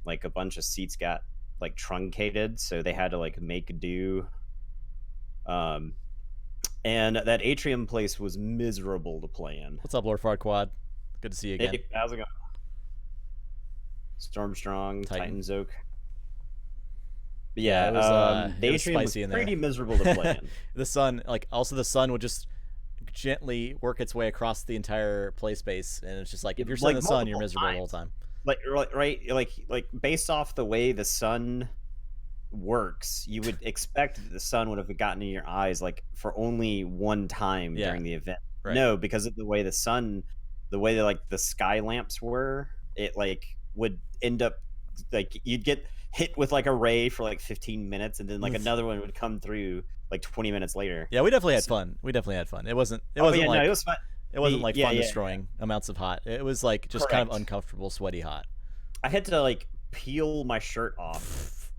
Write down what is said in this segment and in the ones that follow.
like a bunch of seats got like truncated, so they had to like make do. Um, and that atrium place was miserable to play in. What's up, Lord Farquaad? Good to see you again. Hey, how's it going? Stormstrong, Titan. Titan's Oak. But Yeah, yeah, the it was atrium was spicy in there. pretty miserable to play in. The sun, like also the sun would just gently work its way across the entire play space, and it's just like if you're sitting Like in the sun, you're multiple miserable the whole times. time. Like based off the way the sun works, you would expect that the sun would have gotten in your eyes like for only one time Yeah, during the event. right. No, because of the way the way that like the sky lamps were, it like would end up like you'd get hit with like a ray for like 15 minutes, and then like another one would come through like 20 minutes later. Yeah, we definitely had So, fun. We definitely had fun. It wasn't. It oh wasn't yeah, no, it like. was fun. It wasn't like Yeah, fun yeah, destroying amounts of hot. It was like just kind of correct. uncomfortable, sweaty hot. I had to like peel my shirt off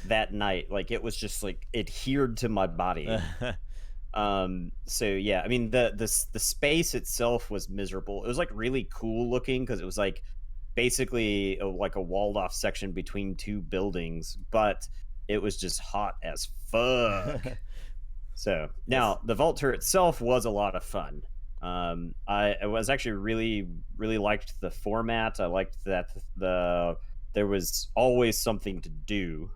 that night. Like it was just like adhered to my body. So yeah, I mean the space itself was miserable. It was like really cool looking because it was like basically like a walled off section between two buildings, but it was just hot as fuck. So now the vault tour itself was a lot of fun. I was actually really liked the format. I liked that there was always something to do.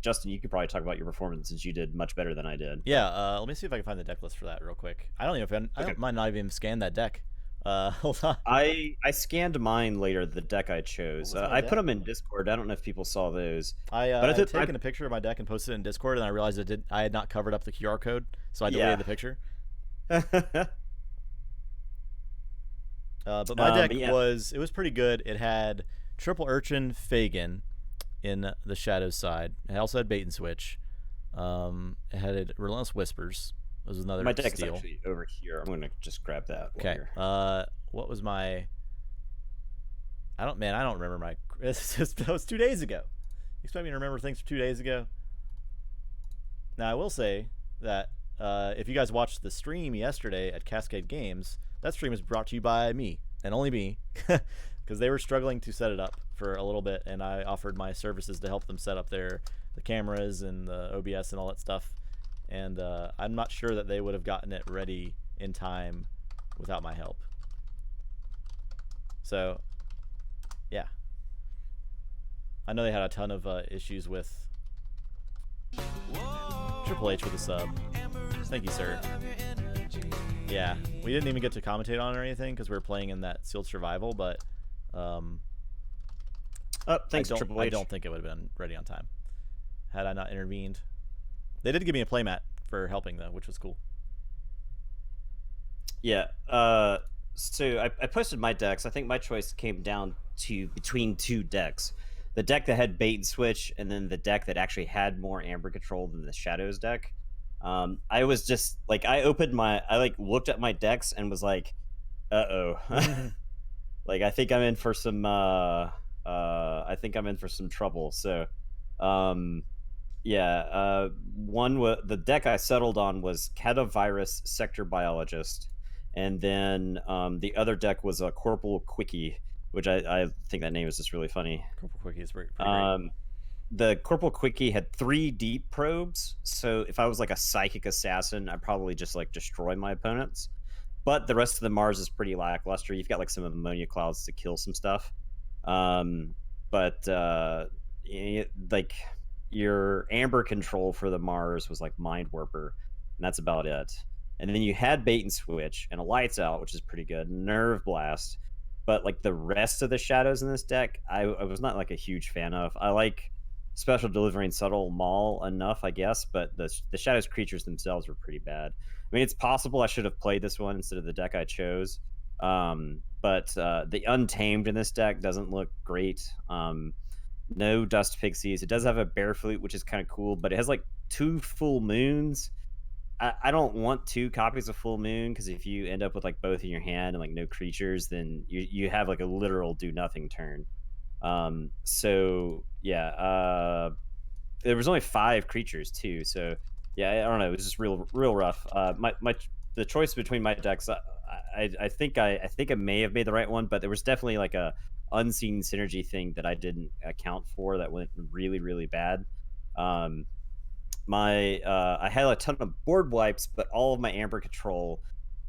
Justin, you could probably talk about your performance since you did much better than I did. Yeah, let me see if I can find the deck list for that real quick. I don't even. I Okay. don't mind not even scan that deck. Hold on. I scanned mine later, the deck I chose. What was my I deck? put them in Discord. I don't know if people saw those. I But I had think taken a picture of my deck and posted it in Discord, and I realized I had not covered up the QR code, so I deleted yeah. the picture. But my deck Yeah. was pretty good. It had Triple Urchin Fagin in the Shadows side. It also had Bait and Switch. It had Relentless Whispers. It was another My deck steal. is actually over here. I'm gonna just grab that. Okay. What was my? I don't remember my. That was 2 days ago. You expect me to remember things from 2 days ago? Now I will say that if you guys watched the stream yesterday at Cascade Games, that stream is brought to you by me and only me, because they were struggling to set it up for a little bit, and I offered my services to help them set up the cameras and the OBS and all that stuff. And I'm not sure that they would have gotten it ready in time without my help. So, yeah. I know they had a ton of issues with Triple H with a sub. Thank you, sir. Yeah, we didn't even get to commentate on it or anything because we were playing in that sealed survival, but thanks, Triple H. I don't think it would have been ready on time had I not intervened. They did give me a playmat for helping though, which was cool. Yeah. So I posted my decks. I think my choice came down to between two decks: the deck that had Bait and Switch, and then the deck that actually had more Amber Control than the Shadows deck. I was just like, I like looked at my decks and was like, uh-oh. Like I think I'm in for some trouble. So the deck I settled on was Catavirus Sector Biologist, and then the other deck was a Corporal Quickie, which I think that name is just really funny. Corporal Quickie is pretty great. The Corporal Quickie had 3 deep probes, so if I was like a psychic assassin, I'd probably just like destroy my opponents. But the rest of the Mars is pretty lackluster. You've got like some ammonia clouds to kill some stuff. Like your Amber Control for the Mars was like Mind Warper, and that's about it. And then you had Bait and Switch and a Lights Out, which is pretty good, Nerve Blast. But like the rest of the shadows in this deck, I was not like a huge fan of. I like Special Delivery and Subtle Maul enough, I guess, but the shadows creatures themselves were pretty bad. I mean, it's possible I should have played this one instead of the deck I chose. But the Untamed in this deck doesn't look great. No Dust Pixies. It does have a Bear Flute, which is kind of cool, but it has like 2 full moons. I don't want 2 copies of Full Moon, because if you end up with like both in your hand and like no creatures, then you have like a literal do nothing turn. So yeah, there was only 5 creatures too. So yeah, I don't know. It was just real rough. The choice between my decks, I think I may have made the right one, but there was definitely like a unseen synergy thing that I didn't account for that went really, really bad. Um, I had a ton of board wipes, but all of my amber control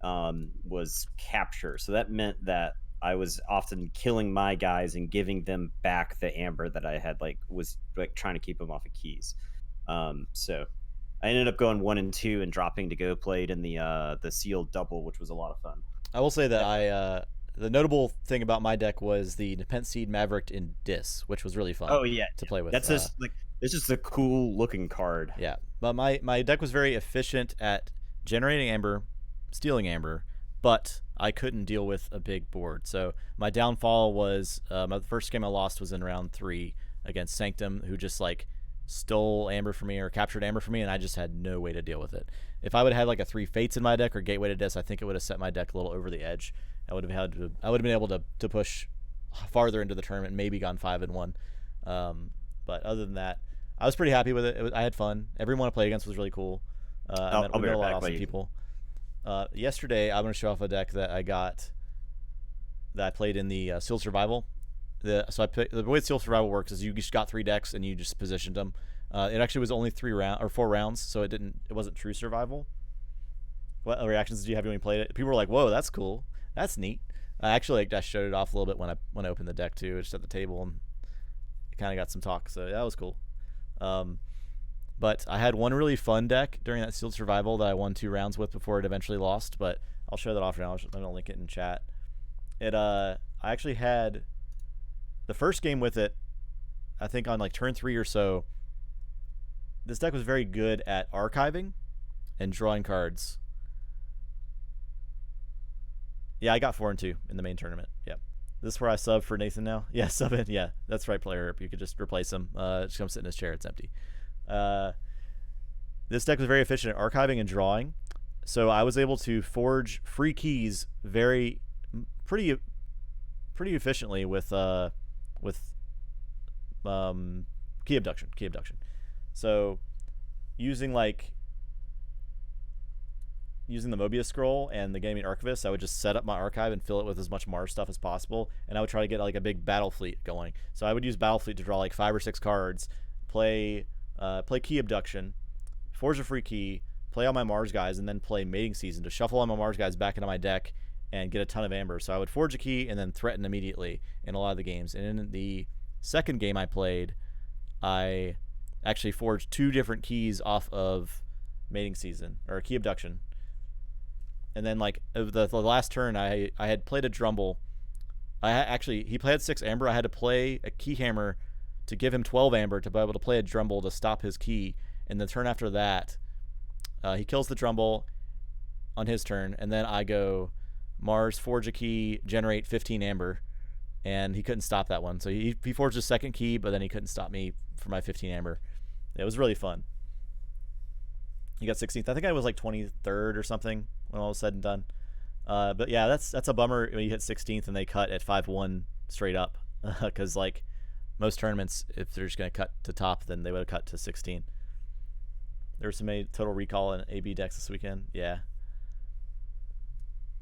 was capture. So that meant that I was often killing my guys and giving them back the amber that I had was like trying to keep them off of keys. So I ended up going 1 and 2 and dropping to go played in the sealed double, which was a lot of fun. I will say that the notable thing about my deck was the Nepenthe Seed Maverick in Dis, which was really fun Oh yeah, to play with. that's just it's just a cool looking card. Yeah, but my deck was very efficient at generating amber, stealing amber, but I couldn't deal with a big board. So my downfall was my first game I lost was in round 3 against Sanctum, who just like stole amber from me or captured amber from me, and I just had no way to deal with it. If I would have had like a 3 Fates in my deck or Gateway to Dis, I think it would have set my deck a little over the edge. I would have been able to push farther into the tournament, maybe gone 5-1. But other than that, I was pretty happy with it. I had fun. Everyone I played against was really cool. I met a lot of awesome people. Yesterday, I'm going to show off a deck that I played in the Sealed Survival. The way Sealed Survival works is you just got 3 decks and you just positioned them. It actually was only 4 rounds, so it wasn't true survival. What reactions did you have when you played it? People were like, "Whoa, that's cool. That's neat." I actually I showed it off a little bit when I opened the deck too, just at the table, and kind of got some talk. So that was cool. But I had one really fun deck during that Sealed Survival that I won 2 rounds with before it eventually lost. But I'll show that off now. I'm gonna link it in chat. I actually had the first game with it. I think on like turn 3 or so. This deck was very good at archiving and drawing cards. Yeah, I got 4-2 in the main tournament. Yeah. This is where I sub for Nathan now? Yeah, sub in. Yeah, that's right, player. You could just replace him. Just come sit in his chair. It's empty. This deck was very efficient at archiving and drawing. So I was able to forge free keys pretty efficiently with key abduction. So using the Mobius scroll and the Gaming Archivist, I would just set up my archive and fill it with as much Mars stuff as possible, and I would try to get like a big battle fleet going. So I would use battle fleet to draw like 5 or 6 cards, play key abduction, forge a free key, play all my Mars guys, and then play mating season to shuffle all my Mars guys back into my deck and get a ton of amber. So I would forge a key and then threaten immediately in a lot of the games. And in the second game I played, I actually forged 2 different keys off of mating season or key abduction. And then like the last turn, I had played a Drumble. He played 6 amber. I had to play a key hammer to give him 12 amber to be able to play a Drumble to stop his key. And the turn after that, he kills the Drumble on his turn, and then I go Mars, forge a key, generate 15 amber, and he couldn't stop that one. So he forged a second key, but then he couldn't stop me for my 15 amber. It was really fun. He got 16th. I think I was like 23rd or something when all was said and done. But yeah, that's a bummer when you hit 16th and they cut at 5-1 straight up. Because like most tournaments, if they're just going to cut to top, then they would have cut to 16. There was some total recall in AB decks this weekend. Yeah.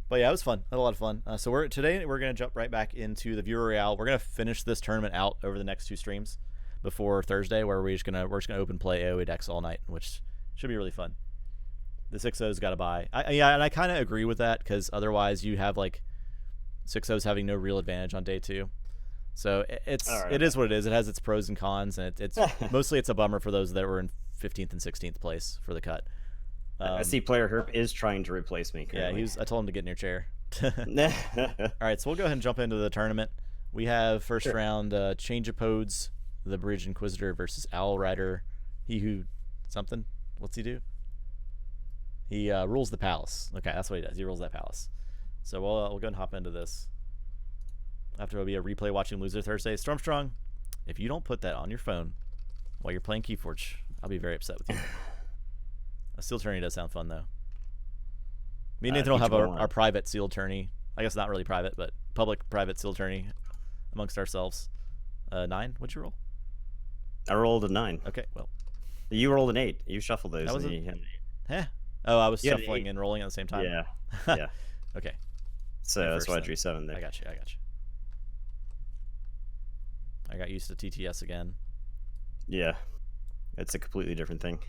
But yeah, it was fun. I had a lot of fun. So today we're going to jump right back into the Viewer Royale. We're going to finish this tournament out over the next 2 streams before Thursday, where we're just gonna open play AoE decks all night, which should be really fun. The 6-0's got to buy. And I kind of agree with that, because otherwise you have like 6-0s having no real advantage on day 2. So it is what it is. It has its pros and cons, and it's mostly it's a bummer for those that were in 15th and 16th place for the cut. I see player Herp is trying to replace me currently. Yeah, I told him to get in your chair. All right, so we'll go ahead and jump into the tournament. We have first round Change of Podes, the Bridge Inquisitor versus Owl Rider. He who something. What's he do? He rules the palace. Okay, that's what he does. He rules that palace. So we'll go ahead and hop into this. After it'll be a replay watching Loser Thursday. Stormstrong, if you don't put that on your phone while you're playing Keyforge, I'll be very upset with you. A sealed tourney does sound fun, though. Me and Nathan will have our private sealed tourney. I guess not really private, but public private sealed tourney amongst ourselves. 9? What'd you roll? I rolled a 9. Okay, well. You rolled an 8. You shuffled those. That was Oh, I was shuffling and rolling at the same time. Yeah. Yeah. Okay. So that's why I drew 7 there. I got you. I got used to TTS again. Yeah, it's a completely different thing.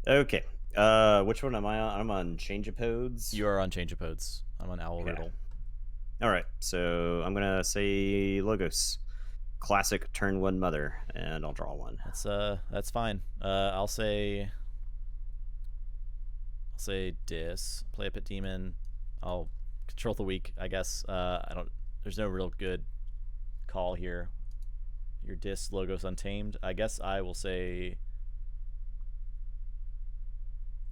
Okay. Which one am I on? I'm on Changeapodes. You are on Changeapodes. I'm on Owl Okay. Riddle. All right. So I'm gonna say Logos, classic turn 1 mother, and I'll draw one. That's fine. I'll say Dis. Play a Pit Demon. I'll control the weak, I guess. I don't. There's no real good call here. Your Dis Logos Untamed. I guess I will say.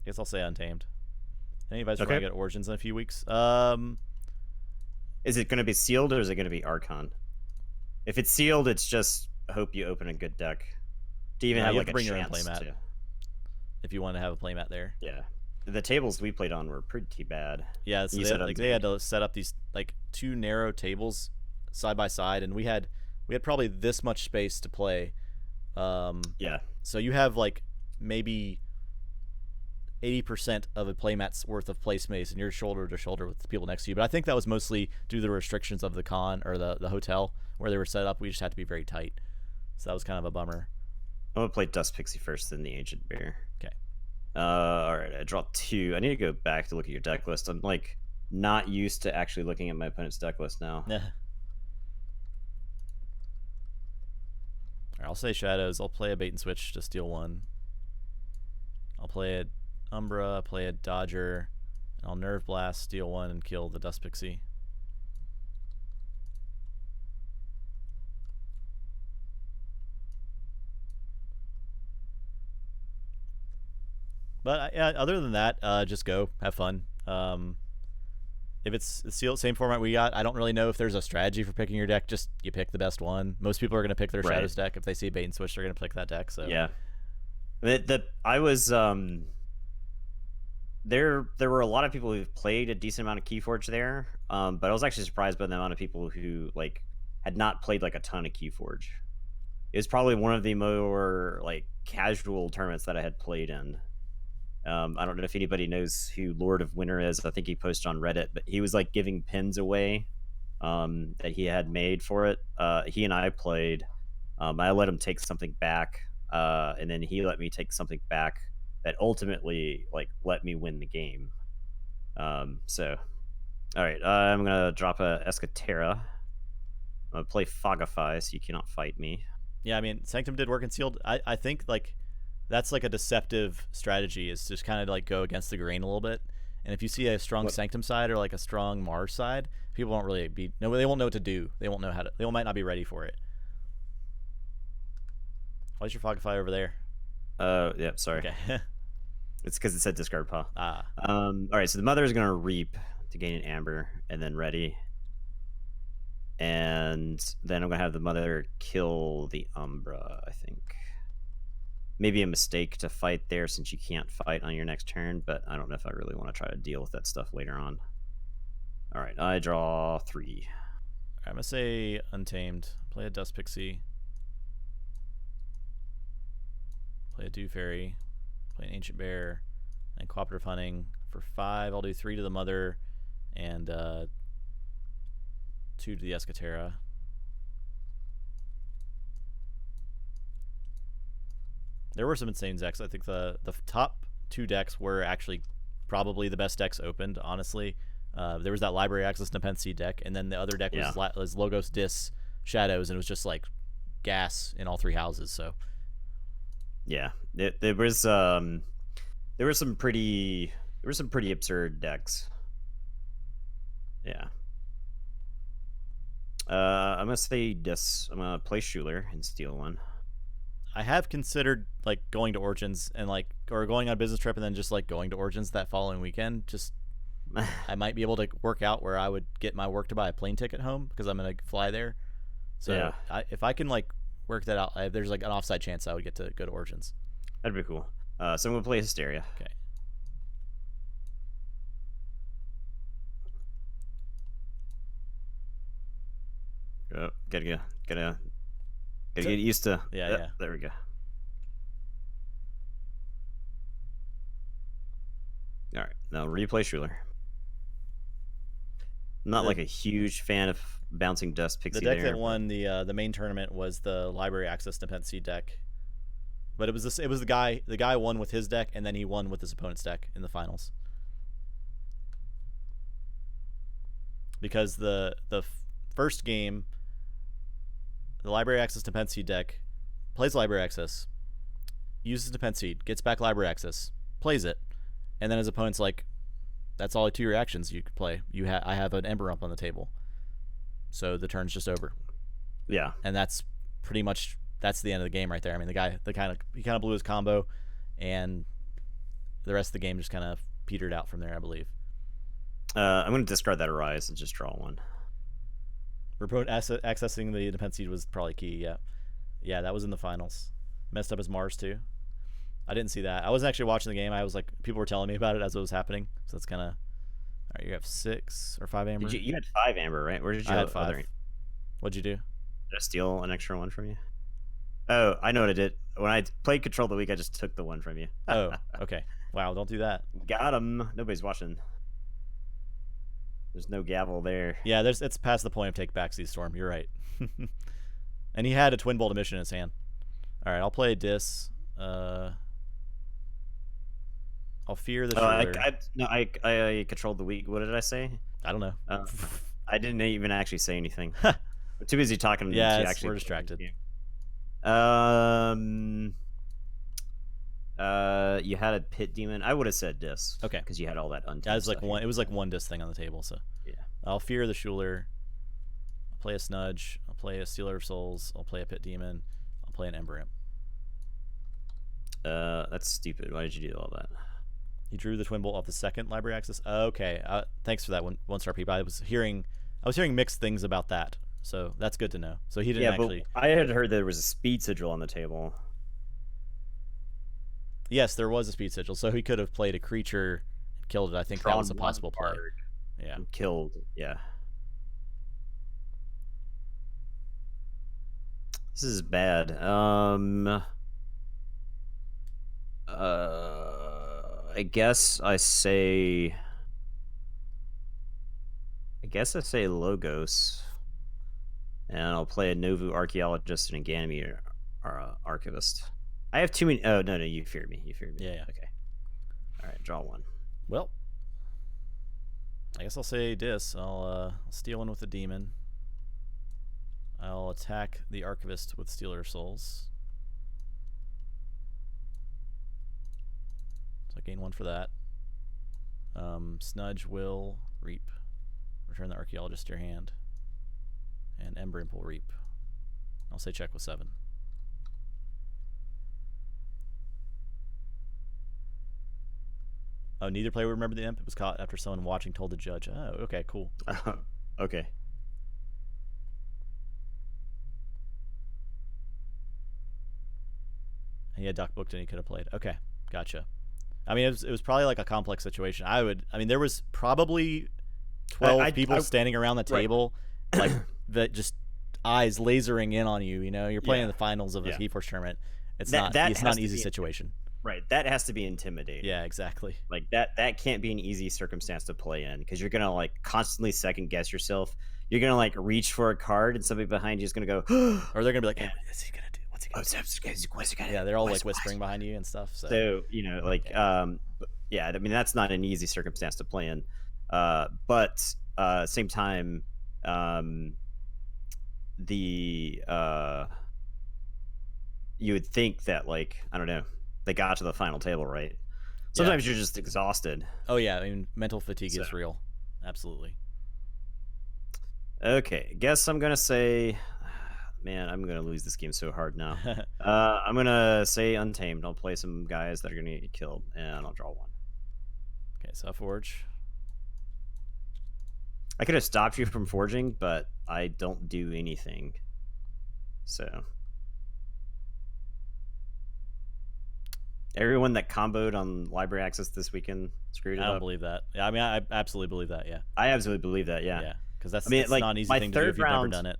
I guess I'll say Untamed. Any advice for when I get Origins in a few weeks? Is it going to be sealed or is it going to be Archon? If it's sealed, it's just hope you open a good deck. Do you even have like bring a your own chance playmat to? If you want to have a playmat there. Yeah. The tables we played on were pretty bad. Yeah, so they had to set up these like 2 narrow tables side by side, and we had probably this much space to play. Yeah. So you have like maybe 80% of a playmat's worth of play space, and you're shoulder to shoulder with the people next to you. But I think that was mostly due to the restrictions of the con or the hotel where they were set up. We just had to be very tight, so that was kind of a bummer. I'm gonna play Dust Pixie first, then the Ancient Bear. Okay. All right, I draw 2. I need to go back to look at your deck list. I'm like not used to actually looking at my opponent's deck list now. Yeah. I'll say Shadows. I'll play a Bait and Switch to steal 1. I'll play a Umbra, play a Dodger, and I'll Nerve Blast, steal 1, and kill the Dust Pixie. But yeah, other than that, just go have fun. If it's the same format we got, I don't really know if there's a strategy for picking your deck. Just you pick the best one. Most people are going to pick their Shadows deck. If they see Bait and Switch, they're going to pick that deck. So yeah, I was there were a lot of people who've played a decent amount of Keyforge there, but I was actually surprised by the amount of people who like had not played like a ton of Keyforge. It was probably one of the more like casual tournaments that I had played in. I don't know if anybody knows who Lord of Winter is. I think he posted on Reddit, but he was like giving pins away that he had made for it. He and I played. I let him take something back, and then he let me take something back that ultimately like let me win the game. So, all right, I'm gonna drop a Escatera. I'm gonna play Fogify, so you cannot fight me. Yeah, I mean, Sanctum did work in sealed. I think like that's like a deceptive strategy, is just kind of like go against the grain a little bit. And if you see a strong Sanctum side or like a strong Mars side, people won't really be they won't know what to do. They won't know how to. They might not be ready for it. Why's your Fogify over there? Yeah, sorry. Okay. It's because it said discard paw. Ah. All right, so the mother is gonna reap to gain an amber, and then ready. And then I'm gonna have the mother kill the Umbra, I think. Maybe a mistake to fight there since you can't fight on your next turn, but I don't know if I really want to try to deal with that stuff later on. All right, I draw 3. I'm gonna say Untamed. Play a Dust Pixie. Play a Dew Fairy. Play an Ancient Bear. And Cooperative Hunting. For 5, I'll do 3 to the mother and 2 to the Escatera. There were some insane decks. I think the top 2 decks were actually probably the best decks opened, honestly. There was that Library Access Nepenthe deck, and then the other deck was Logos, Dis, Shadows, and it was just like gas in all 3 houses. So yeah, there was some pretty absurd decks. Yeah. I'm gonna say Dis. I'm gonna play Schuler and steal 1. I have considered like going to Origins and like or going on a business trip and then just like going to Origins that following weekend. Just I might be able to work out where I would get my work to buy a plane ticket home because I'm gonna fly there. So yeah. If I can like work that out, there's like an offside chance I would get to go to Origins. That'd be cool. So I'm gonna play Hysteria. Okay. Gotta get used to. Yeah. There we go. All right, now replay Schuler. I'm not like a huge fan of bouncing dust The pixie deck there. that won the main tournament was the library access dependency deck. But it was the guy won with his deck, and then he won with his opponent's deck in the finals. Because the first game, the library access dependency deck plays library access, uses dependency, gets back library access, plays it, and then his opponent's like, that's all 2 reactions you could play. I have an Ember Ump on the table, so the turn's just over. Yeah, and that's pretty much the end of the game right there. I mean, he kind of blew his combo, and the rest of the game just kind of petered out from there, I believe. I'm going to discard that Arise and just draw one. Accessing the dependency was probably key. Yeah, that was in the finals. Messed up his Mars too. I didn't see that. I wasn't actually watching the game. I was like, people were telling me about it as it was happening. So that's kind of. All right, you have 6 or 5 Amber. You had 5 Amber, right? Where did you? I had 5. What'd you do? Did I steal an extra one from you? Oh, I know what I did. When I played Control the Week, I just took the one from you. Oh, okay. Wow, don't do that. Got him. Nobody's watching. There's no gavel there. Yeah, it's past the point of take back Sea Storm. You're right. And he had a Twin Bolt Emission in his hand. All right, I'll play Dis. I'll fear the shooter. I controlled the week. What did I say? I don't know. I didn't even actually say anything. We're too busy talking. Yeah, to actually we're distracted. You had a Pit Demon. I would have said Dis. Okay, because you had all that untamed. It was like one. It was like one Dis thing on the table. So yeah, I'll fear the Schuler. I'll play a Snudge. I'll play a Stealer of Souls. I'll play a Pit Demon. I'll play an Ember Imp. That's stupid. Why did you do all that? He drew the Twin Bolt off the second library access. Okay, thanks for that one star people. I was hearing mixed things about that, so that's good to know. So he didn't actually. But I had heard there was a speed sigil on the table. Yes, there was a speed sigil, so he could have played a creature and killed it. I think that was a possible play. Yeah, killed. Yeah. This is bad. I guess I say Logos, and I'll play a Novu Archaeologist and a Ganymede Archivist. I have too many. Oh no, you fear me. Yeah. Okay. All right, draw one. Well, I guess I'll say Dis. I'll steal one with the Demon. I'll attack the Archivist with Stealer of Souls. So I gain 1 for that. Snudge will Reap. Return the Archaeologist to your hand. And Ember Imp will Reap. I'll say check with 7. Oh, neither player would remember the Imp. It was caught after someone watching told the judge. Oh, okay, cool. Okay. And he had Duck booked and he could have played. Okay, gotcha. I mean, it was probably like a complex situation. There was probably 12 people standing around the table, like that, just eyes lasering in on you. You know, you're playing in the finals of a Keyforge tournament. It's not an easy situation. Right, that has to be intimidating. Yeah, exactly. Like that can't be an easy circumstance to play in, because you're gonna like constantly second guess yourself. You're gonna like reach for a card and somebody behind you is gonna go, or they're gonna be like, hey, what's he gonna do? What's he gonna do? Yeah, they're all like whispering behind you and stuff. So you know, like, yeah, I mean that's not an easy circumstance to play in, but same time, you would think that, like, I don't know, they got to the final table, right? Sometimes you're just exhausted. Oh yeah, I mean, mental fatigue is real. Absolutely. Okay, guess I'm gonna say, man, I'm gonna lose this game so hard now. I'm gonna say Untamed. I'll play some guys that are gonna get killed, and I'll draw 1. Okay, so Forge. I could have stopped you from forging, but I don't do anything. So everyone that comboed on library access this weekend screwed it up. I don't believe that. Yeah, I mean, I absolutely believe that. Yeah, I absolutely believe that. Yeah, because that's like, not an easy thing to do if you've never done it.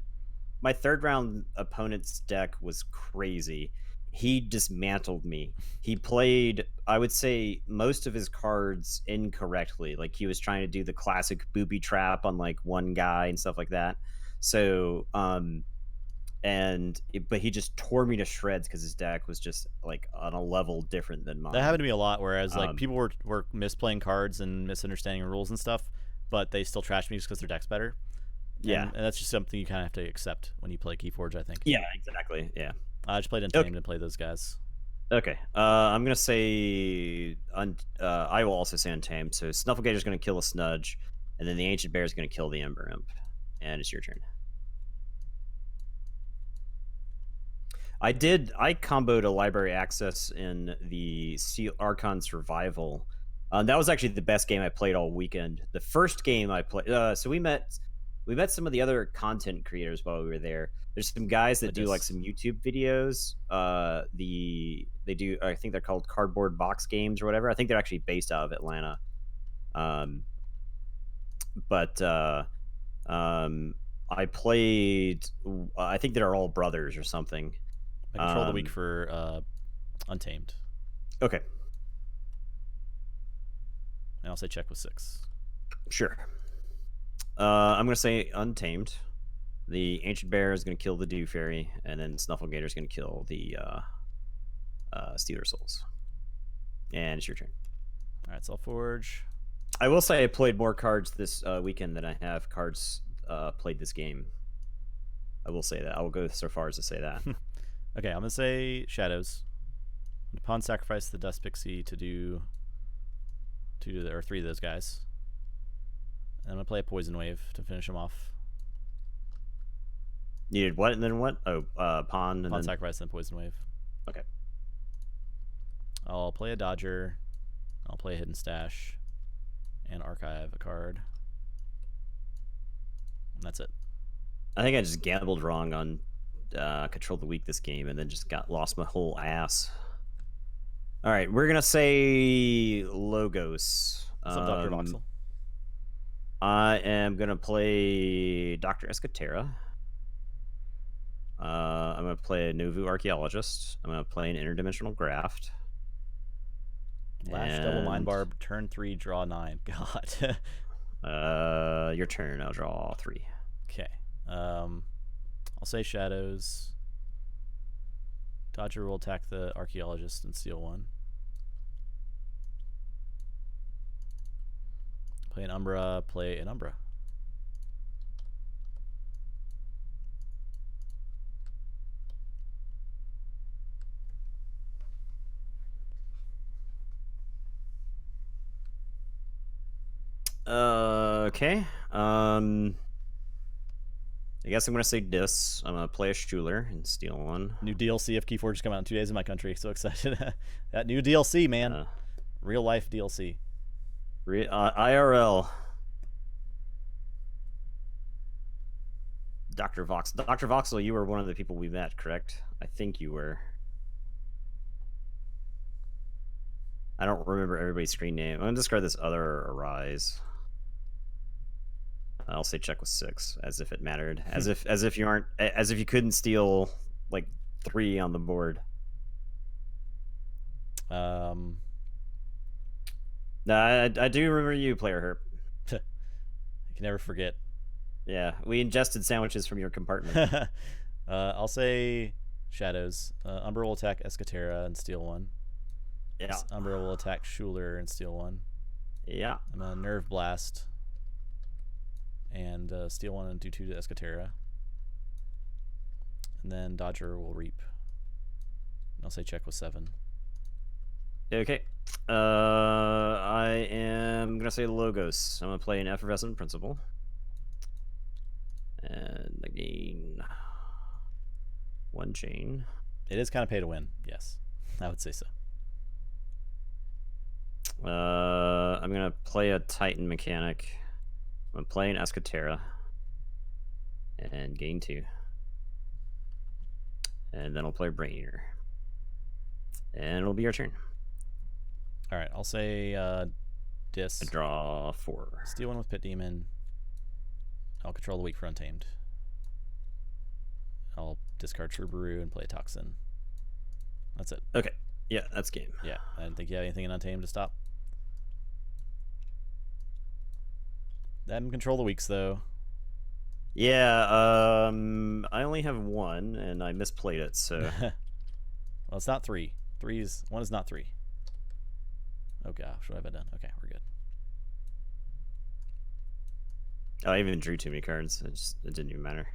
My third round opponent's deck was crazy. He dismantled me. He played, I would say, most of his cards incorrectly. Like, he was trying to do the classic booby trap on like one guy and stuff like that. So but he just tore me to shreds because his deck was just like on a level different than That happened mine. to me a lot. Whereas like Um, people were misplaying cards and misunderstanding rules and stuff, but they still trash me just because their deck's better. yeah, And that's just something you kind of have to accept when you play Keyforge, I think. yeah, exactly. Yeah. I just played Okay. Untamed and played those guys. Okay. I'm gonna say I will also say Untamed. So Snufflegator's gonna kill a Snudge, and then the Ancient Bear is gonna kill the Ember Imp, and it's your turn. I comboed a library access in the Steel Archon Survival. That was actually the best game I played all weekend. The first game I played, so we met some of the other content creators while we were there. There's some guys that do like some YouTube videos. They do, I think they're called Cardboard Box Games or whatever. I think they're actually based out of Atlanta. But I played. I think they're all brothers or something. I control the week for Untamed. Okay. And I'll say check with 6. Sure. I'm gonna say Untamed. The Ancient Bear is gonna kill the Dew Fairy, and then Snufflegator is gonna kill the Stealer Souls. And it's your turn. All right, so I'll forge. I will say I played more cards this weekend than I have cards played this game. I will say that. I will go so far as to say that. Okay, I'm gonna say Shadows. Upon sacrifice the Dust Pixie to do 3 of those guys. And I'm gonna play a Poison Wave to finish them off. You did what and then what? Oh, Pawn and Upon then sacrifice and Poison Wave. Okay. I'll play a Dodger. I'll play a Hidden Stash. And archive a card. And that's it. I think I just gambled wrong on Control the Weak this game and then just lost my whole ass. All right, we're gonna say Logos. What's up, Dr. Voxel? I am gonna play Dr. Escatera. I'm gonna play a Novu Archaeologist. I'm gonna play an Interdimensional Graft. Lash double Mind Barb, turn 3, draw 9. God. Your turn. I'll draw 3. Okay. I'll say Shadows. Dodger will attack the Archaeologist and steal 1. Play an Umbra, play an Umbra. Okay. I guess I'm gonna say Dis. I'm gonna play a Schuler and steal 1. New DLC of Keyforge come out in 2 days in my country. So excited! That new DLC, man. Real life DLC. IRL. Dr. Voxel, you were one of the people we met, correct? I think you were. I don't remember everybody's screen name. I'm gonna discard this other Arise. I'll say check with 6, as if it mattered, as if you couldn't steal like 3 on the board. No, I do remember you, Player Herp. I can never forget. Yeah, we ingested sandwiches from your compartment. I'll say Shadows. Umbra will attack Escatera and steal 1. Yeah. Umbra will attack Schuler and steal 1. Yeah. I'm gonna Nerve Blast and steal 1 and do 2 to Escatera. And then Dodger will Reap. And I'll say check with 7. Okay. I am gonna say Logos. I'm gonna play an Effervescent Principle. And again, 1 chain. It is kind of pay to win. Yes, I would say so. I'm gonna play a Titan Mechanic. I'm gonna play an Escatera. And gain 2. And then I'll play Brain Eater. And it'll be your turn. All right, I'll say Dis. I draw 4. Steal 1 with Pit Demon. I'll control the weak for Untamed. I'll discard Trubaroo and play Toxin. That's it. Okay. Yeah, that's game. Yeah, I didn't think you had anything in Untamed to stop. Let him control the weaks, though. Yeah, I only have one, and I misplayed it, so... Well, it's not 3. 1 is not 3. Oh gosh, what have I done? Okay, we're good. Oh, I even drew too many cards. It didn't even matter.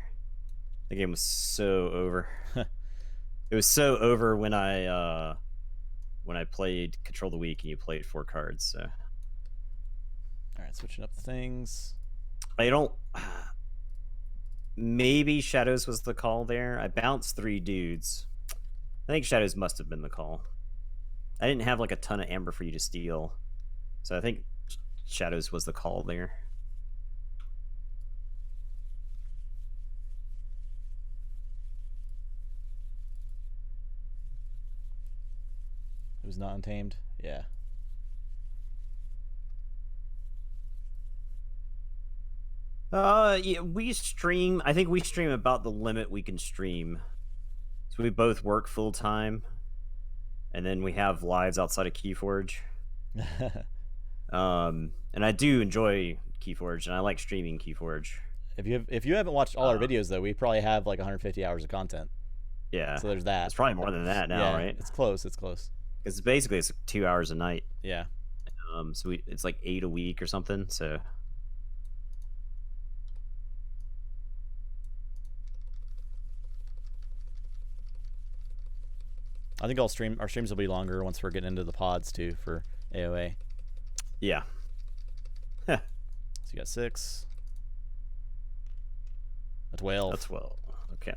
The game was so over. It was so over when I played Control the Week and you played 4 cards. So. All right, switching up the things. I don't. Maybe Shadows was the call there. I bounced 3 dudes. I think Shadows must have been the call. I didn't have like a ton of amber for you to steal, so I think Shadows was the call there. Who's not untamed? Yeah. Yeah, we stream. I think we stream about the limit we can stream. So we both work full time, and then we have lives outside of Keyforge. And I do enjoy Keyforge, and I like streaming Keyforge. If you haven't watched all our videos though, we probably have like 150 hours of content. Yeah. So there's that. It's probably more than that now, yeah, right? It's close. It's close. Because basically it's 2 hours a night. Yeah. So it's like 8 a week or something. So. I think our streams will be longer once we're getting into the pods too for AOA. Yeah. So you got 6. A 12. That's 12. Okay.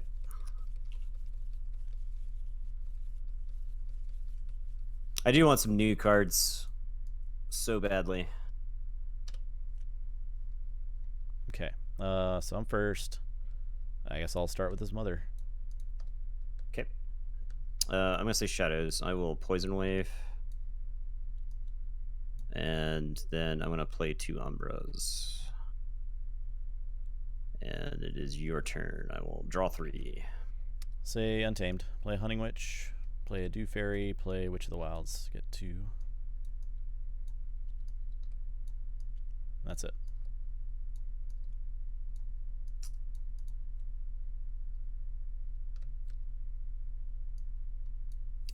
I do want some new cards so badly. Okay. So I'm first. I guess I'll start with his mother. Okay. I'm gonna say Shadows. I will Poison Wave. And then I'm gonna play 2 Umbras. And it is your turn. I will draw 3. Say Untamed. Play Hunting Witch. Play a Dew Fairy. Play Witch of the Wilds. Get 2. That's it.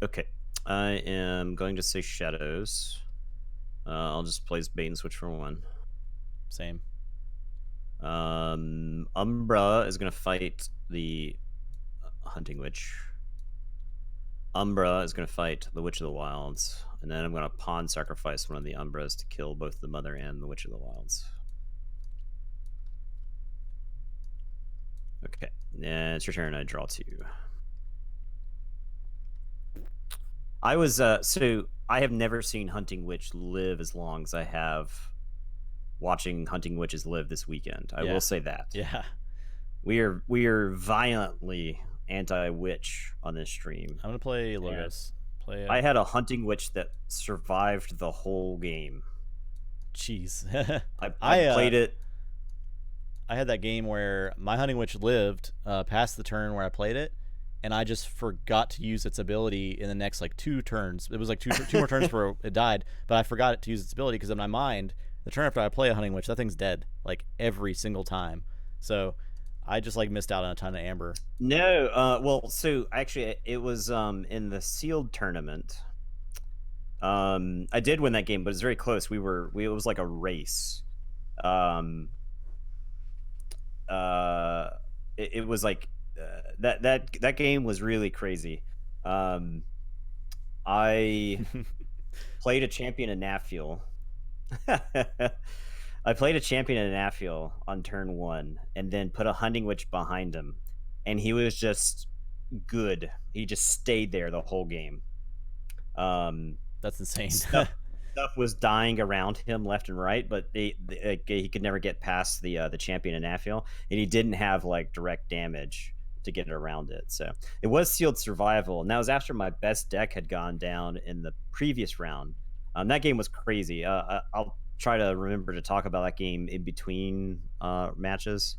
Okay. I am going to say Shadows. I'll just play bait and switch for 1. Same. Umbra is going to fight the Hunting Witch. Umbra is going to fight the Witch of the Wilds. And then I'm going to pawn sacrifice one of the Umbras to kill both the Mother and the Witch of the Wilds. Okay. And it's your turn. I draw 2. I was so I have never seen Hunting Witch live as long as I have watching Hunting Witches live this weekend. I will say that. Yeah. We are violently anti-witch on this stream. I'm gonna play Logos. I had a Hunting Witch that survived the whole game. Jeez. I played it. I had that game where my Hunting Witch lived past the turn where I played it, and I just forgot to use its ability in the next like 2 turns. It was like two more turns before it died, but I forgot it to use its ability because in my mind, the turn after I play a Hunting Witch, that thing's dead like every single time. So I just like missed out on a ton of amber. No, well, so actually it was in the sealed tournament. I did win that game, but it was very close. It was like a race. It was like that game was really crazy. I played a champion in Naffuel. I played a champion in Naffuel on turn 1, and then put a Hunting Witch behind him, and he was just good. He just stayed there the whole game. That's insane. Stuff was dying around him left and right, but he could never get past the champion in Naffuel, and he didn't have like direct damage to get around it. So it was sealed survival, and that was after my best deck had gone down in the previous round. That game was crazy. I'll try to remember to talk about that game in between matches.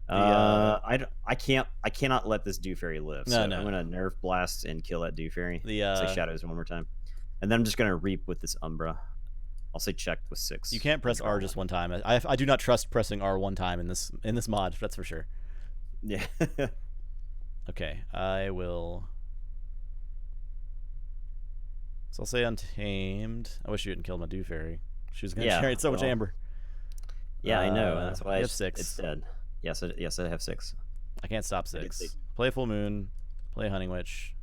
I cannot let this Dew Fairy live. So I'm gonna Nerve Blast and kill that Dew Fairy. Say Shadows one more time, and then I'm just gonna reap with this Umbra. I'll say check with 6. You can't press R just one time. I do not trust pressing R one time in this mod. That's for sure. Yeah. Okay, I will. So I'll say Untamed. I wish you hadn't killed my Dew Fairy. She was going to generate so much amber. Yeah, I know. That's why I have 6. It's dead. Yes, I have 6. I can't stop 6. Play a Full Moon. Play a Hunting Witch.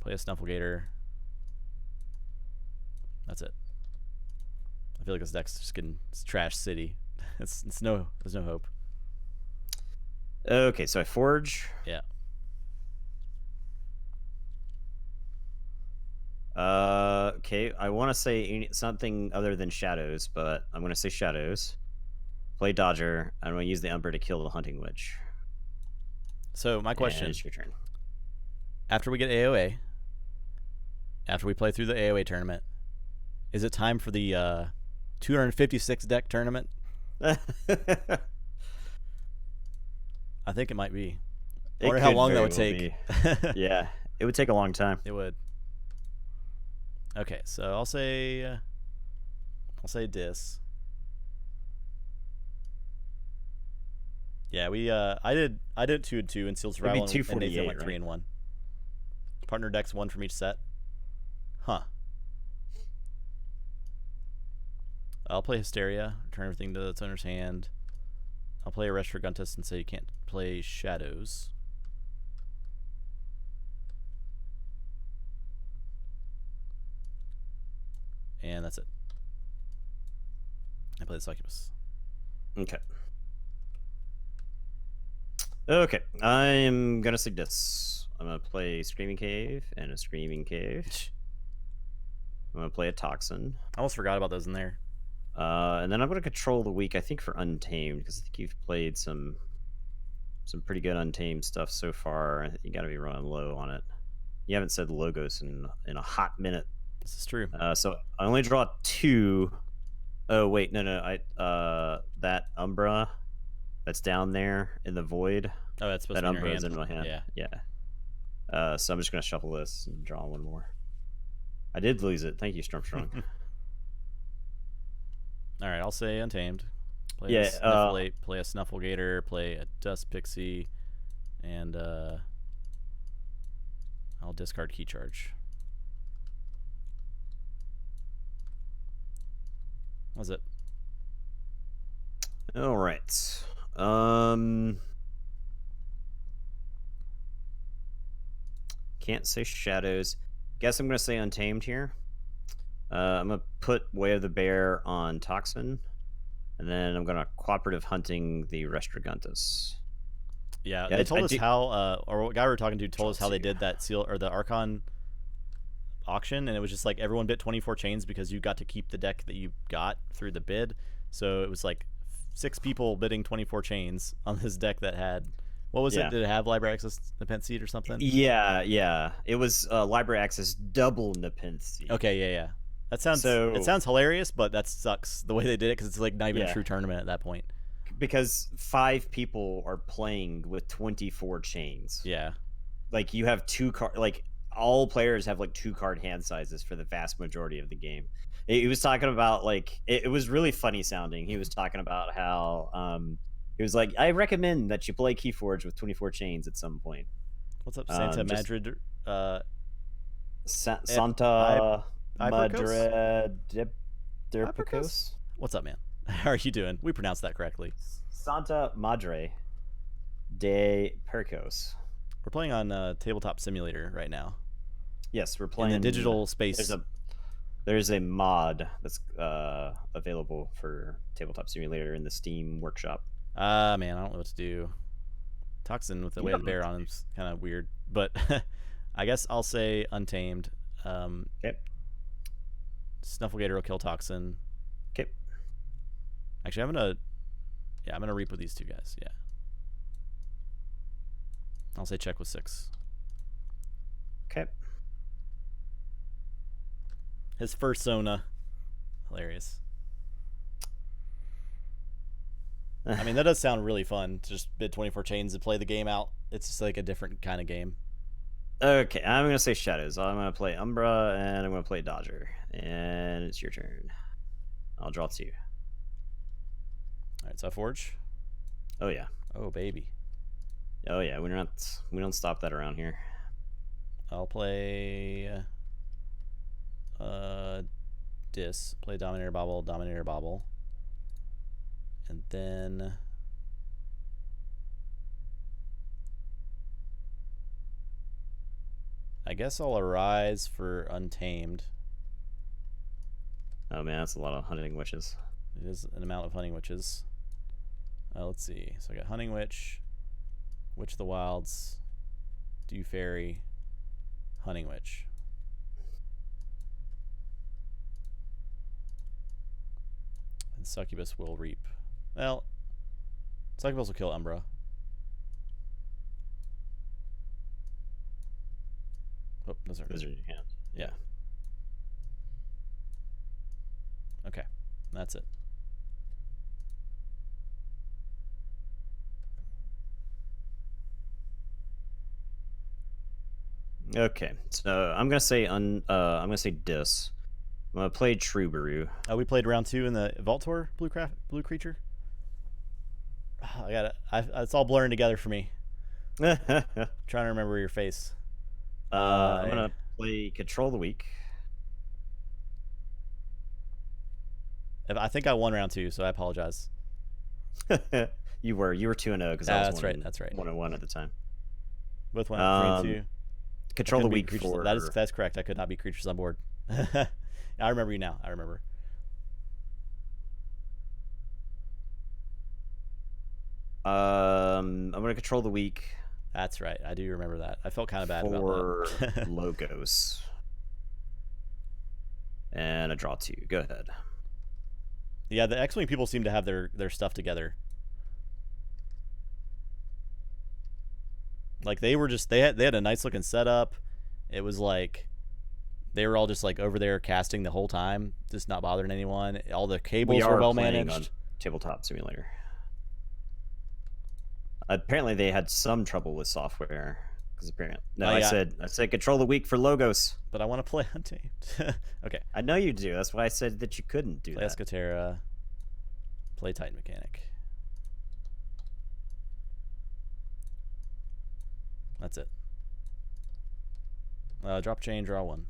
Play a Snufflegator. That's it. I feel like this deck's just getting trash city. There's no hope. Okay, so I forge. Yeah. Okay, I want to say something other than shadows, but I'm going to say shadows. Play Dodger. I'm going to use the Umber to kill the Hunting Witch. So my question: it's your turn. After we get AOA, after we play through the AOA tournament, is it time for the 256 deck tournament? I think it might be. I wonder how long that would take. Yeah, it would take a long time. It would. Okay, so I'll say Dis. Yeah, we I did 2-2 in Sealed Survival, and Nathan went 3-1. Partner decks 1 from each set. Huh. I'll play Hysteria, return everything to its owner's hand. I'll play a Restriguntus and say you can't play Shadows. And that's it. I play the Succubus. Okay. Okay, I'm gonna say this. I'm gonna play Screaming Cave and a Screaming Cave. I'm gonna play a Toxin. I almost forgot about those in there. And then I'm gonna control the week. I think for Untamed, because I think you've played some pretty good Untamed stuff so far. You got to be running low on it. You haven't said Logos in a hot minute. This is true. So I only draw 2. Oh wait, no. That Umbra that's down there in the void. Oh, that's supposed to be in your hand. That Umbra's in my hand. Yeah. So I'm just gonna shuffle this and draw one more. I did lose it. Thank you, Stormstrong. All right, I'll say Untamed. Play a Snufflate, play a Snufflegator, play a Dust Pixie, and I'll discard Key Charge. That's it. All right. Can't say Shadows. Guess I'm gonna say Untamed here. I'm gonna put Way of the Bear on Toxin, and then I'm gonna Cooperative Hunting the Restriguntus. Yeah, they told us how, or what guy we were talking to told us how they did that seal or the Archon auction, and it was just like everyone bid 24 chains because you got to keep the deck that you got through the bid. So it was like 6 people bidding 24 chains on this deck that had, what was it? Did it have Library Access Nepenthe Seed or something? Yeah. It was Library Access double Nepenthe Seed. Okay, yeah. That sounds it sounds hilarious, but that sucks the way they did it because it's like not even a true tournament at that point. Because 5 people are playing with 24 chains. Yeah. Like you have 2 card, like all players have like 2 card hand sizes for the vast majority of the game. He was talking about like it was really funny sounding. He was talking about how he was like, I recommend that you play Keyforge with 24 chains at some point. What's up, Santa Madrid? Santa Madrid Derpicos? What's up, man? How are you doing? We pronounced that correctly. Santa Madre de Percos. We're playing on Tabletop Simulator right now. Yes, we're playing in the digital space. There's a mod that's available for Tabletop Simulator in the Steam workshop. Man, I don't know what to do. Toxin with the Way of the Bear on him is kind of weird, but I guess I'll say Untamed. Okay. Snufflegator will kill Toxin. Okay. Actually, I'm gonna reap with these 2 guys. Yeah. I'll say check with 6. Okay. His first Sona. Hilarious. I mean, that does sound really fun to just bid 24 chains and play the game out. It's just like a different kind of game. Okay, I'm gonna say Shadows. I'm gonna play Umbra, and I'm gonna play Dodger. And it's your turn. I'll draw 2. All right, so I forge. Oh yeah. Oh baby. Oh yeah. We don't stop that around here. I'll play Dis. Play Dominator Bobble. And then I guess I'll Arise for Untamed. Oh man, that's a lot of Hunting Witches. It is an amount of Hunting Witches. Let's see. So I got Hunting Witch, Witch of the Wilds, Dew Fairy, Hunting Witch. And Succubus will reap. Well, Succubus will kill Umbra. Oh, those are in your hand. Yeah. Okay, that's it. Okay, so I'm gonna say Dis. I'm gonna play Troubadour. We played round 2 in the Vault Tour, blue creature. I got it. It's all blurring together for me. Trying to remember your face. I'm gonna play Control the Weak. I think I won round 2, so I apologize. You were 2-0 because I was That's right. 1-1 at the time. Both went 3-2. Control the Weak for that's correct. I could not beat creatures on board. I remember you now. I remember. I'm gonna Control the Weak. That's right. I do remember that. I felt kind of bad for about that. Logos. And I draw 2. Go ahead. Yeah, the X-Wing people seem to have their stuff together. Like they had a nice looking setup. It was like they were all just like over there casting the whole time, just not bothering anyone. All the cables were well managed. On Tabletop Simulator. Apparently they had some trouble with software because apparently I said Control the Weak for Logos, but I want to play Untamed. Okay, I know you do. That's why I said that you couldn't do play that. Escatera, play Titan Mechanic. That's it. Drop chain, draw 1.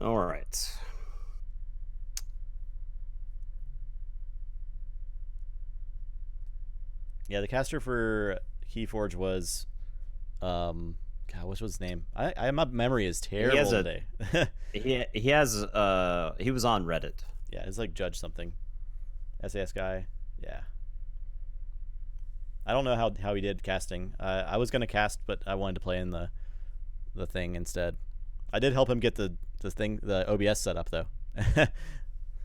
All right. Yeah, the caster for Keyforge was, God, what was his name? My memory is terrible today. he was on Reddit. Yeah, it's like Judge something, SAS guy. Yeah. I don't know how he did casting. I was gonna cast, but I wanted to play in the thing instead. I did help him get the OBS set up though.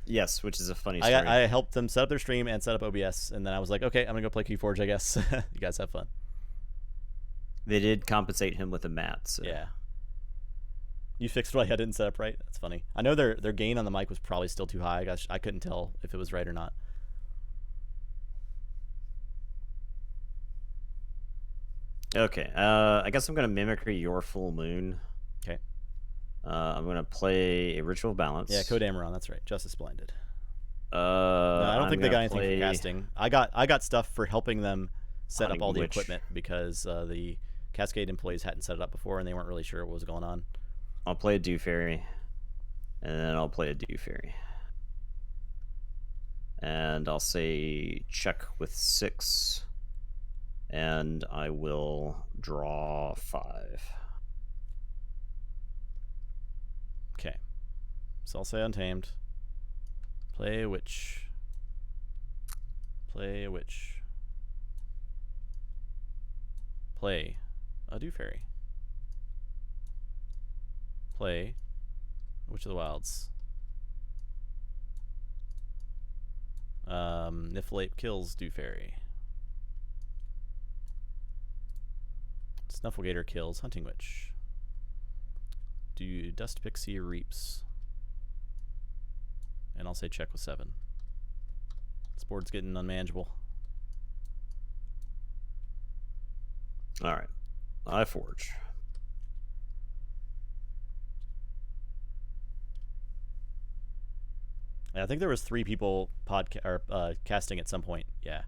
Yes, which is a funny story. I helped them set up their stream and set up OBS, and then I was like, okay, I'm gonna go play Keyforge, I guess. You guys have fun. They did compensate him with a mat. So. Yeah. You fixed what I didn't set up right. That's funny. I know their gain on the mic was probably still too high. I couldn't tell if it was right or not. Okay. I guess I'm gonna mimicry your full moon. Okay. I'm gonna play a Ritual Balance. Yeah, Code Amaron. That's right. Justice Blinded. No, I don't think they got anything for casting. I got stuff for helping them set up all the equipment because the Cascade employees hadn't set it up before and they weren't really sure what was going on. I'll play a Dew Fairy, and then I'll play a Dew Fairy, and I'll say check with 6, and I will draw 5. Okay, so I'll say Untamed. Play a Witch. Play a Witch. Play a Dew Fairy. Play Witch of the Wilds. Niflate kills Dew Fairy. Snufflegator kills Hunting Witch. Dust Pixie reaps. And I'll say check with 7. This board's getting unmanageable. All right. I forge. Yeah, I think there was 3 people casting at some point. Yeah.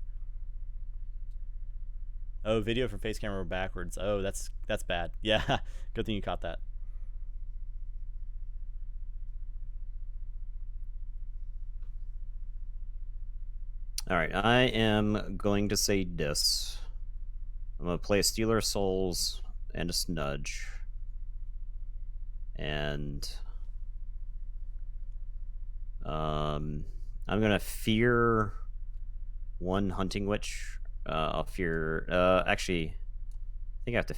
Oh, video from face camera backwards. Oh, that's bad. Yeah, good thing you caught that. All right, I am going to say this. I'm going to play a Stealer of Souls and a Snudge. And I'm going to fear 1 Hunting Witch. I'll fear... actually, I think I have to...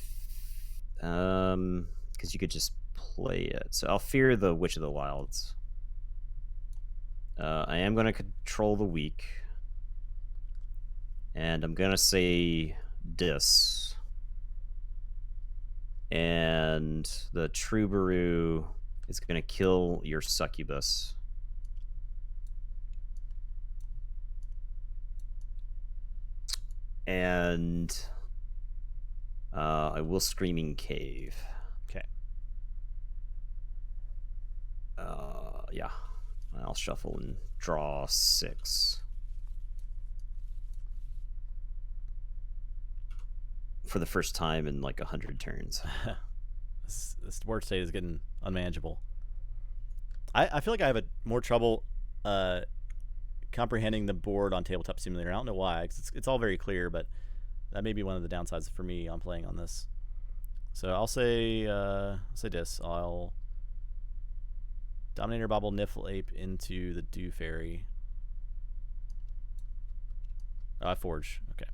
because you could just play it. So I'll fear the Witch of the Wilds. I am going to control the weak. And I'm going to say Dis. And the Troubadour is going to kill your Succubus. And I will Screaming Cave. Okay. Yeah. I'll shuffle and draw 6. For the first time in like 100 turns. This word state is getting unmanageable. I feel like I have more trouble comprehending the board on Tabletop Simulator. I don't know why, because it's all very clear, but that may be one of the downsides for me on playing on this. So I'll say this. I'll Dominator Bobble Niffle Ape into the Dew Fairy. Oh, I forge. Okay.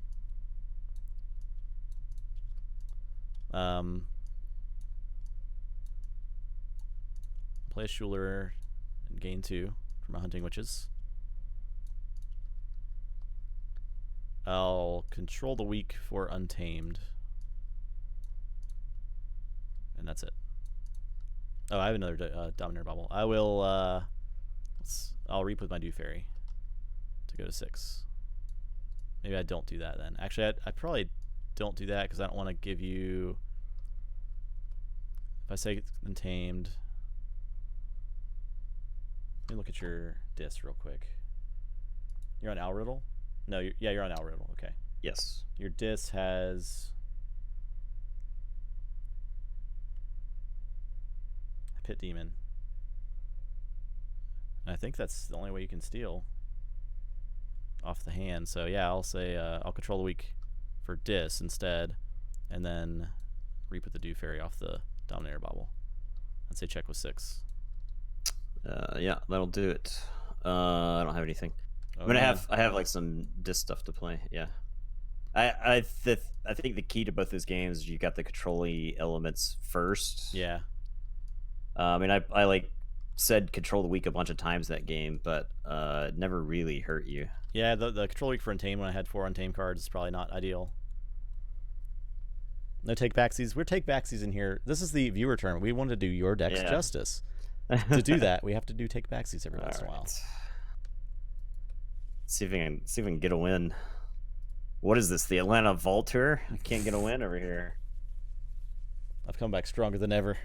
Play a Schuler and gain 2 from my Hunting Witches. I'll control the weak for Untamed. And that's it. Oh, I have another Dominator Bobble. I will, I'll reap with my Dew Fairy to go to 6. Maybe I don't do that then. Actually, I probably don't do that because I don't want to give you... If I say Untamed... Let me look at your disc real quick. You're on Alriddle? No, you're on Alriddle. Okay. Yes. Your disc has... a Pit Demon. And I think that's the only way you can steal off the hand. So yeah, I'll say I'll control the weak for Dis instead, and then reap with the Dew Fairy off the Dominator Bobble. I'd say check with 6. Yeah, that'll do it. I don't have anything. Oh, I have like some disc stuff to play. Yeah, I think the key to both those games is you got the control-y elements first. Yeah. I mean, I like said control the weak a bunch of times that game, but it never really hurt you. Yeah, the control weak for Untamed when I had 4 Untamed cards is probably not ideal. No take backsies. We're take backsies in here. This is the viewer turn. We want to do your deck's justice. To do that, we have to do take backsies every once in a while. See if I can get a win. What is this? The Atlanta Vault Tour? I can't get a win over here. I've come back stronger than ever.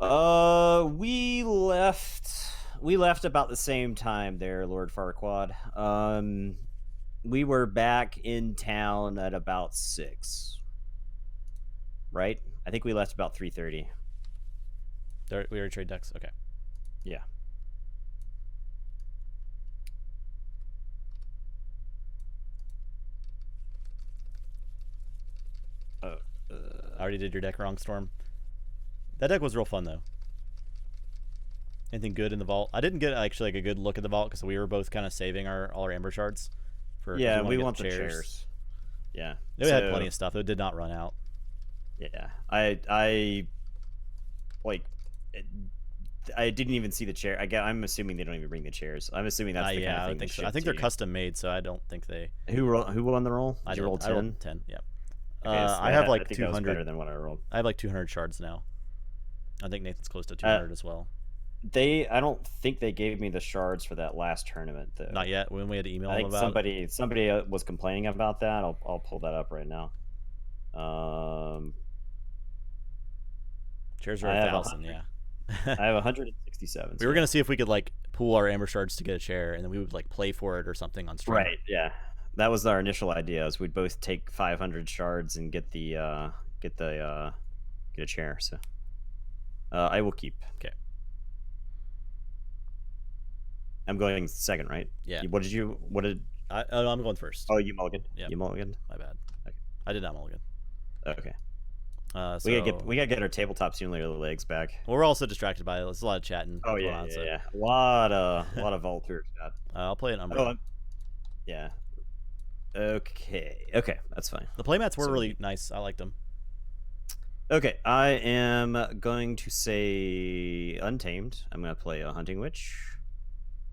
We left about the same time there, Lord Farquaad. We were back in town at about 6. Right? I think we left about 3:30. We already trade decks? Okay. Yeah. I already did your deck wrong, Storm. That deck was real fun, though. Anything good in the vault? I didn't get actually like a good look at the vault because we were both kind of saving all our Ember shards. Yeah, we want the chairs. Yeah. We had plenty of stuff. It did not run out. Yeah. I didn't even see the chair. I'm assuming they don't even bring the chairs. I'm assuming that's the kind of thing I think so. I think they're custom made, so I don't think they... Who won the roll? Did you roll 10? I rolled 10, yeah. Okay, so I have like I think 200. that was better than what I rolled. I have like 200 shards now. I think Nathan's close to 200 as well. I don't think they gave me the shards for that last tournament, though. Not yet. When we had to email I them think about somebody was complaining about that. I'll pull that up right now. Um, Chairs are I have 1,000. 100. Yeah. I have 167. We So were yeah. gonna see if we could like pool our amber shards to get a chair, and then we would like play for it or something on stream. Right. Yeah. That was our initial idea. Is we'd both take 500 shards and get get a chair. So I will keep. Okay. I'm going second, right? Yeah. What did you? What did? I'm going first. Oh, you mulligan. Yeah. You mulligan. My bad. Okay. I did not mulligan. Okay. So We gotta get our tabletop simulator legs back. Well, we're also distracted by it. There's a lot of chatting. Oh going yeah, on, yeah, so. yeah. A lot of Vulture chat. I'll play an Umbra. Oh, yeah. Okay. Okay, that's fine. The playmats were So- really nice. I liked them. Okay, I am going to say Untamed. I'm gonna play a Hunting Witch,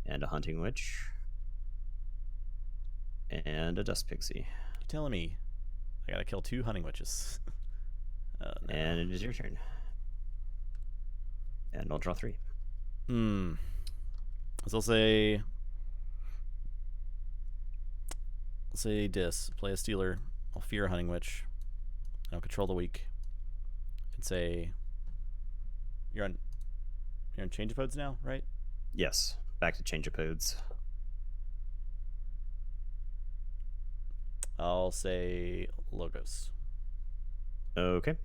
and a Hunting Witch, and a Dust Pixie. You're telling me I gotta kill 2 hunting witches. No. And it is your turn. And I'll draw 3. So I'll say Dis. Play a Stealer. I'll fear a hunting witch. I'll control the weak. And say you're on change of pods now, right? Yes. Back to Change of Pods. I'll say Logos. Okay.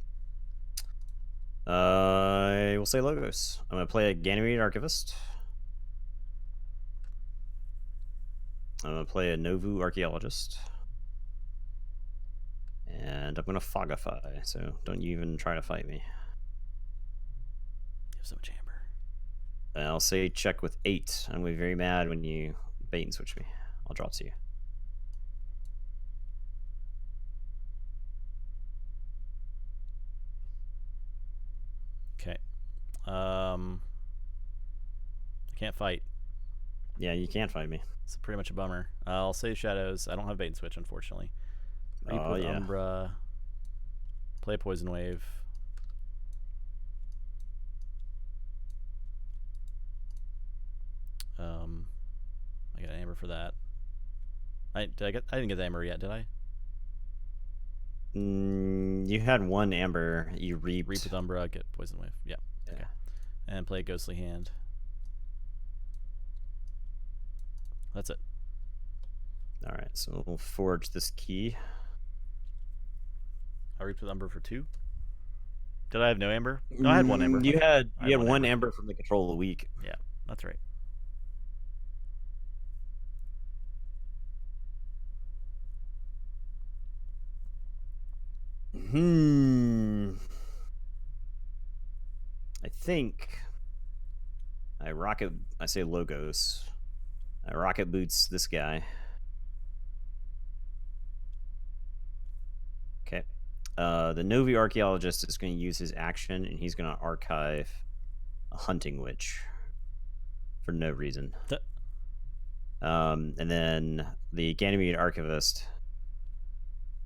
I will say Logos. I'm gonna play a Ganymede Archivist. I'm gonna play a Novu Archaeologist. And I'm gonna Fogify, so don't you even try to fight me. You have so much amber. And I'll say check with 8. I'm gonna be very mad when you bait and switch me. I'll draw 2. Okay. I can't fight. Yeah, you can't fight me. It's pretty much a bummer. I'll say Shadows. I don't have bait and switch, unfortunately. Reap Oh, with yeah. Umbra. Play a Poison Wave. I got amber for that. I didn't get the amber yet, did I? You had 1 amber. You reaped. Reap with Umbra, get Poison Wave. Yeah. Yeah. Okay. And play a Ghostly Hand. That's it. All right, so we'll forge this key. I reaped with Umbra for 2. Did I have no amber? No, I had 1 amber. You had I had 1 amber from the control of the week. Yeah, that's right. I think I say Logos. I rocket boots this guy. Okay. The Novi Archaeologist is going to use his action, and he's going to archive a Hunting Witch for no reason. And then the Ganymede Archivist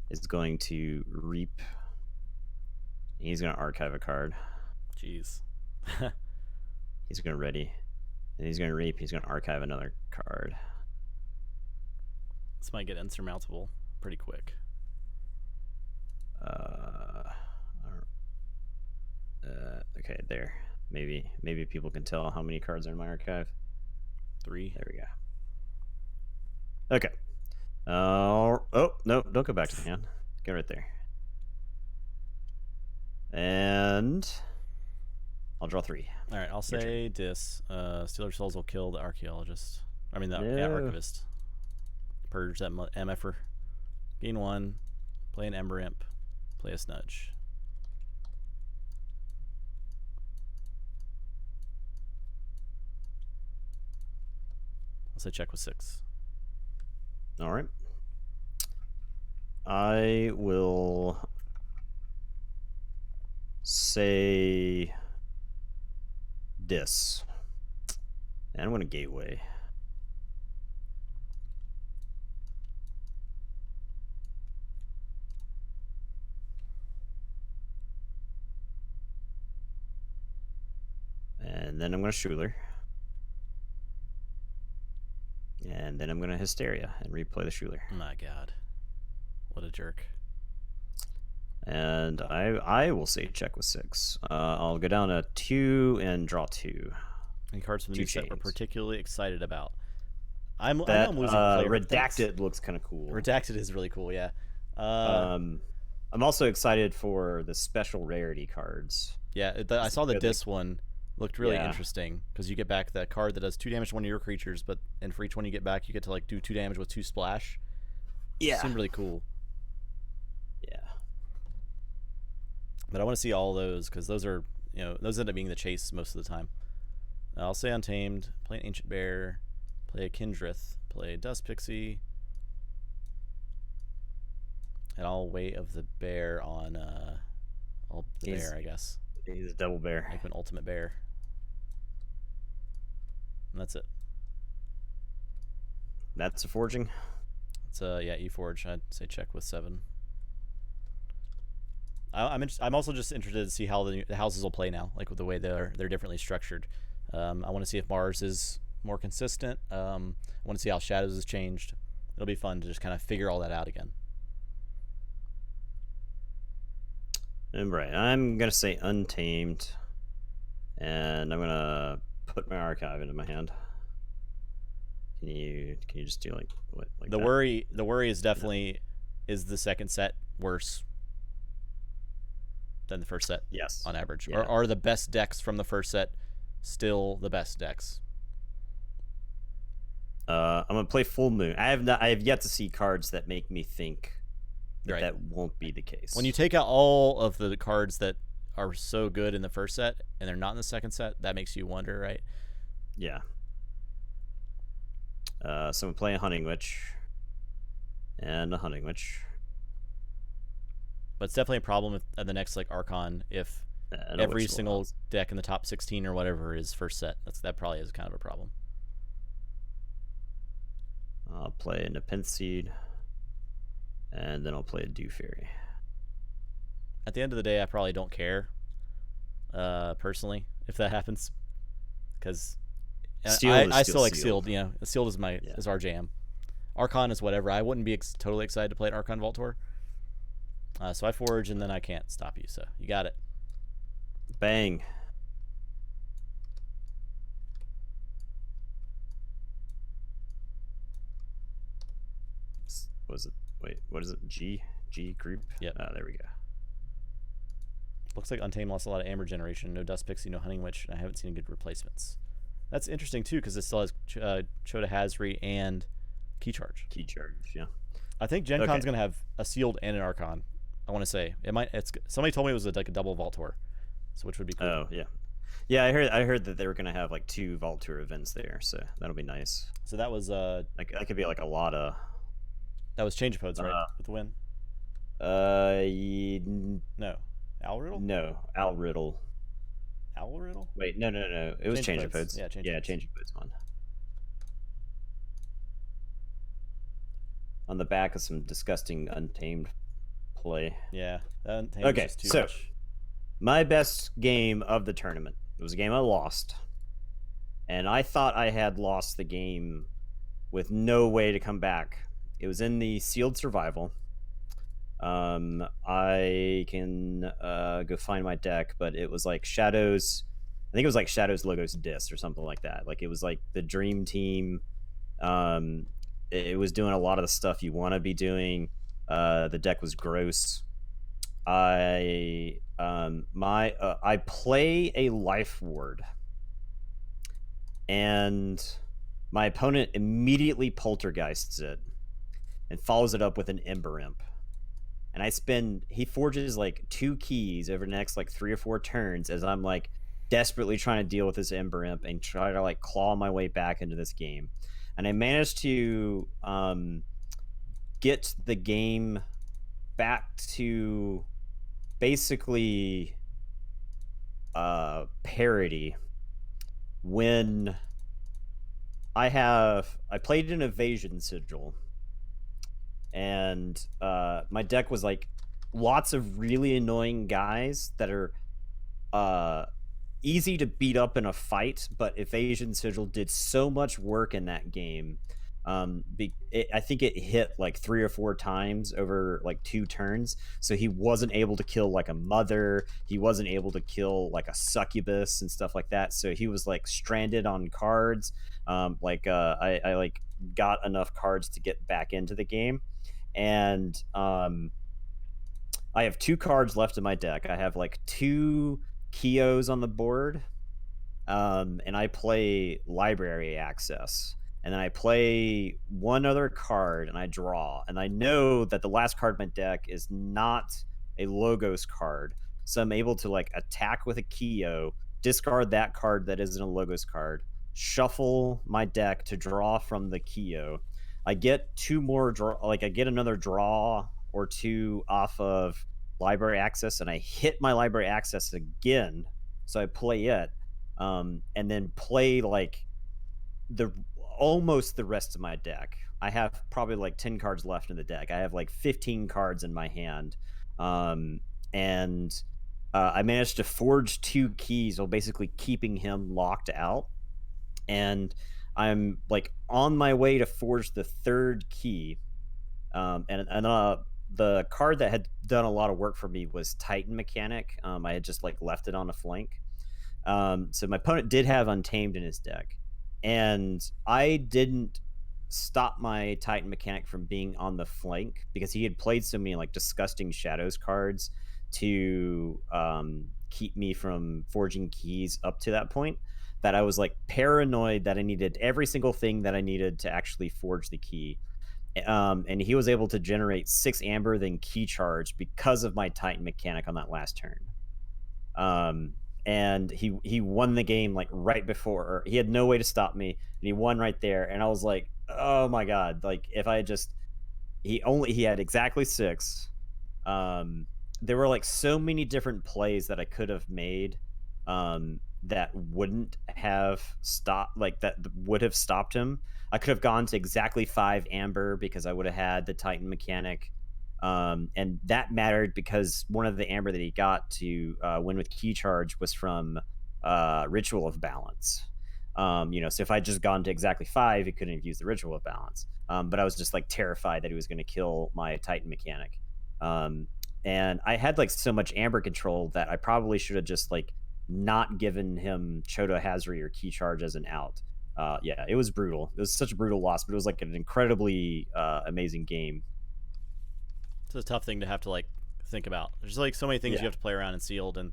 is going to reap. He's going to archive a card. Jeez. He's going to ready. And he's going to reap. He's going to archive another card. This might get insurmountable pretty quick. Okay, there. Maybe people can tell how many cards are in my archive. 3. There we go. Okay. Oh no! Don't go back to the hand. Go right there. And I'll draw 3. All right, I'll say Dis. Stealer Souls will kill the Archaeologist. I mean, the Archivist. Purge that MFer. Gain 1. Play an Ember Imp. Play a Snudge. I'll say check with 6. All right. I will say Dis. And I'm going to Gateway. And then I'm going to Schuler. And then I'm going to Hysteria and replay the Schuler. My God. What a jerk. And I will say check with 6. I'll go down to 2 and draw 2. Any cards from the 2 new set we're chains. particularly excited about? I know That I'm losing flavor. Redacted looks kind of cool. Redacted is really cool, yeah. I'm also excited for the special rarity cards. Yeah, I saw that this one looked really interesting because you get back that card that does 2 damage to one of your creatures, and for each one you get back, you get to like do 2 damage with 2 splash. Yeah, it seemed really cool. Yeah, but I want to see all those because those are those end up being the chase most of the time. I'll say Untamed, play an Ancient Bear, play a Kindrith, play a Dust Pixie, and I'll Way of the Bear on the bear, I guess. He's a double bear. Make an ultimate bear. And that's it. That's a forging? It's eForge. I'd say check with 7. I'm also just interested to see how the houses will play now, like with the way they're differently structured. I want to see if Mars is more consistent. I want to see how Shadows has changed. It'll be fun to just kind of figure all that out again. Right, I'm gonna say Untamed, and I'm gonna put my archive into my hand. Can you just do like the that? The worry is definitely is the second set worse than the first set? Yes, on average. Or are the best decks from the first set still the best decks? I'm gonna play Full Moon. I have yet to see cards that make me think that won't be the case. When you take out all of the cards that are so good in the first set and they're not in the second set, that makes you wonder, right? Yeah. So I'm playing Hunting Witch and a Hunting Witch. But it's definitely a problem at the next like Archon if every single deck in the top 16 or whatever is first set. That probably is kind of a problem. I'll play a Nepenthe Seed, and then I'll play a Dew Fairy. At the end of the day, I probably don't care, personally, if that happens, because I still like Sealed. You know, Sealed is is our jam. Archon is whatever. I wouldn't be totally excited to play an Archon Vault Tour. So I forge, and then I can't stop you. So you got it. Bang. Was it? Wait, what is it? G group? Yep. There we go. Looks like Untamed lost a lot of Amber generation. No Dust Pixie, no Hunting Witch, and I haven't seen good replacements. That's interesting too, because it still has Chota Hazri and Keycharge. Keycharge, yeah. I think Gen Con's gonna have a Sealed and an Archon. I want to say it might. Somebody told me it was like a double Vault Tour, so which would be cool. Oh yeah, yeah. I heard that they were gonna have like 2 Vault Tour events there, so that'll be nice. So that was like that could be like a lot of. That was Change of Pods, right? With the win. No. Al Riddle? No, Al Riddle. Owl Riddle? Wait, no. It was Change of Pods. Yeah, Change of Pods one. On the back of some disgusting Untamed play. Yeah, Untamed okay, is too so much. My best game of the tournament. It was a game I lost, and I thought I had lost the game with no way to come back. It was in the Sealed Survival. I can go find my deck, but it was like Shadows. I think it was like Shadows Logos Dis or something like that. Like it was like the Dream Team. It was doing a lot of the stuff you want to be doing. The deck was gross. I play a Life Ward, and my opponent immediately poltergeists it and follows it up with an Ember Imp. And he forges like 2 keys over the next like 3 or 4 turns as I'm like desperately trying to deal with this Ember Imp and try to like claw my way back into this game. And I managed to get the game back to basically parity when I played an Evasion Sigil, and my deck was like lots of really annoying guys that are easy to beat up in a fight, but Evasion Sigil did so much work in that game I think it hit like 3 or 4 times over like 2 turns, so he wasn't able to kill like a mother, he wasn't able to kill like a succubus and stuff like that, so he was like stranded on cards. I like got enough cards to get back into the game, and I have 2 cards left in my deck. I have like 2 Keos on the board, and I play library access. And then I play one other card and I draw. And I know that the last card in my deck is not a Logos card. So I'm able to like attack with a Keo, discard that card that isn't a Logos card, shuffle my deck to draw from the Keo. I get 2 more draw, like I get another draw or 2 off of library access, and I hit my library access again. So I play it, and then play like the almost the rest of my deck. I have probably like 10 cards left in the deck. I have like 15 cards in my hand, and I managed to forge 2 keys while basically keeping him locked out. And I'm like on my way to forge the 3rd key, and the card that had done a lot of work for me was Titan Mechanic. I had just like left it on a flank. So my opponent did have Untamed in his deck, and I didn't stop my Titan Mechanic from being on the flank because he had played so many like disgusting Shadows cards to keep me from forging keys up to that point, that I was like paranoid that I needed every single thing that I needed to actually forge the key. And he was able to generate 6 amber, then key charge because of my Titan Mechanic on that last turn. And he won the game like right before. He had no way to stop me, and he won right there. And I was like, oh my god! Like if I had just he had exactly 6. There were like so many different plays that I could have made, that wouldn't have stopped, like that would have stopped him. I could have gone to exactly 5 amber because I would have had the Titan Mechanic. And that mattered because one of the amber that he got to win with key charge was from Ritual of Balance. So if I'd just gone to exactly 5, he couldn't have used the Ritual of Balance. But I was just like terrified that he was going to kill my Titan Mechanic. And I had like so much amber control that I probably should have just like not given him Chodo Hazri or key charge as an out. Yeah, it was brutal. It was such a brutal loss, but it was like an incredibly amazing game. It's a tough thing to have to like think about. There's like so many things you have to play around in sealed, and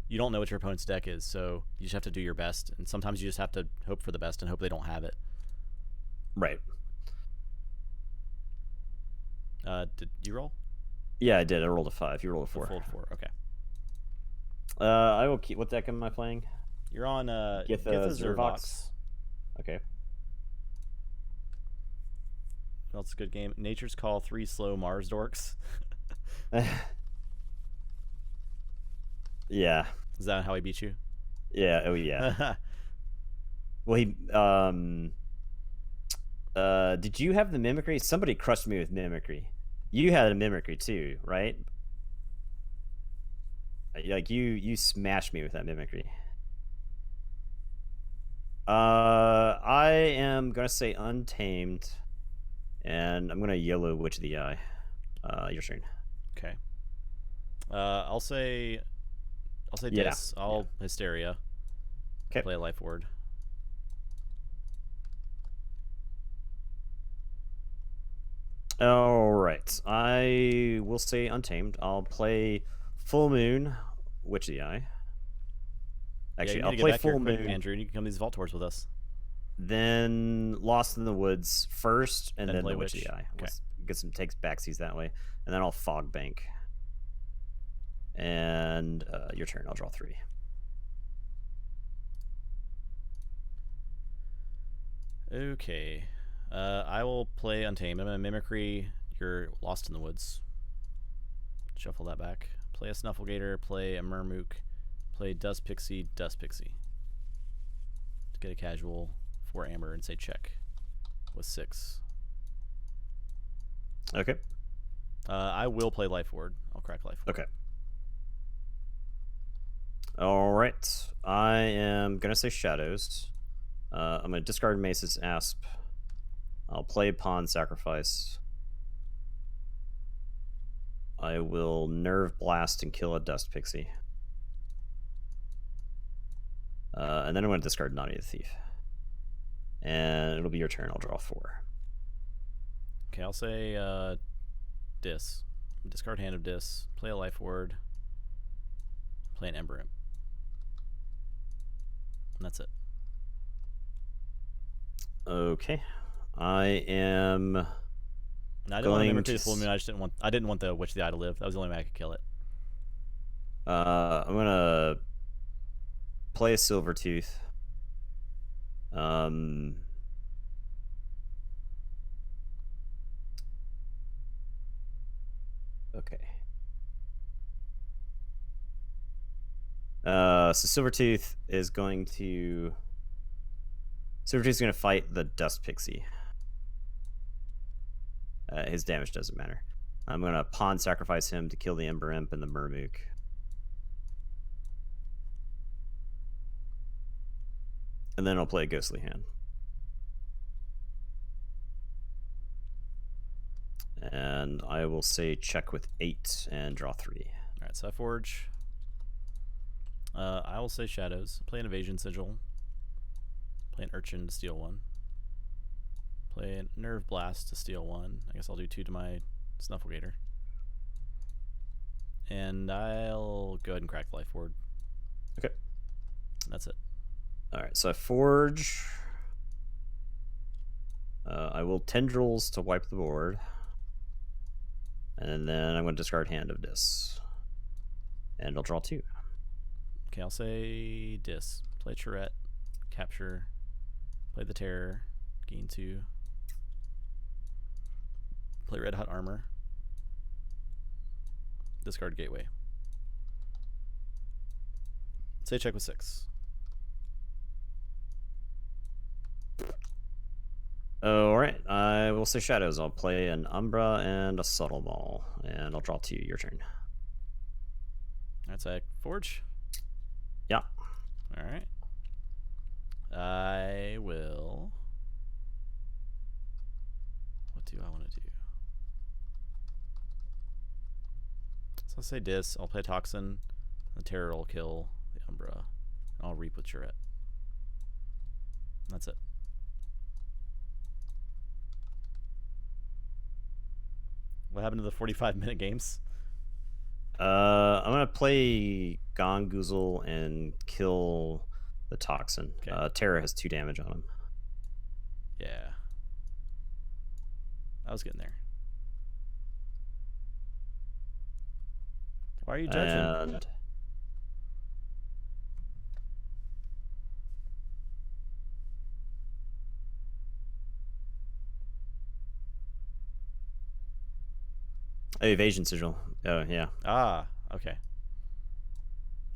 you don't know what your opponent's deck is, so you just have to do your best. And sometimes you just have to hope for the best and hope they don't have it. Right. Did you roll? Yeah, I did. I rolled a 5. You rolled a 4. I rolled 4. Okay. I will keep. What deck am I playing? You're on Githa's Zervox. Okay. Well, it's a good game. Nature's Call, 3 slow Mars dorks. Yeah. Is that how he beat you? Yeah. Oh yeah. Well, he did you have the mimicry? Somebody crushed me with mimicry. You had a mimicry too, right? Like you smashed me with that mimicry. I am gonna say Untamed, and I'm gonna yellow Witch of the Eye. Your turn. Okay. I'll say Dis. I'll Hysteria. Okay. Play a life ward. All right. I will say Untamed. I'll play Full Moon, Witch of the Eye. Actually, I'll play Full Moon. Andrew, and you can come to these vault tours with us. Then Lost in the Woods first, and then play the Witch of the Eye. Okay. Get some takes backsies that way, and then I'll Fog Bank. And your turn. I'll draw 3. Okay. I will play Untamed. I'm going to Mimicry your Lost in the Woods. Shuffle that back. Play a Snufflegator, play a Murmook, play Dust Pixie. To get a casual 4 amber and say check with 6. Okay. I will play Life Ward. I'll crack Life Ward. Okay. All right. I am going to say Shadows. I'm going to discard Mace's Asp I'll play Pawn Sacrifice. I will Nerve Blast and kill a Dust Pixie. And then I'm going to discard Naughty the Thief. And it'll be your turn. I'll draw 4. Okay, I'll say Dis. Discard Hand of Dis. Play a Life Ward. Play an Ember Imp. And that's it. Okay. I am. No, I didn't want to Ember to the Full Moon. I didn't want the Witch of the Eye to live. That was the only way I could kill it. I'm gonna play a Silvertooth. Okay. So Silvertooth is going to fight the Dust Pixie. His damage doesn't matter. I'm gonna Pawn Sacrifice him to kill the Ember Imp and the Murmook. And then I'll play a Ghostly Hand. And I will say check with 8 and draw 3. Alright, so I forge. I will say Shadows. Play an Evasion Sigil. Play an Urchin to steal 1. Play a Nerve Blast to steal 1. I guess I'll do 2 to my Snufflegator. And I'll go ahead and crack the Life Ward. Okay. That's it. Alright, so I forge. I will Tendrils to wipe the board. And then I'm going to discard Hand of Dis. And I'll draw 2. Okay, I'll say Dis. Play Charette. Capture. Play the Terror. Gain 2. Play Red Hot Armor. Discard Gateway. Say check with 6. Alright, I will say Shadows. I'll play an Umbra and a Subtle Ball. And I'll draw 2. Your turn. That's a Forge? Yeah. Alright. I will... What do I want to do? So I'll say Dis. I'll play Toxin. The Terror will kill the Umbra. And I'll Reap with Charette. That's it. What happened to the 45-minute games? I'm going to play Gongoozle and kill the Toxin. Okay. Terra has 2 damage on him. Yeah. I was getting there. Why are you judging? And Evasion Sigil. Oh, yeah. Ah, okay.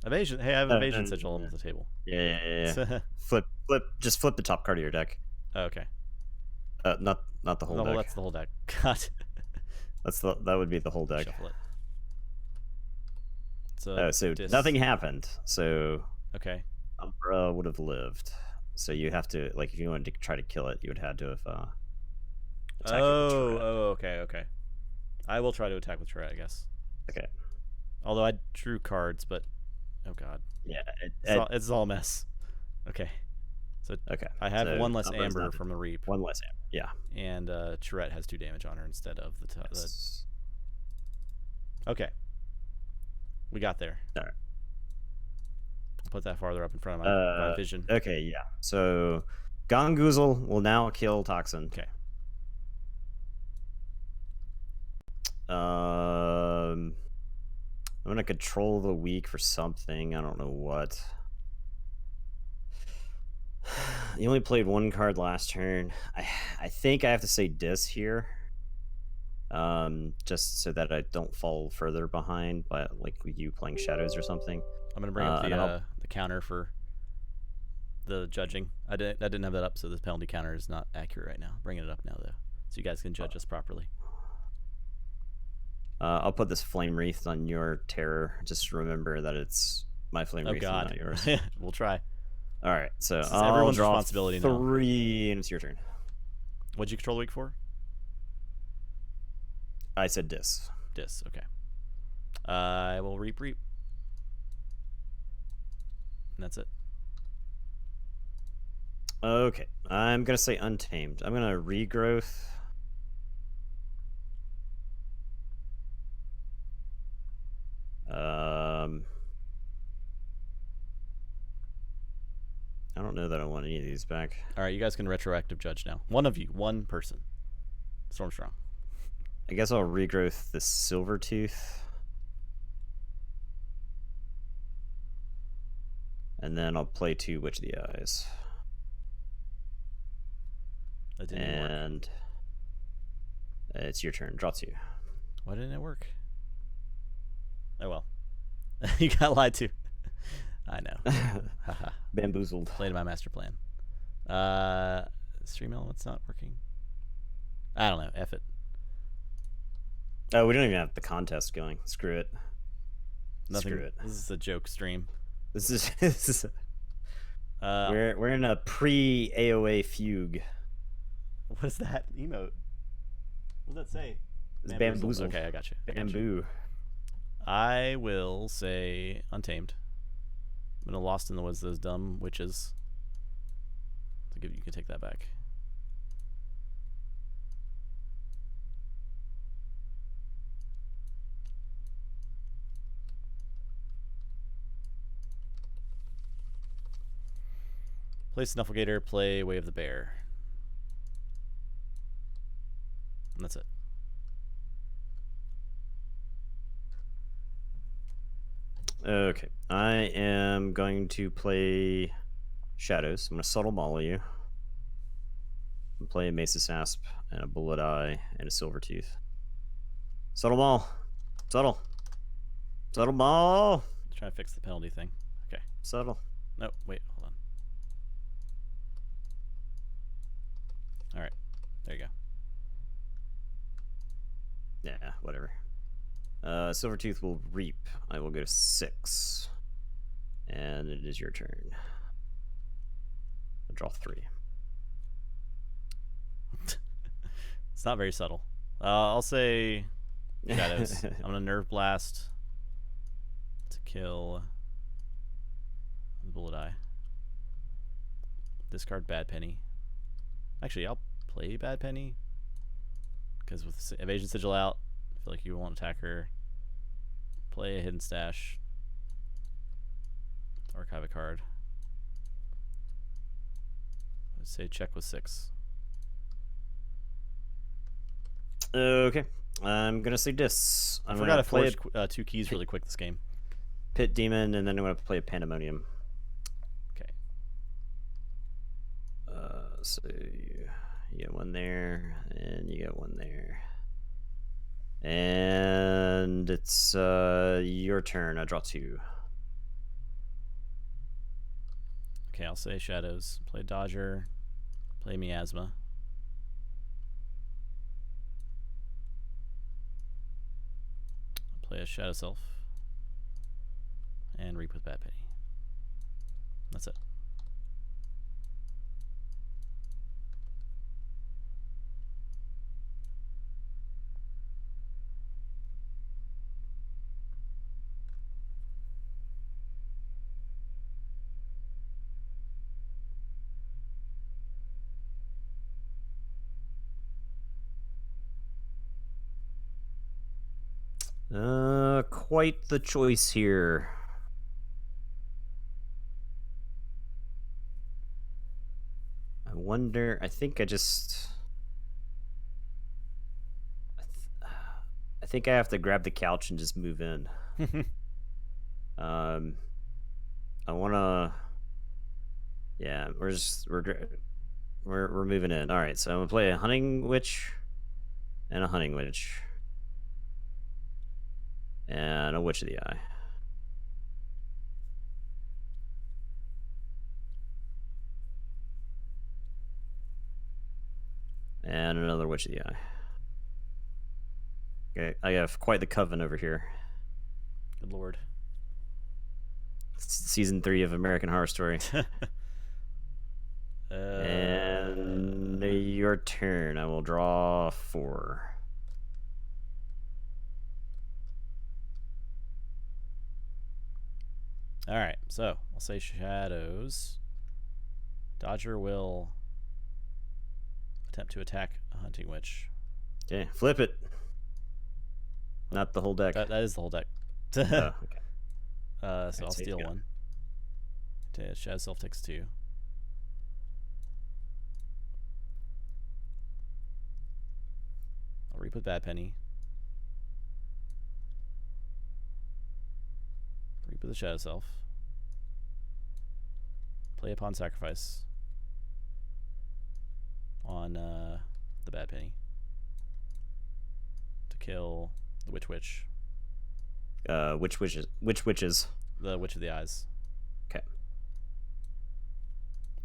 Evasion. Hey, I have Evasion Sigil on the table. Yeah. flip. Just flip the top card of your deck. Oh, okay. Not the whole deck. That's the whole deck. God. That would be the whole deck. Shuffle it. So nothing happened. So okay. Umbra would have lived. So you have to, like, if you wanted to try to kill it, you would have to have attacked it with Charette. Okay. I will try to attack with Charette, I guess. Okay. Although I drew cards, but oh god. Yeah. It's all a mess. Okay. So okay. I have so 1 less Amber from the Reap. 1 less Amber. Yeah. And Charette has 2 damage on her instead of the. Okay. We got there. All right. I'll put that farther up in front of my vision. Okay, yeah. So Gongoozle will now kill Toxin. Okay. I'm gonna control the weak for something. I don't know what. You only played 1 card last turn. I think I have to say Dis here. Just so that I don't fall further behind by, like, you playing Shadows or something. I'm gonna bring up the counter for the judging. I didn't have that up, so the penalty counter is not accurate right now. Bringing it up now though, so you guys can judge us properly. I'll put this Flame Wreath on your Terror. Just remember that it's my Flame Wreath, and not yours. We'll try. All right, so everyone's draw responsibility now. 3, and it's your turn. What'd you control the week for? I said dis. Dis. Okay. I will reap. And that's it. Okay, I'm gonna say untamed. I'm gonna regrowth. I don't know that I want any of these back. All right, you guys can retroactive judge now. One of you, one person. Stormstrong. I guess I'll regrowth the Silvertooth. And then I'll play 2 Witch of the Eyes. That didn't and work. It's your turn. Draw 2. Why didn't it work? Oh well. You got lied to. I know. Bamboozled. Played my master plan. Stream element's not working. I don't know. F it. Oh, we don't even have the contest going. Screw it. Nothing. Screw it. This is a joke stream. This is we're in a pre AOA fugue. What is that emote? What does that say? It's bamboozled. Okay, I got you. Bamboo. I will say untamed. I'm gonna lost in the woods. Those dumb witches. You can take that back. Play Snufflegator, play Way of the Bear. And that's it. Okay. I am going to play Shadows. I'm going to Subtle Maul you. I'm play a Mesa Sasp and a Bullet Eye and a Silvertooth. Subtle Maul. Subtle. Subtle Maul. Trying to fix the penalty thing. Okay. Subtle. No, wait, hold on. Alright. There you go. Yeah, whatever. Silvertooth will reap. I will go to 6. And it is your turn. I'll draw 3. It's not very subtle. I'll say Shadows. I'm going to Nerve Blast to kill the Bullet Eye. Discard Bad Penny. Actually, I'll play Bad Penny. Because with Evasion Sigil out, I feel like you won't attack her. Play a Hidden Stash. Archive a card. Let's say check with 6. Okay. I'm going to say dis. I forgot to forge 2 keys really quick this game. Pit Demon, and then I'm going to play a Pandemonium. Okay. So you get 1 there, and you get 1 there. And it's your turn. I draw 2. Okay, I'll say Shadows. Play Dodger. Play Miasma. Play a Shadow Self. And Reap with Bad Penny. That's it. Quite the choice here. I wonder. I think I just. I think I have to grab the couch and just move in. I want to. Yeah, we're moving in. All right, so I'm gonna play a Hunting Witch and a Hunting Witch. And a Witch of the Eye. And another Witch of the Eye. Okay, I have quite the coven over here. Good lord. Season 3 of American Horror Story. And your our turn. I will draw 4. All right, so I'll say shadows. Dodger will attempt to attack a hunting witch. Okay, flip it. Not the whole deck. That is the whole deck. Oh, okay. So Alright, I'll steal go. one. Okay, Shadow Self takes 2. I'll reap with Bad Penny. Reap with the Shadow Self. Play upon sacrifice on the Bad Penny to kill the Witch. Which witches? The Witch of the Eyes. Okay.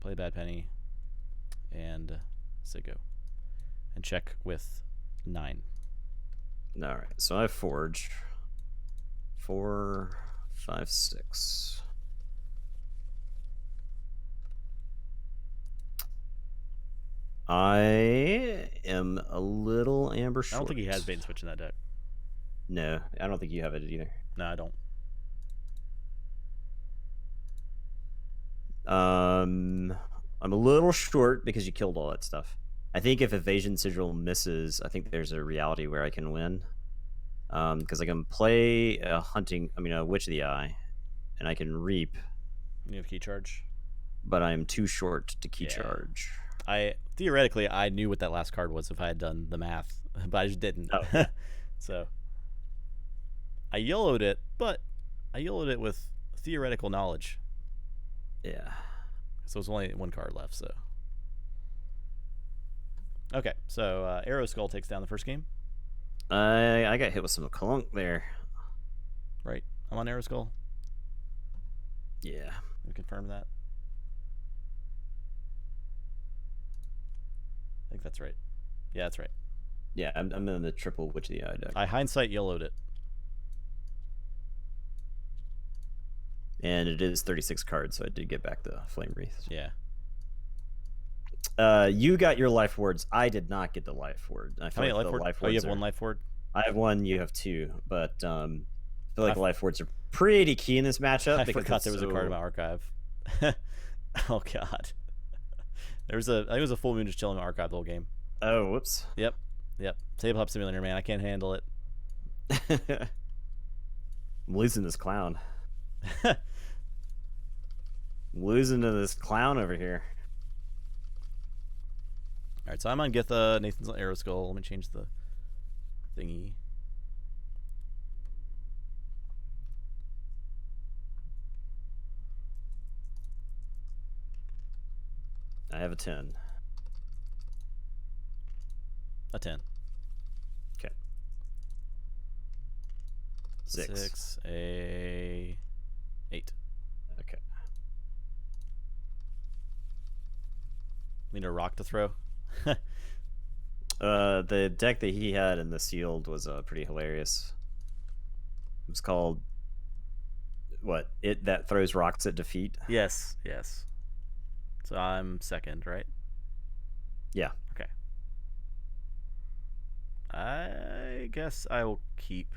Play Bad Penny and say go. And check with 9. Alright, so I have Forge. 4, 5, 6. I am a little amber short. I don't think he has bait and switch in that deck. No, I don't think you have it either. No, I don't. I'm a little short because you killed all that stuff. I think if Evasion Sigil misses, I think there's a reality where I can win. Because I can play a Witch of the Eye, and I can reap. You have key charge? But I'm too short to key charge. Theoretically, I knew what that last card was if I had done the math, but I just didn't. Oh. So I YOLO'd it, but I YOLO'd it with theoretical knowledge. Yeah. So it's only 1 card left, so. Okay, so Arrow Skull takes down the first game. I got hit with some clunk there. Right. I'm on Arrow Skull. Yeah. We confirm that. I think that's right. Yeah, that's right. Yeah, I'm in the triple Witch of the Eye deck. I hindsight YOLO'd it. And it is 36 cards, so I did get back the Flame Wreath. Yeah. You got your life wards. I did not get the life ward. I feel like the life wards. Oh, you have 1 life ward? I have 1, you have 2. But I feel like life wards are pretty key in this matchup. I forgot there was a card in my archive. Oh, God. I think it was a full moon just chilling in my archive the whole game. Oh, whoops. Yep. Tabletop Simulator, man. I can't handle it. I'm losing this clown. I'm losing to this clown over here. All right, so I'm on Githa. Nathan's on Arrow Skull. Let me change the thingy. I have a 10. A 10. Okay. 6. A 8. Okay. Need a rock to throw? The deck that he had in the sealed was pretty hilarious. It was called what? It that throws rocks at defeat. Yes. So I'm second, right? Yeah. Okay. I guess I will keep.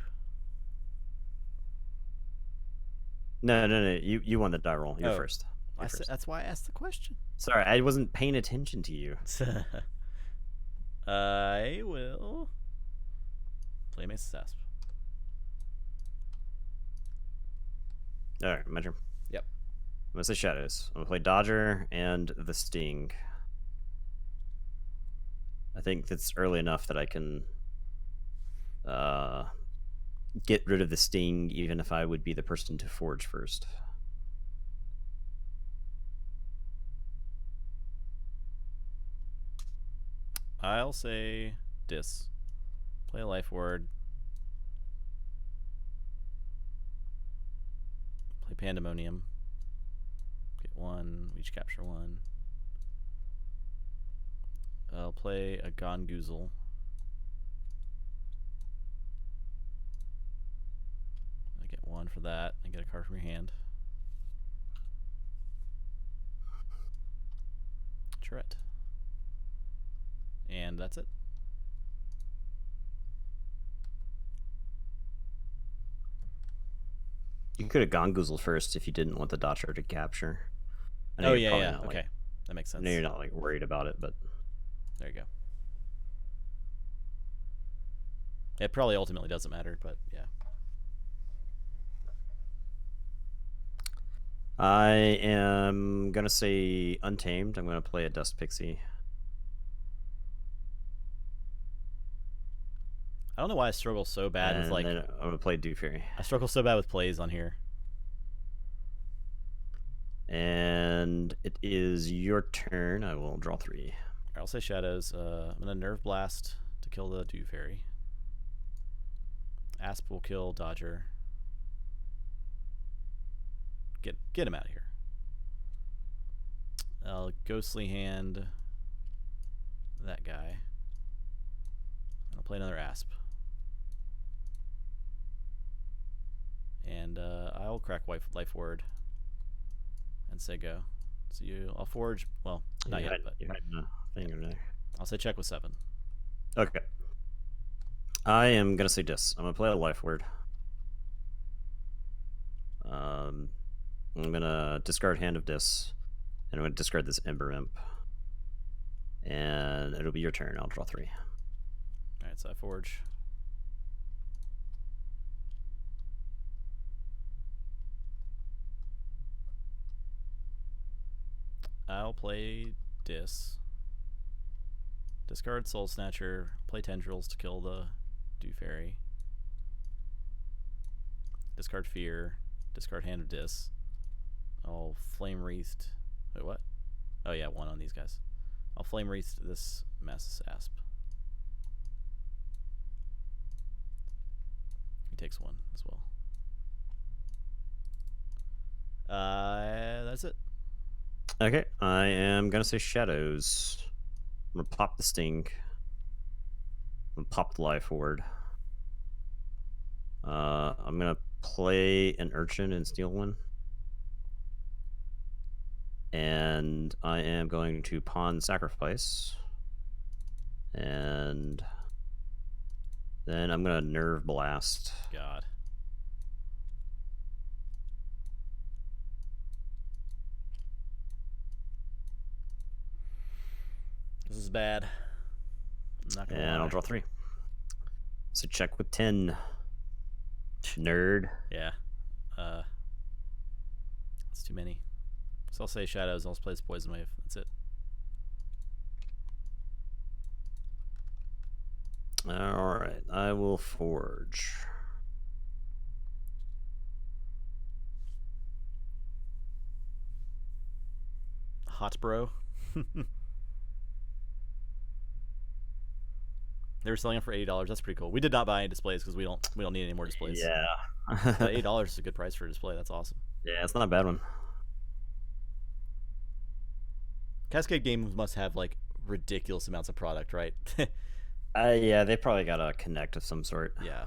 No. You won the die roll. You're first. That's why I asked the question. Sorry, I wasn't paying attention to you. I will play Mace's Asp. Alright, my turn. Yep. I'm gonna say Shadows. I'm gonna play Dodger and the Sting. I think that's early enough that I can get rid of the Sting, even if I would be the person to forge first. I'll say Dis. Play a life ward. Play Pandemonium. Get 1. We each capture 1. I'll play a Gongoozle. I get 1 for that and get a card from your hand. Charette. And that's it. You could have gone Goozle first if you didn't want the Dotcher to capture. I know Oh you're yeah, probably yeah. not Okay, that makes I sense. know you're not like worried about it, but There you go. It probably ultimately doesn't matter, but yeah. I am gonna say Untamed. I'm gonna play a Dust Pixie. I don't know why I struggle so bad with And then I'm gonna play Dew Fairy. I struggle so bad with plays on here. And it is your turn. I will draw 3. I'll say Shadows. I'm gonna Nerve Blast to kill the Dew Fairy. Asp will kill Dodger. Get him out of here. I'll Ghostly Hand that guy. I'll play another Asp. And I'll crack Life Word and say go. So I'll forge. Well, not yet, but you're hiding a thing over there. I'll say check with 7. Okay. I am gonna say Dis. I'm gonna play a Life Word. I'm gonna discard Hand of Dis, and I'm gonna discard this Ember Imp. And it'll be your turn. I'll draw 3. All right, so I forge. I'll play Dis. Discard Soul Snatcher. Play Tendrils to kill the Dew Fairy. Discard Fear. Discard Hand of Dis. I'll Flame Wreathed. Wait, what? Oh yeah, 1 on these guys. I'll Flame Wreathed this Mass Asp. He takes 1 as well. That's it. Okay, I am gonna say Shadows. I'm gonna pop the Sting. I'm gonna pop the Life Ward. I'm gonna play an Urchin and steal 1. And I am going to pawn Sacrifice. And then I'm gonna Nerve Blast. God. This is bad. I'm not gonna lie. I'll draw 3. So check with 10. Nerd. Yeah. It's too many. So I'll say Shadows. I'll play this Poison Wave. That's it. All right. I will forge. Hot bro. They were selling them for $80. That's pretty cool. We did not buy any displays because we don't need any more displays. Yeah. But $80 is a good price for a display. That's awesome. Yeah, it's not a bad one. Cascade Games must have like ridiculous amounts of product, right? Yeah, they probably got a Connect of some sort. Yeah.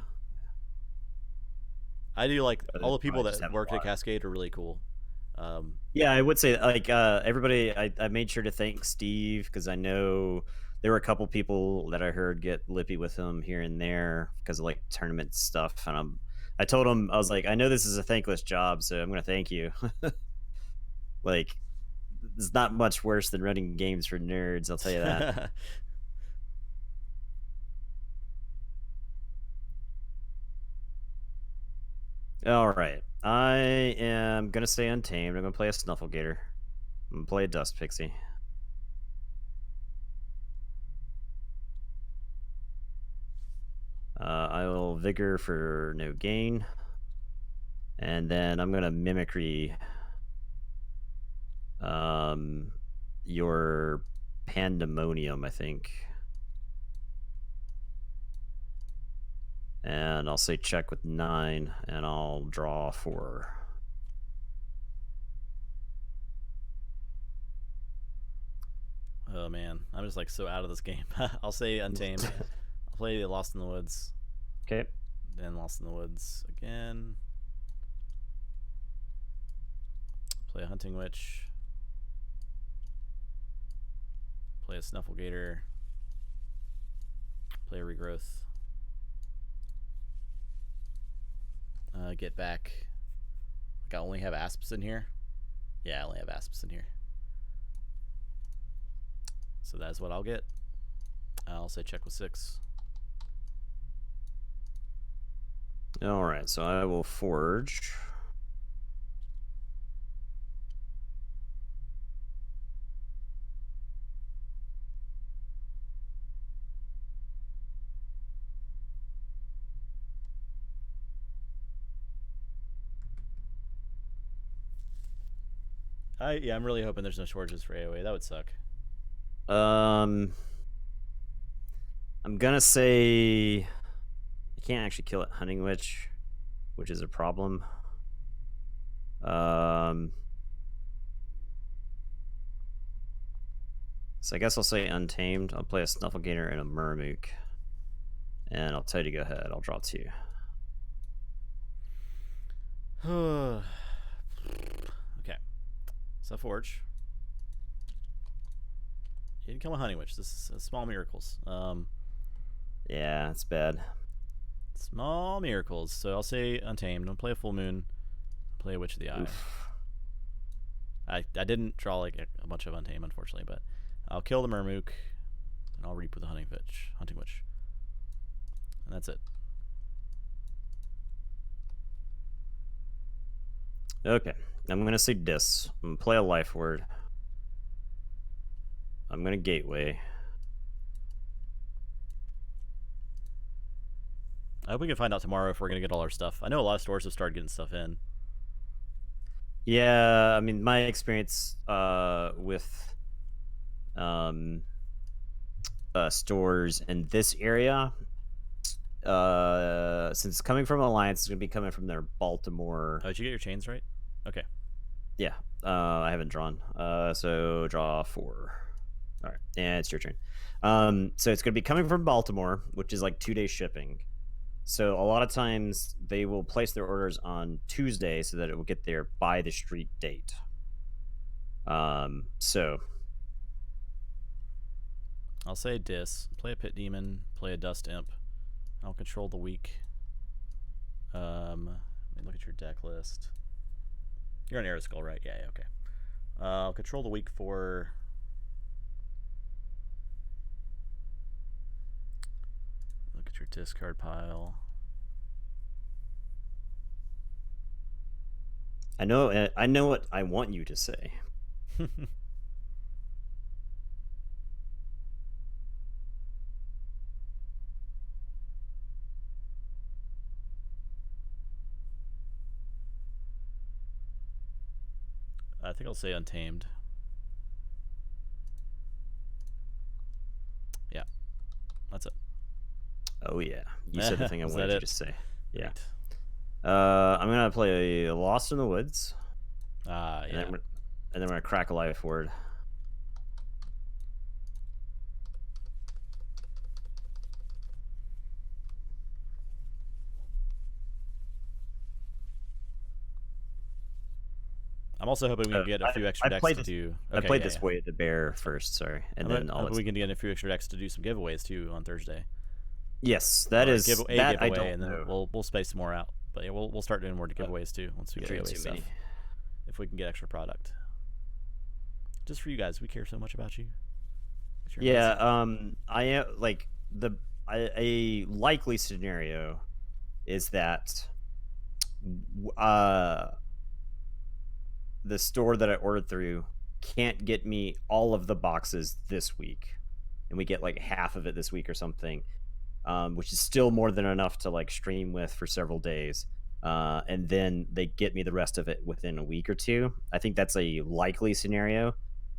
I do like But all the they people probably just that have a work at lot. Cascade are really cool. Yeah, I would say like everybody. I made sure to thank Steve because I know there were a couple people that I heard get lippy with him here and there because of like tournament stuff, and I told him I was like, I know this is a thankless job, so I'm gonna thank you. Like, it's not much worse than running games for nerds. I'll tell you that. All right, I am gonna stay untamed. I'm gonna play a Snufflegator. I'm gonna play a Dust Pixie. I will Vigor for no gain. And then I'm going to Mimicry your Pandemonium, I think. And I'll say check with 9, and I'll draw 4. Oh man, I'm just like so out of this game. I'll say Untamed. I'll play Lost in the Woods. Okay. Then Lost in the Woods again. Play a Hunting Witch. Play a Snufflegator. Play regrowth. Get back. Like I only have asps in here. Yeah, I only have asps in here. So that's what I'll get. I'll say check with 6. All right, so I will forge. I'm really hoping there's no shortages for AoE. That would suck. I'm gonna say I can't actually kill it Hunting Witch, which is a problem. So I guess I'll say Untamed. I'll play a Snufflegator and a Murmook. And I'll tell you to go ahead. I'll draw 2. Okay. So Forge. You didn't kill a Honey Witch. This is small miracles. Yeah, it's bad. Small miracles. So I'll say Untamed. Don't play a Full Moon. Play a Witch of the Eye. Oof. I didn't draw like a bunch of Untamed, unfortunately, but I'll kill the Murmook, and I'll reap with the Hunting Witch. And that's it. Okay. I'm going to say Dis. I'm going to play a Life Word. I'm going to Gateway. I hope we can find out tomorrow if we're going to get all our stuff. I know a lot of stores have started getting stuff in. Yeah, I mean, my experience with stores in this area, since coming from Alliance, it's going to be coming from their Baltimore. Oh, did you get your chains right? Okay. Yeah, I haven't drawn. So draw 4. All right, and it's your turn. So it's going to be coming from Baltimore, which is like 2 days shipping. So a lot of times they will place their orders on Tuesday so that it will get there by the street date. So I'll say Dis. Play a Pit Demon. Play a Dust Imp. I'll control the weak. Let me look at your deck list. You're on Arrow Skull, right? Yeah, okay. I'll control the weak for... Look at your discard pile. I know what I want you to say. I think I'll say Untamed. Yeah, that's it. Oh yeah, you said the thing I wanted you to say. Yeah. Right. I'm gonna play a Lost in the Woods. Yeah. And then we're gonna crack a Life Word. I'm also hoping we can get a few extra decks to do. Okay, I played this Way of the Bear first, sorry, and then we can get a few extra decks to do some giveaways too on Thursday. Yes, that is a that giveaway, I don't and then know. we'll space some more out. But yeah, we'll start doing more giveaways too once we get giveaway stuff. If we can get extra product, just for you guys, we care so much about you. Yeah, I am like a likely scenario is that the store that I ordered through can't get me all of the boxes this week, and we get like half of it this week or something, which is still more than enough to like stream with for several days, and then they get me the rest of it within a week or 2. I think that's a likely scenario.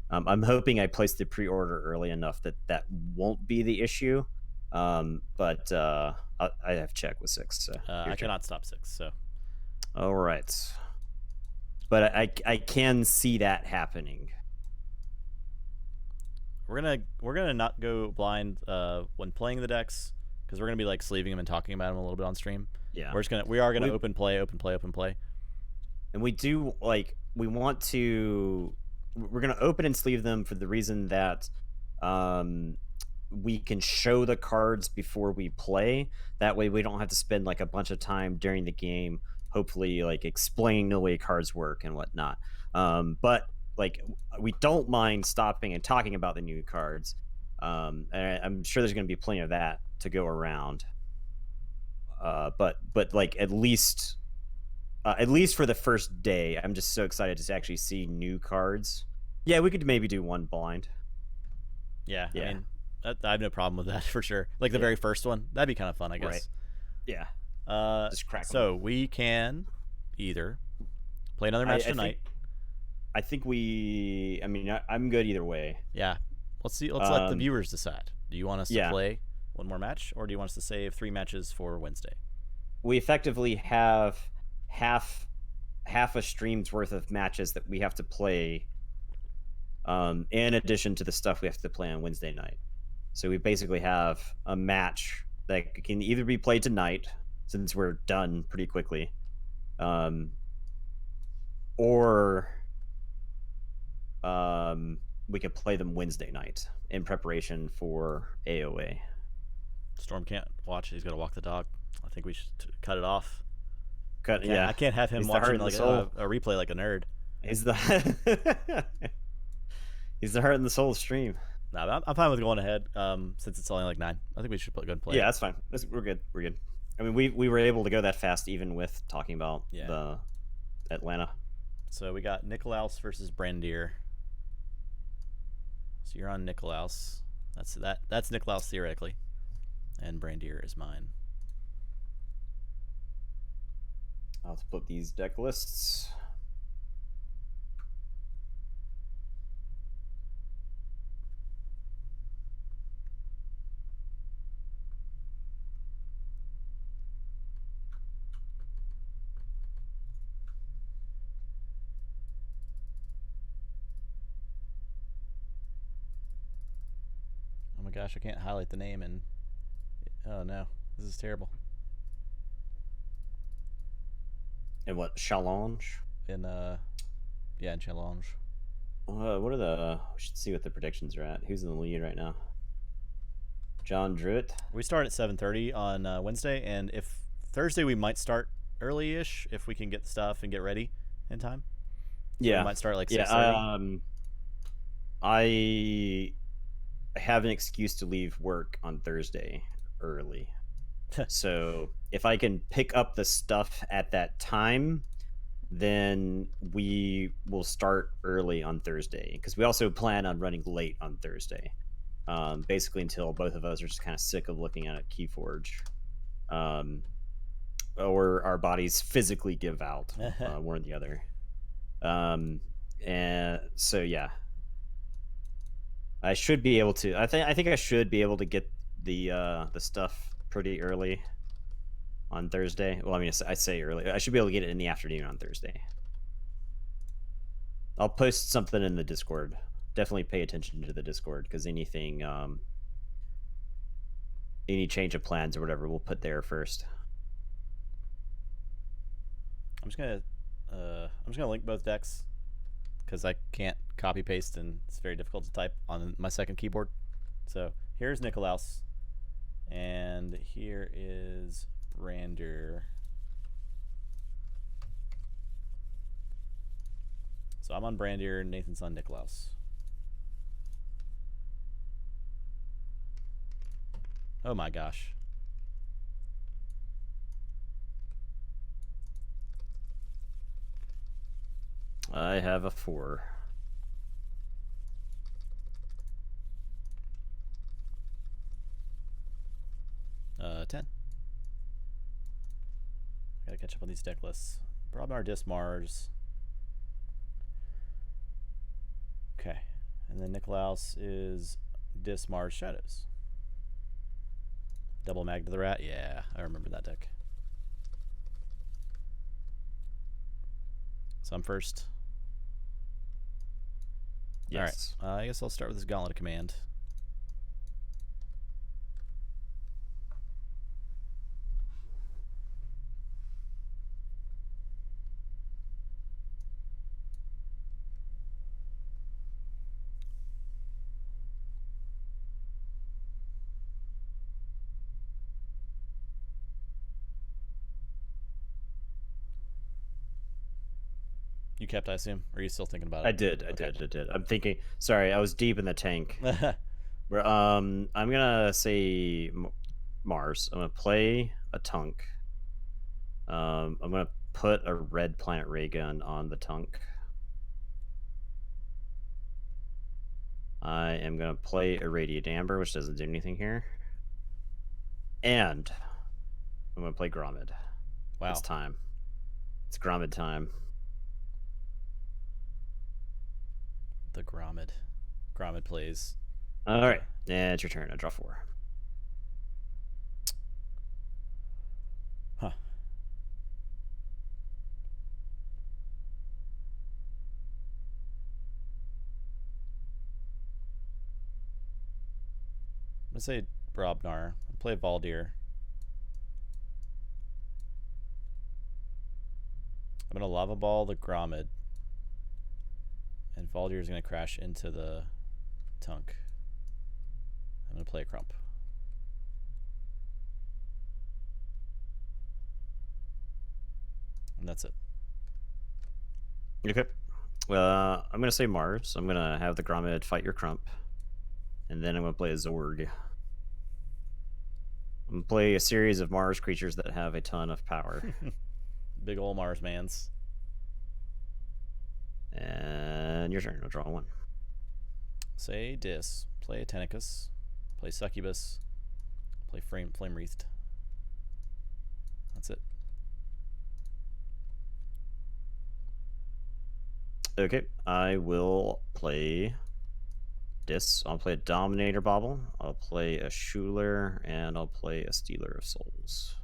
I'm hoping I placed the pre-order early enough that won't be the issue, but I have check with 6. So I cannot stop 6. So all right. But I can see that happening. We're gonna not go blind when playing the decks, because we're gonna be like sleeving them and talking about them a little bit on stream. Yeah, we are gonna open play, and we do like we're gonna open and sleeve them for the reason that we can show the cards before we play. That way we don't have to spend like a bunch of time during the game, hopefully like explaining the way cards work and whatnot. But like we don't mind stopping and talking about the new cards. And I'm sure there's going to be plenty of that to go around. But like at least for the first day, I'm just so excited to actually see new cards. Yeah, we could maybe do one blind. Yeah, Yeah. I mean, I have no problem with that for sure. Like the very first one, that'd be kind of fun, I guess. Right. Yeah. Just crack 'em. So we can either play another match tonight. I think we. I mean, I'm good either way. Yeah. Let's see. Let's let the viewers decide. Do you want us to Yeah. play one more match, or do you want us to save 3 matches for Wednesday? We effectively have half a stream's worth of matches that we have to play. In addition to the stuff we have to play on Wednesday night. So we basically have a match that can either be played tonight, since we're done pretty quickly, or we could play them Wednesday night in preparation for AOA. Storm can't watch. He's got to walk the dog. I think we should cut it off. Yeah. I can't have him watching like a replay like a nerd. He's the he's the heart and the soul of stream. Nah, I'm fine with going ahead. Since it's only like 9, I think we should go ahead and play. Yeah, that's fine. We're good. We're good. I mean, we were able to go that fast even with talking about the Atlanta. So we got Nicolaus versus Brandir. So you're on Nicolaus. That's Nicolaus theoretically, and Brandir is mine. I'll split these deck lists. Oh my gosh, I can't highlight the name, and oh no, this is terrible. And what, challenge? In challenge. What are the? We should see what the predictions are at. Who's in the lead right now? John Druitt. We start at 7:30 on Wednesday, and if Thursday we might start early-ish if we can get the stuff and get ready in time. So we might start like 6:30. I have an excuse to leave work on Thursday early. So if I can pick up the stuff at that time, then we will start early on Thursday, because we also plan on running late on Thursday, basically until both of us are just kind of sick of looking at Keyforge, or our bodies physically give out, one or the other. And so yeah, I should be able to. I think I should be able to get the stuff pretty early on Thursday. Well, I mean, I say early. I should be able to get it in the afternoon on Thursday. I'll post something in the Discord. Definitely pay attention to the Discord, because anything, any change of plans or whatever, we'll put there first. I'm just gonna link both decks, because I can't copy paste and it's very difficult to type on my second keyboard. So here's Nicolaus, and here is Brandir. So I'm on Brandir, and Nathan's on Nicolaus. Oh my gosh. I have a 4. Uh, 10. I gotta catch up on these deck lists. Brobnar Dismars. Okay. And then Nicolaus is Dismars Shadows. Double Mag to the Rat. Yeah, I remember that deck. So I'm first. Yes. All right. I guess I'll start with this Gauntlet of Command. You kept, I assume, or are you still thinking about I it? did. I Okay. did. I did. I'm thinking. Sorry, I was deep in the tank. Where I'm gonna say Mars. I'm gonna play a Tunk. I'm gonna put a red planet ray gun on the Tunk. I am gonna play a Radiant Amber, which doesn't do anything here. And I'm gonna play Gromid. Wow. It's time. It's Gromid time. The Gromid. Gromid plays. All right. Yeah, it's your turn. I draw 4. Huh. I'm gonna say Brobnar. I'll play Valdir. I'm gonna Lava Ball the Gromid. And Valdir is gonna crash into the Tunk. I'm gonna play a Crump. And that's it. Okay. I'm gonna say Mars. I'm gonna have the Gromid fight your Crump, and then I'm gonna play a Zorg. I'm gonna play a series of Mars creatures that have a ton of power. Big ol' Mars mans. And your turn. I'll draw 1. Say Dis. Play a Tenicus. Play Succubus. Play Flame Wreathed. That's it. Okay, I will play Dis. I'll play a Dominator Bauble. I'll play a Schuler, and I'll play a Stealer of Souls.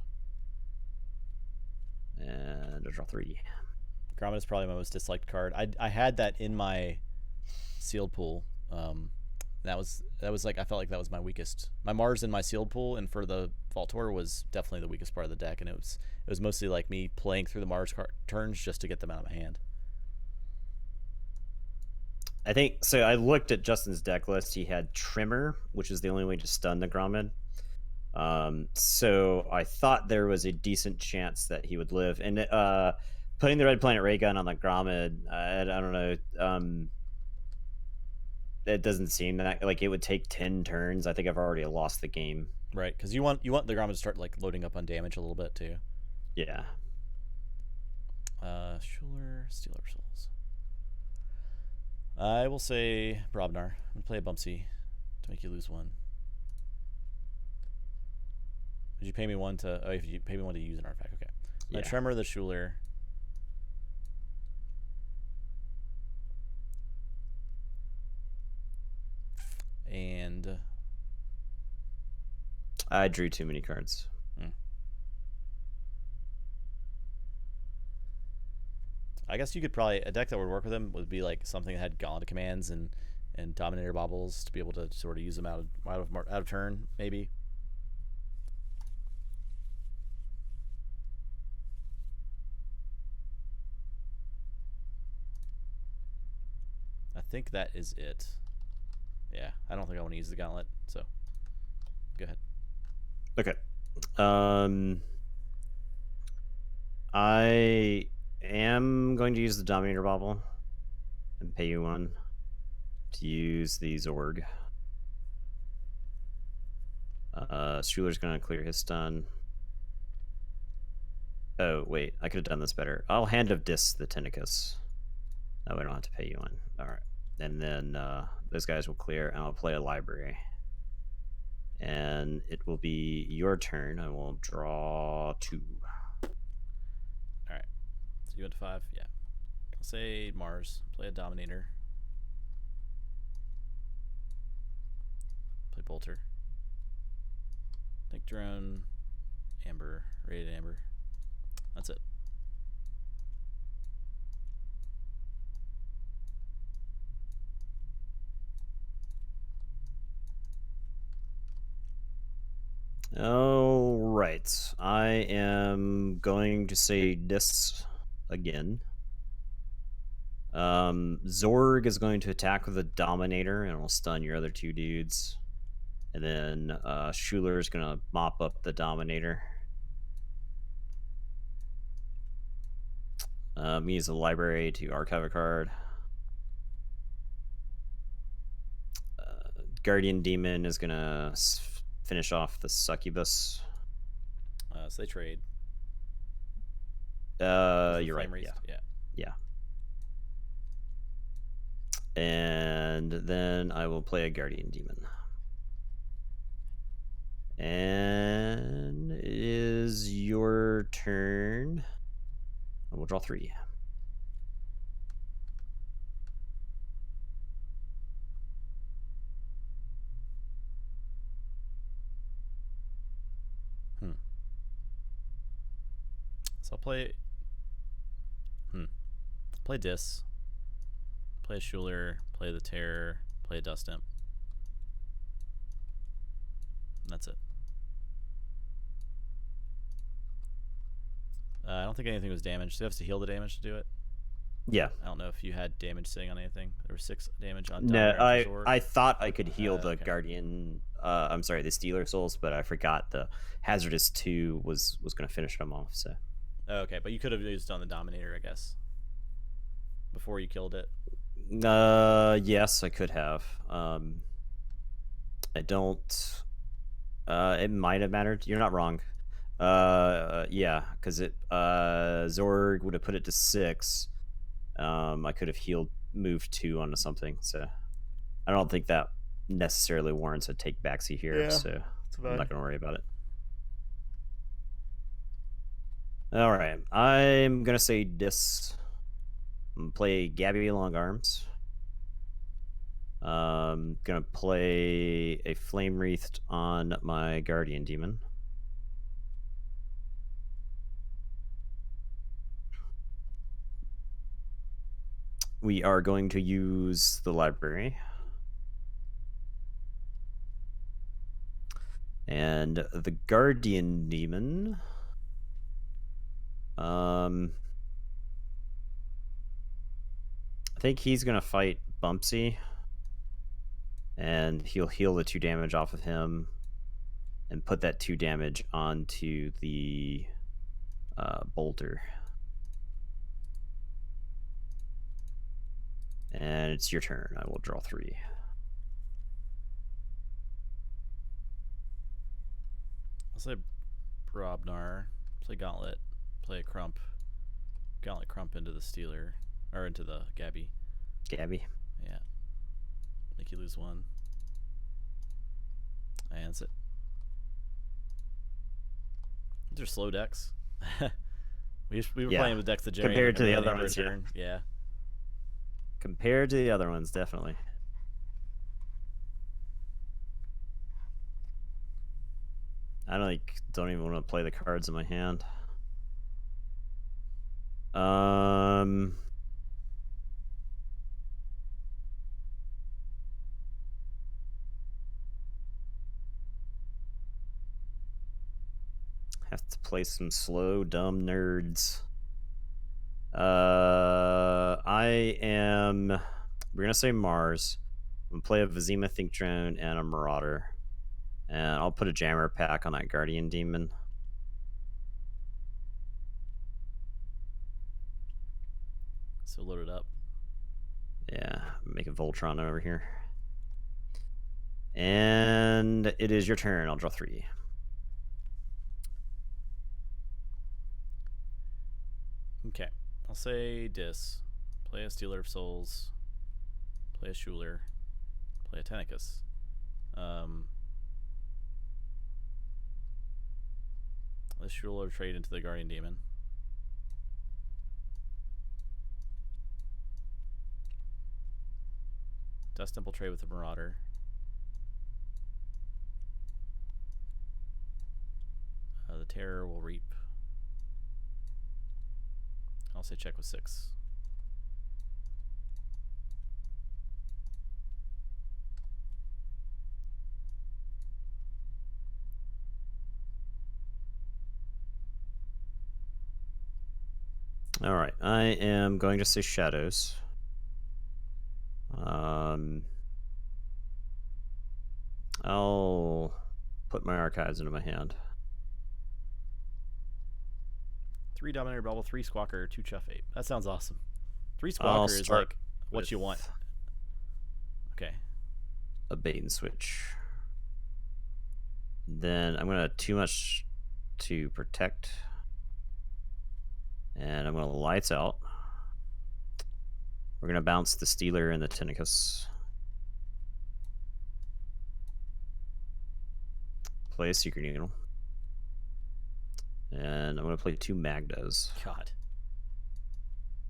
And I'll draw 3. Gromit is probably my most disliked card. I had that in my sealed pool. That was like, I felt like that was my weakest. My Mars in my sealed pool, and for the Vault Tour was definitely the weakest part of the deck, and it was mostly like me playing through the Mars turns just to get them out of my hand. I think so. I looked at Justin's deck list. He had Trimmer, which is the only way to stun the Gromid. So I thought there was a decent chance that he would live. And putting the red planet ray gun on the Gromid, I don't know. It doesn't seem that like it would take 10 turns. I think I've already lost the game. Right, because you want the Gromid to start like loading up on damage a little bit too. Yeah. Schuler, Stealer of Souls. I will say Brobnar. I'm gonna play a Bumpsy to make you lose 1. Did you pay me 1 to? Oh, if you pay me 1 to use an artifact, okay. Yeah. Tremor the Schuler. And I drew too many cards. I guess you could probably, a deck that would work with him would be like something that had Gauntlet commands and Dominator Baubles to be able to sort of use them out of turn, maybe. I think that is it. Yeah, I don't think I want to use the Gauntlet, so go ahead. Okay. I am going to use the Dominator Bauble and pay you 1 to use the Zorg. Schuler's going to clear his stun. Oh, wait. I could have done this better. I'll Hand of Dis the Tenicus. That way I don't have to pay you 1. All right. And then those guys will clear, and I'll play a Library. And it will be your turn. I will draw 2. All right. So you went to 5? Yeah. I'll say Mars. Play a Dominator. Play Bolter. Think Drone. Amber. Rated Amber. That's it. All right. I am going to say this again. Zorg is going to attack with a Dominator, and will stun your other 2 dudes. And then Schuler is going to mop up the Dominator. Use the library to archive a card. Guardian Demon is gonna finish off the Succubus. So they trade. You're right. Yeah. Yeah. And then I will play a Guardian Demon. And it is your turn. I will draw 3. So I'll play. Play Dis. Play a Schuler. Play the Terror. Play a Dust Imp. And that's it. I don't think anything was damaged. So you have to heal the damage to do it. Yeah. I don't know if you had damage sitting on anything. There was 6 damage on. No, I thought I could heal the Guardian. I'm sorry, the Stealer Souls, but I forgot the Hazardous 2 was going to finish them off. So. Okay, but you could have used it on the Dominator, I guess, before you killed it. Yes, I could have. I don't. It might have mattered. You're not wrong. Yeah, because it Zorg would have put it to 6. I could have moved 2 onto something. So I don't think that necessarily warrants a take backseat here. Yeah, so I'm not gonna worry about it. All right, I'm gonna say Dis. I'm gonna play Gabby Long Arms. Gonna play a Flame Wreathed on my Guardian Demon. We are going to use the library. And the Guardian Demon. I think he's gonna fight Bumpsy. And he'll heal the 2 damage off of him and put that 2 damage onto the Bolter. And it's your turn. I will draw 3. I'll say Brobnar, play Gauntlet, play a Crump, Gauntlet Crump into the Stealer, or into the Gabby. Gabby? Yeah. Make you lose 1. And that's it. These are slow decks. we were playing with decks that generate compared to the other ones. Yeah. Compared to the other ones, definitely. I don't even want to play the cards in my hand. Have to play some slow, dumb nerds. We're gonna say Mars. I'm gonna play a Vizima Think Drone and a Marauder. And I'll put a Jammer pack on that Guardian Demon. So load it up. Yeah, make a Voltron over here. And it is your turn. I'll draw 3. Okay. I'll say Dis. Play a Stealer of Souls. Play a Schuler. Play a Tenicus. This Schuler trade into the Guardian Demon. Dust Temple trade with the Marauder. The Terror will reap. I'll say check with 6. All right, I am going to say Shadows. I'll put my archives into my hand. 3 Dominator Bubble, 3 Squawker, 2 Chuff Ape. That sounds awesome. 3 I'll Squawker is start like what you want. Okay. A bait and switch. Then I'm gonna too much to protect, and I'm gonna lights out. We're gonna bounce the Stealer and the Tinnicus. Play a Secret Needle. And I'm gonna play 2 Magdas. God.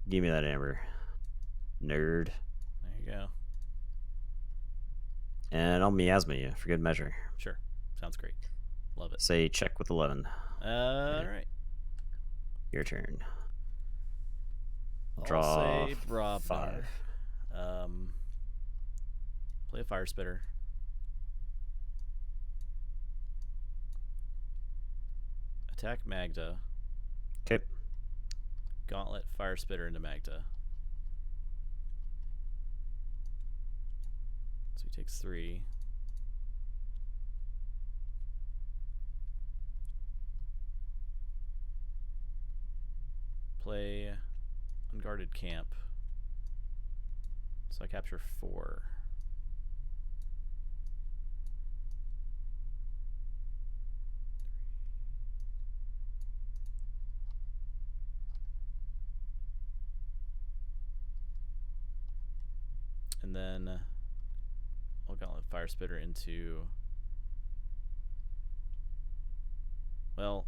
Give me that Amber. Nerd. There you go. And I'll miasma you for good measure. Sure. Sounds great. Love it. Say check with 11. All right. Your turn. I'll Draw say Brobnar. 5. Play a Fire Spitter. Attack Magda. Okay. Gauntlet Fire Spitter into Magda. So he takes 3. Play Unguarded Camp. So I capture 4. And then I'll Gauntlet Fire Spitter into, well,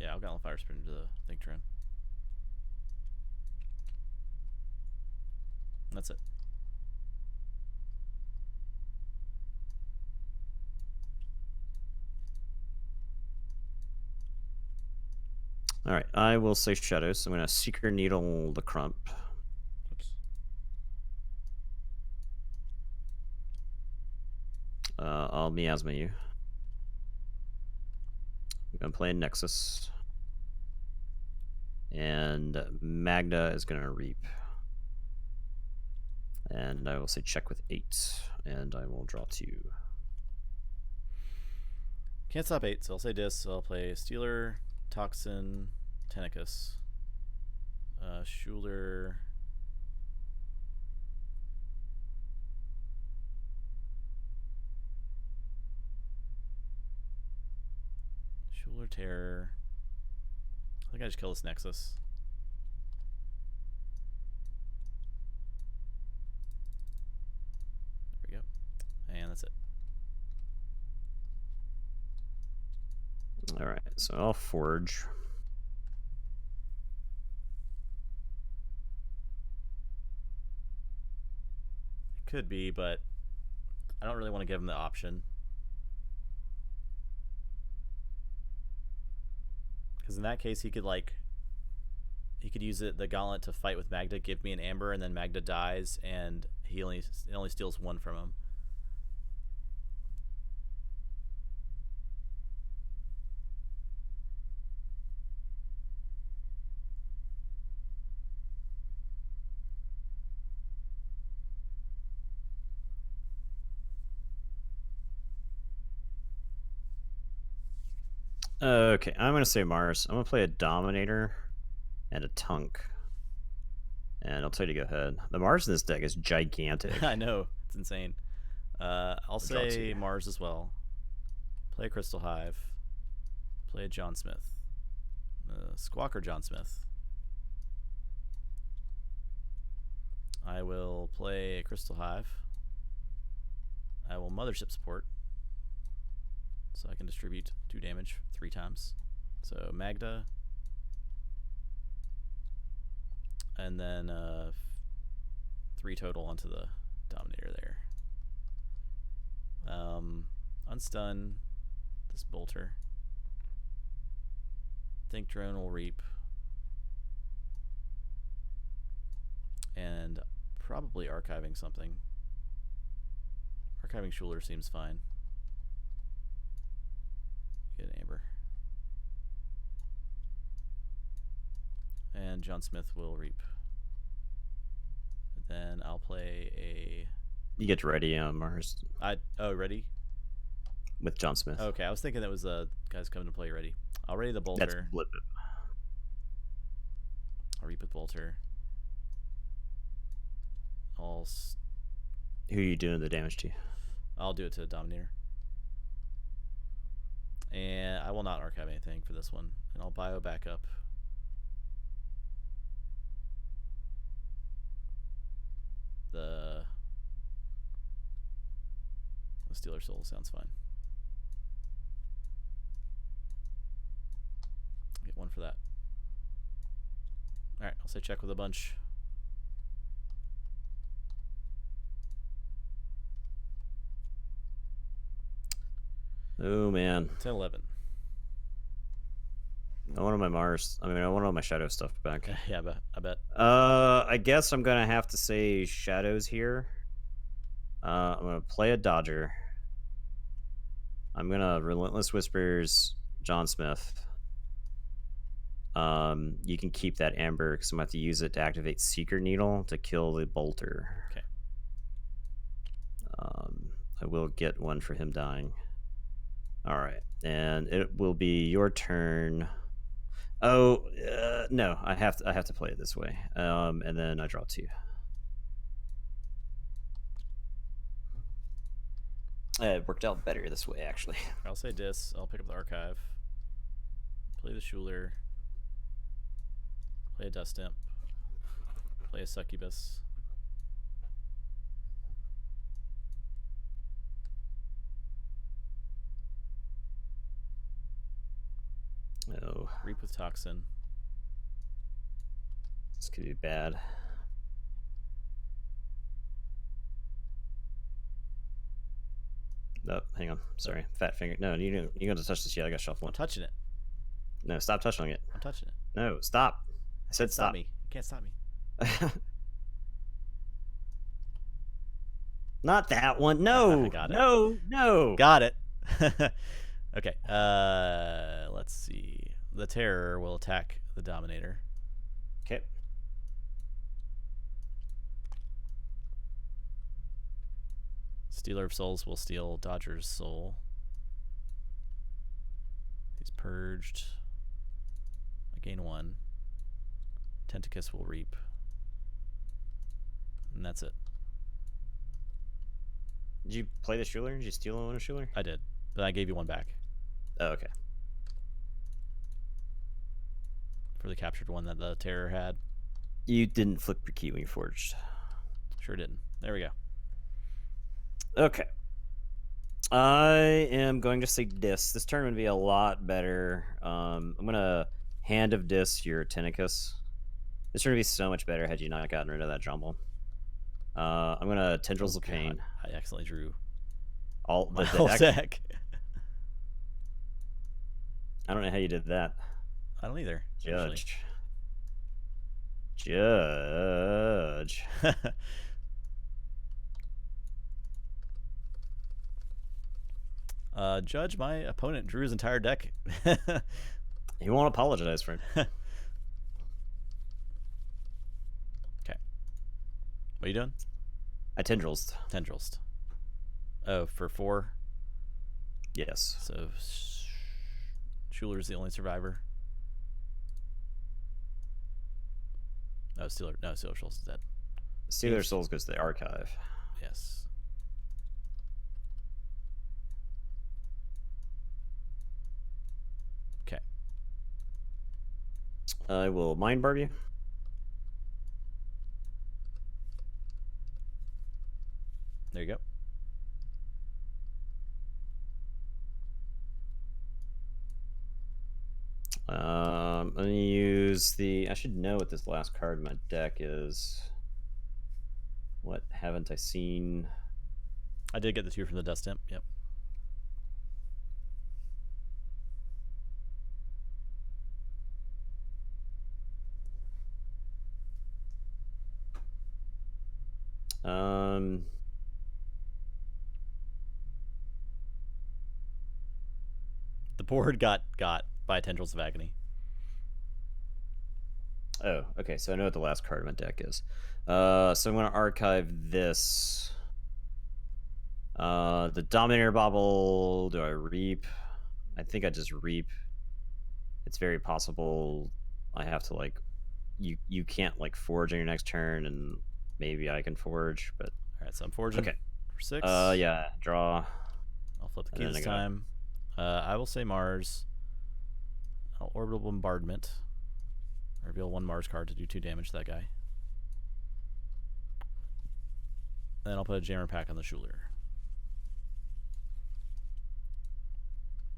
yeah, I'll Gauntlet Fire Spitter into the Think Drone. That's it. All right, I will say Shadows. So I'm going to Secret Needle the Crump. Oops. I'll miasma you. I'm going to play Nexus. And Magda is going to Reap. And I will say check with 8. And I will draw 2. Can't stop 8, so I'll say Dis. So I'll play Stealer, Toxin, Tennicus, Schuler, Terror. I think I just kill this Nexus. There we go. And that's it. All right, so I'll Forge. It could be, but I don't really want to give him the option. Because in that case, he could use the Gauntlet to fight with Magda, give me an Amber, and then Magda dies, and it only steals 1 from him. Okay, I'm going to say Mars. I'm going to play a Dominator and a Tunk. And I'll tell you to go ahead. The Mars in this deck is gigantic. I know. It's insane. I'll say Mars as well. Play a Crystal Hive. Play a John Smith. Squawker John Smith. I will play a Crystal Hive. I will Mothership Support. So I can distribute 2 damage 3 times. So Magda. And then 3 total onto the Dominator there. Unstun this Bolter. Think Drone will Reap. And probably archiving something. Archiving Schuler seems fine. Get an Amber. And John Smith will Reap. And then I'll play a... You get ready on Mars. Oh, ready? with John Smith. Okay, I was thinking that was guys coming to play ready. I'll ready the That's bolter. blip. I'll reap with bolter. Who are you doing the damage to? I'll do it to the Dominator. And I will not archive anything for this one. And I'll bio back up. The Stealer Soul sounds fine. Get one for that. Alright, I'll say check with a bunch. Oh man. 10, 11. I want all my Mars. I want all my Shadow stuff back. Yeah, I bet. I guess I'm gonna have to say Shadows here. I'm gonna play a Dodger. I'm gonna Relentless Whispers John Smith. You can keep that Amber because I'm gonna have to use it to activate Seeker Needle to kill the Bolter. Okay. I will get one for him dying. All right, and it will be your turn. Oh no, I have to play it this way. And then I draw 2. It worked out better this way, actually. I'll say Dis. I'll pick up the Archive. Play the Schuler. Play a Dust Imp. Play a Succubus. Oh. Reap with Toxin. This could be bad. No, hang on. Sorry. Fat finger. No, you got to touch this yet. I got shuffle one. I'm touching it. No, stop touching it. I'm touching it. No, stop. I said stop. Me. You can't stop me. Not that one. No. Got it. No. Got it. Okay. Let's see. The Terror will attack the Dominator. Okay. Stealer of Souls will steal Dodger's soul. He's purged. I gain 1. Tentacus will reap. And that's it. Did you play the Schuler? Did you steal one of Schuler? I did. But I gave you 1 back. Oh, okay. For the captured one that the Terror had. You didn't flip your key when you forged. Sure didn't. There we go. Okay. I am going to say Dis. This turn would be a lot better. I'm going to Hand of Dis your Tentacus. This turn would be so much better had you not gotten rid of that jumble. I'm going to Tendrils of Pain. I accidentally drew all the whole deck. I don't know how you did that. I don't either. Judge. Judge, my opponent drew his entire deck. He won't apologize for it. Okay. What are you doing? I Tendrils. Tendrils. Oh, for 4? Yes. So Schuler's the only survivor. Oh, Stealer. No, Stealer Souls is dead. Stealer Souls goes to the archive. Yes. Okay. I will Mind Barb you. There you go. I'm gonna use the. I should know what this last card in my deck is. What haven't I seen? I did get the 2 from the Dust Imp. Yep. The board got by Tendrils of Agony. Oh, okay. So I know what the last card in my deck is. So I'm going to archive this. The Dominator Bauble, do I reap? I think I just reap. It's very possible I have to like you can't like forge on your next turn, and maybe I can forge, but All right, so I'm forging okay. for 6. Yeah, draw. I'll flip the key And then this I gotta- time. I will say Mars. I'll orbital bombardment. Reveal 1 Mars card to do 2 damage to that guy. Then I'll put a jammer pack on the Schuler.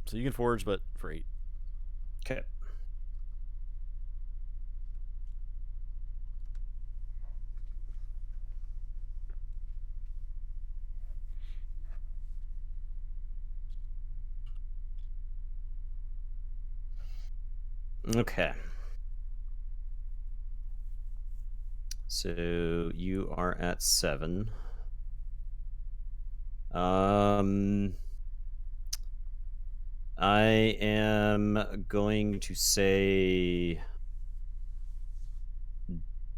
So you can forge, but for 8. Okay. Okay. So you are at 7. I am going to say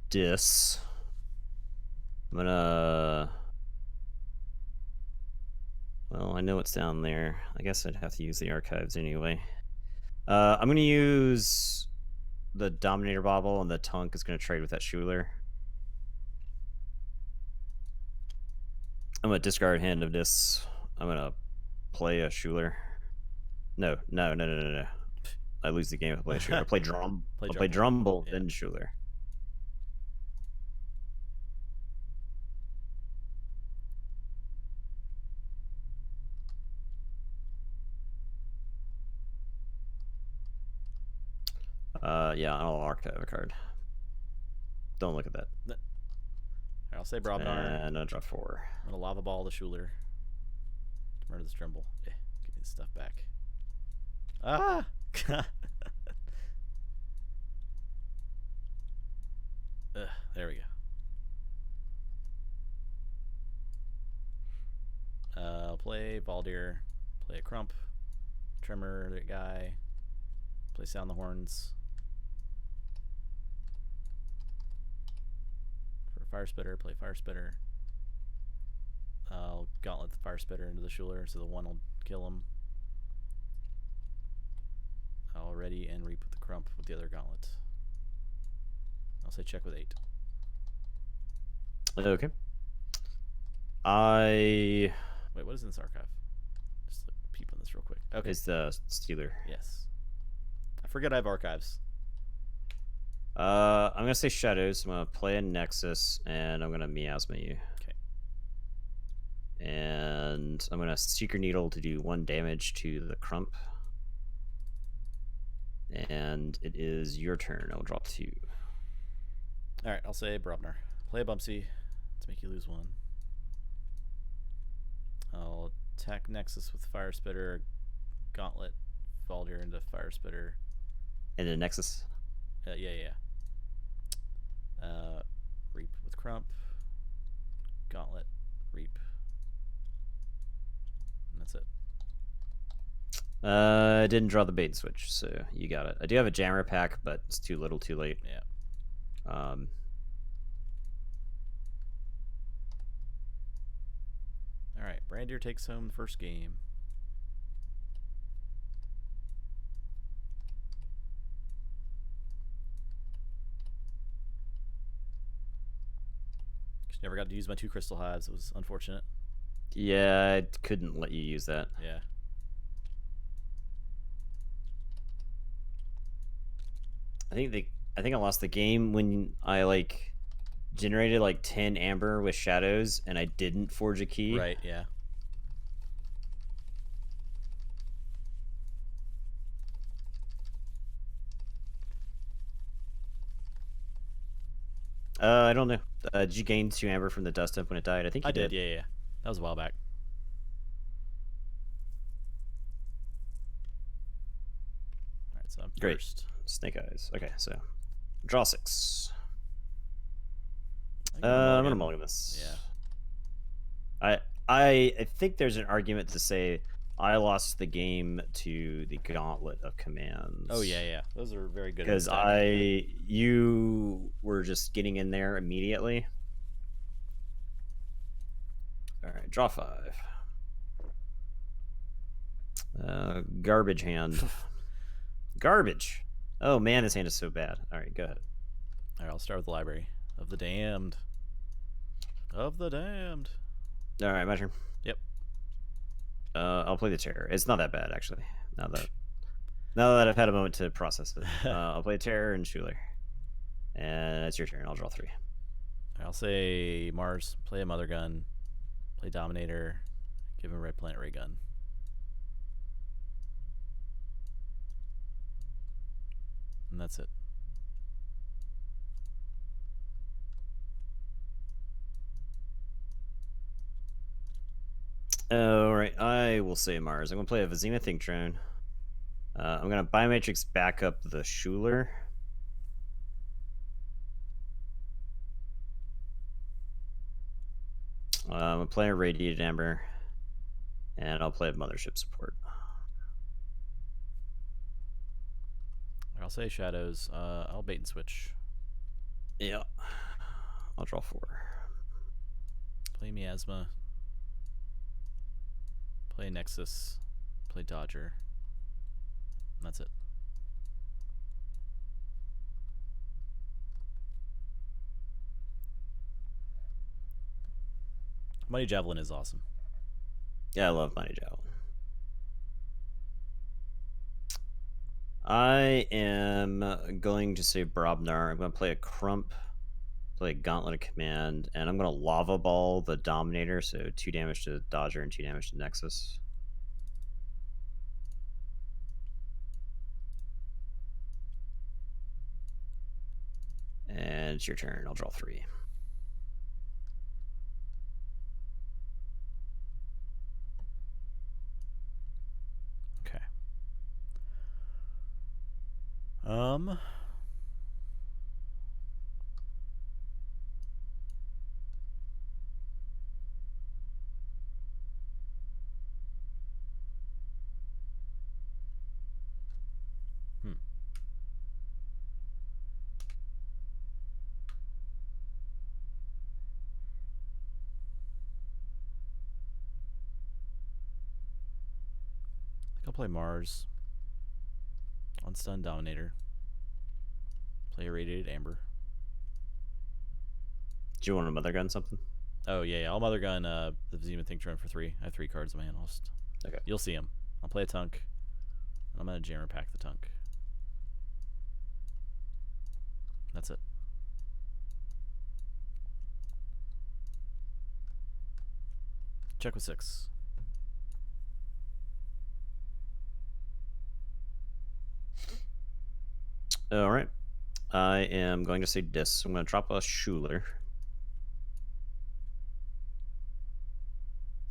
dis. I'm gonna. Well, I know it's down there. I guess I'd have to use the archives anyway. I'm gonna use the Dominator Bauble, and the Tunk is gonna trade with that Schuler. I'm gonna discard Hand of Dis. I'm gonna play a Schuler. No. I lose the game if I play Schuler. I play Drum. I'll play Drumble, yeah. then Schuler. Yeah, I'll archive a card. Don't look at that. Right, I'll say Brobnar. And I'll draw 4. I'm gonna lava ball the Schuler to murder this Drumble. Yeah, give me the stuff back. Ah! There we go. Play Valdir, play a Crump, Tremor, that guy, play Sound the Horns. For Fire Spitter, play Fire Spitter. I'll Gauntlet the Fire Spitter into the Schuler, so the 1 will kill him. I'll ready and reap with the Crump with the other Gauntlet. I'll say check with 8. Okay. Wait, what is in this archive? Just like peep on this real quick. Okay. It's the Stealer. Yes. I forget I have archives. I'm gonna say Shadows. I'm gonna play a Nexus, and I'm gonna Miasma you. Okay. And I'm gonna Seeker Needle to do 1 damage to the Crump. And it is your turn. I'll draw 2. Alright, I'll say Brobnar. Play a Bumpsy to make you lose 1. I'll attack Nexus with Fire Spitter, Gauntlet, Valdir into Fire Spitter. And then Nexus? Yeah. Reap with Crump, Gauntlet, Reap. And that's it. I didn't draw the bait and switch, so you got it. I do have a Jammer pack, but it's too little too late. Yeah. Alright, Brandir takes home the first game. Just never got to use my 2 Crystal Hives. It was unfortunate. Yeah, I couldn't let you use that. Yeah. I think I lost the game when I like generated like 10 amber with shadows and I didn't forge a key. Right, yeah. I don't know. Did you gain 2 amber from the dust up when it died? I think you did. Yeah. That was a while back. Alright, so I'm Great. first. Snake Eyes. Okay, so draw 6. I'm gonna mulligan this. Yeah. I think there's an argument to say I lost the game to the Gauntlet of Commands. Oh yeah. Those are very good. Because you were just getting in there immediately. All right, draw 5. Garbage hand. Garbage. Oh man, this hand is so bad. All right, go ahead. All right, I'll start with the Library of the Damned. Of the Damned. All right, my turn. Yep. I'll play the Terror. It's not that bad actually. Now that I've had a moment to process it, I'll play Terror and Schuler. And it's your turn. I'll draw 3. I'll say Mars. Play a Mother Gun. Play Dominator. Give him a Red Planet Ray Gun. And that's it. All right, I will say Mars. I'm gonna play a Vizima Think Drone. I'm gonna Biomatrix back up the Schuler. I'm gonna play a Radiated Amber, and I'll play a Mothership Support. I'll say Shadows. I'll bait and switch. Yeah, I'll draw 4. Play Miasma. Play Nexus. Play Dodger. And that's it. Mighty Javelin is awesome. Yeah, I love Mighty Javelin. I am going to say Brobnar. I'm going to play a Crump, play a Gauntlet of Command, and I'm going to Lava Ball the Dominator, so 2 damage to Dodger and 2 damage to Nexus. And it's your turn. I'll draw 3. Okay. I'll play Mars. Unstun Dominator. Play Irradiated Amber. Do you want to Mother Gun something? Oh, yeah. I'll Mother Gun the Zima Think Drone for 3. I have 3 cards in my hand. Okay. You'll see them. I'll play a Tunk. And I'm going to Jammer Pack the Tunk. That's it. Check with 6. All right. I am going to say Dis. I'm going to drop a Schuler.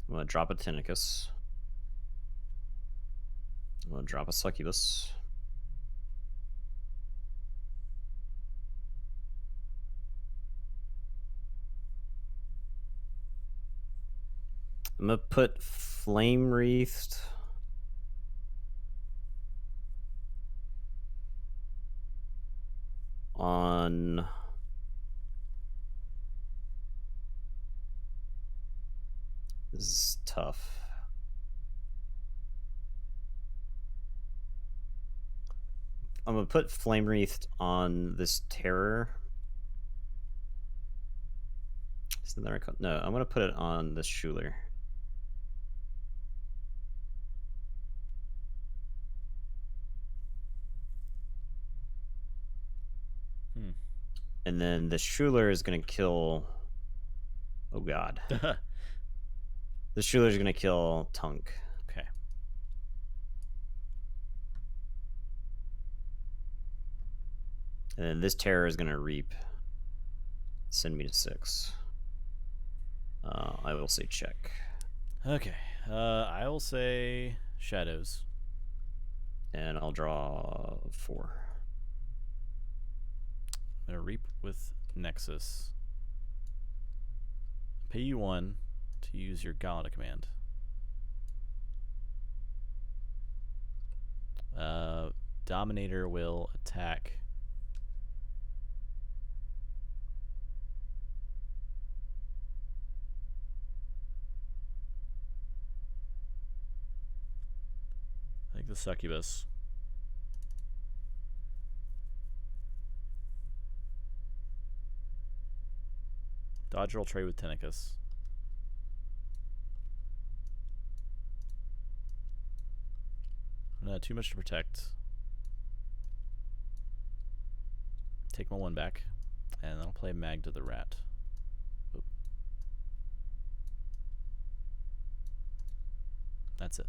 I'm going to drop a Tinnicus. I'm going to drop a Succubus. I'm going to put Flame Wreathed on this is tough. I'm gonna put Flame Wreathed on this Terror. Isn't that right? No, I'm gonna put it on this Schuler. And then the Schuler is gonna kill. Oh god. The Schuler is gonna kill Tunk. Okay. And then this Terror is gonna reap. Send me to 6. I will say check. Okay. I will say Shadows. And I'll draw 4. I'm going to reap with Nexus. Pay you 1 to use your Gauntlet command. Dominator will attack. the succubus. Dodge roll trade with Tenicus. Too much to protect. Take my 1 back. And then I'll play Magda the Rat. Oop. That's it.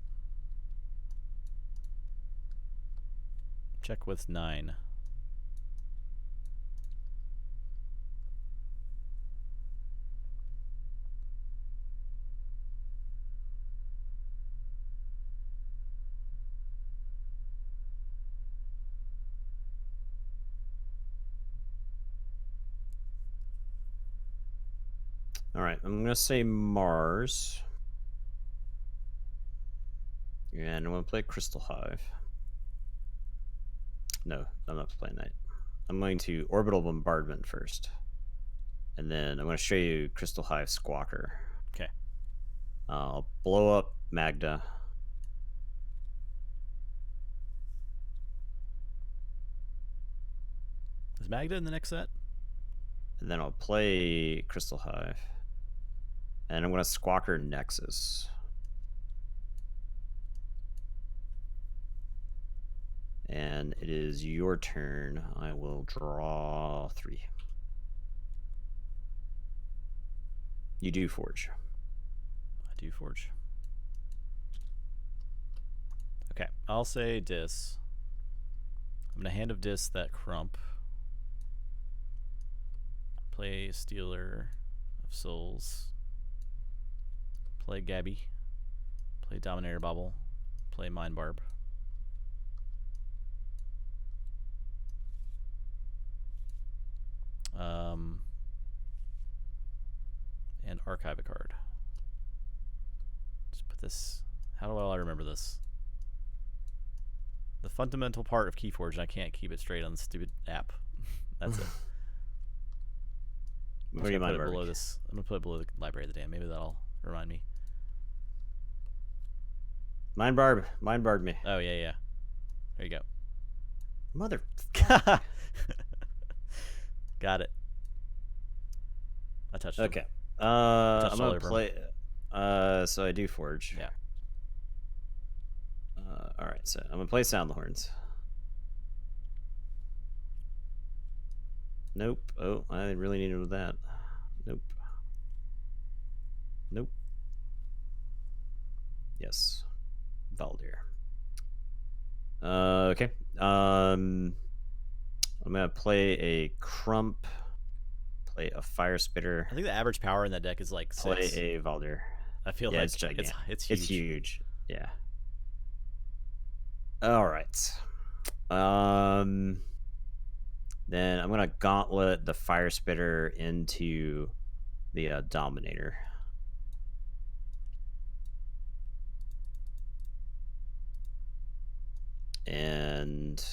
Check with 9. All right, I'm going to say Mars. And I'm going to play Crystal Hive. No, I'm not playing that. I'm going to Orbital Bombardment first. And then I'm going to show you Crystal Hive Squawker. Okay. I'll blow up Magda. Is Magda in the next set? And then I'll play Crystal Hive. And I'm going to Squawker Nexus. And it is your turn. I will draw 3. You do Forge. I do Forge. Okay, I'll say Dis. I'm going to Hand of Dis that Crump. Play Stealer of Souls. Play Gabby. Play Dominator Bobble. Play Mind Barb. And archive a card. Just put this. How do I remember this? The fundamental part of Keyforge, and I can't keep it straight on the stupid app. That's it. I'm gonna put it below this. I'm gonna put it below the Library of the Damned. Maybe that'll remind me. Mind Barb me. Oh yeah. There you go. Mother. Got it. I touched. Okay. Him. I'm gonna play. So I do Forge. Yeah. All right. So I'm gonna play Sound the Horns. Nope. Oh, I really needed that. Nope. Nope. Yes. Valdir. Okay. I'm gonna play a Crump. Play a Fire Spitter. I think the average power in that deck is like 6. Play a Valdir. I feel yeah, like it's gigantic. It's huge. It's huge. Yeah. All right. Then I'm gonna Gauntlet the Fire Spitter into the Dominator. And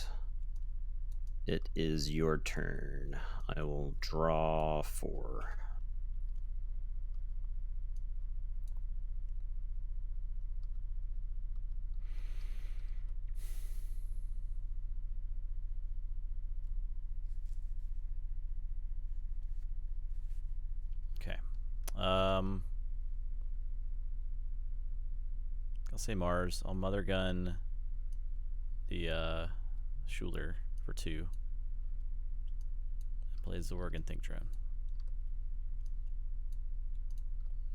it is your turn. I will draw 4. Okay. I'll say Mars. I'll Mother Gun the Schuler for 2. And play Zorg and Think Drone.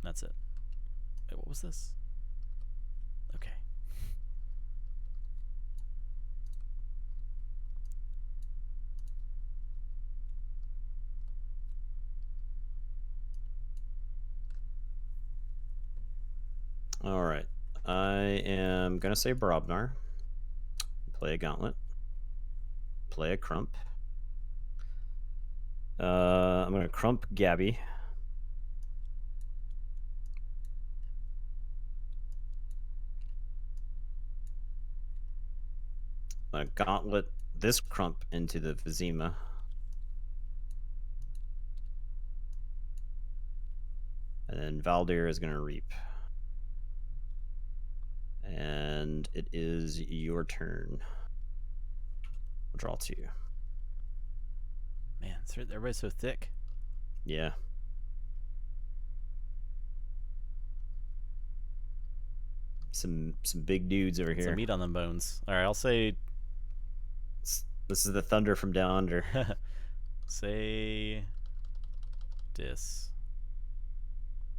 That's it. Wait, what was this? Okay. All right. I am going to say Brobnar. Play a Gauntlet. Play a Crump. I'm going to Crump Gabby. I'm going to Gauntlet this Crump into the Vizima. And then Valdir is going to Reap. And it is your turn. I'll draw 2. Man, everybody's so thick. Yeah. Some big dudes over here. Some meat on them bones. All right, I'll say. This is the thunder from down under. Say. Dis.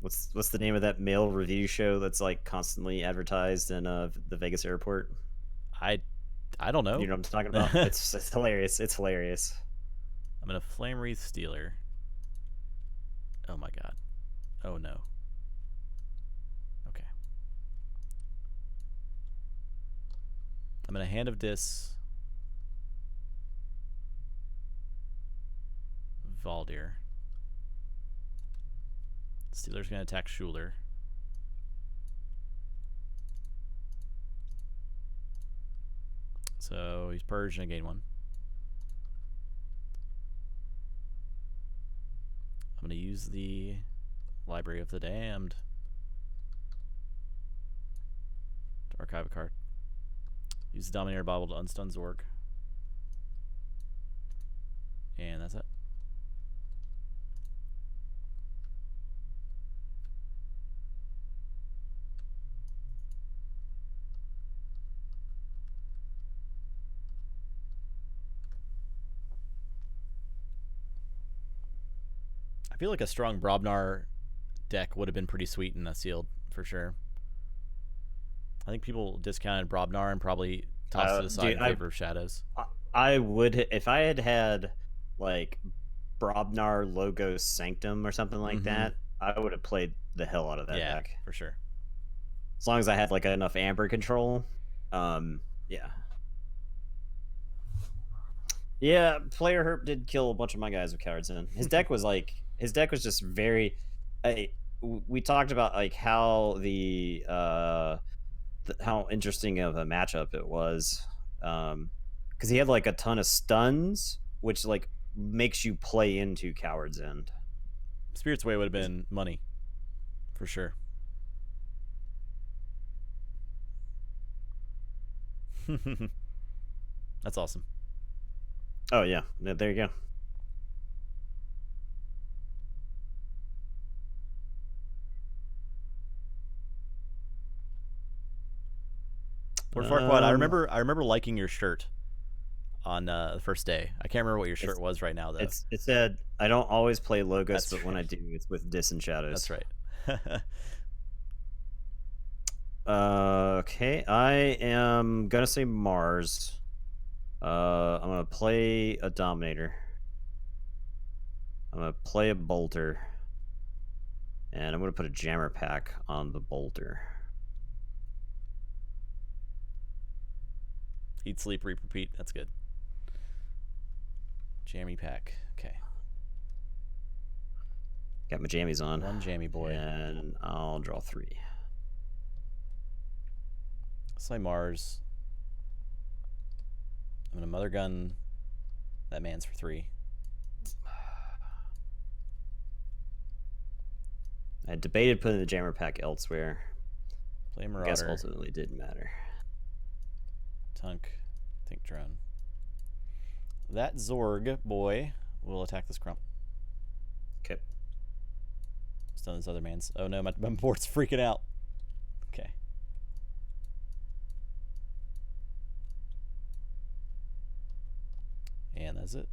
What's the name of that mail review show that's like constantly advertised in the Vegas airport? I don't know. You know what I'm talking about? It's hilarious. It's hilarious. I'm gonna Flame Wreath Stealer. Oh my god. Oh no. Okay. I'm gonna Hand of Dis. Valdir. Steeler's gonna attack Schuler. So he's purged and gain 1. I'm going to use the Library of the Damned to archive a card. Use the Dominator Bauble to unstun Zorg. And that's it. I feel like a strong Brobnar deck would have been pretty sweet in a sealed, for sure. I think people discounted Brobnar and probably tossed it aside in favor of Shadows. I would, if I had like Brobnar Logos Sanctum or something like that, I would have played the hell out of that deck. For sure. As long as I had like enough Amber control. Yeah. Yeah, Player Herp did kill a bunch of my guys with cards in. His deck was just very. We talked about like how how interesting of a matchup it was, because he had like a ton of stuns, which like makes you play into Coward's End. Spirit's Way would have been money, for sure. That's awesome. Oh yeah, there you go. Lord Farquaad, I remember liking your shirt on the first day. I can't remember what your shirt was right now though. It said, "I don't always play Logos, but when I do, it's with Dis and Shadows." That's right. Okay, I am gonna say Mars. I'm gonna play a Dominator. I'm gonna play a Bolter. And I'm gonna put a Jammer Pack on the Bolter. Eat, sleep, repeat. That's good. Jammy Pack. Okay. Got my jammies on. One jammy boy. And I'll draw 3. Say Mars. I'm gonna Mother Gun that man's for 3. I debated putting the Jammer Pack elsewhere. Play Marauder. I guess ultimately didn't matter. Tunk. Think Drone. That Zorg boy will attack this Crump. Okay. Stun this other man's. Oh no, my board's freaking out. Okay. And that's it.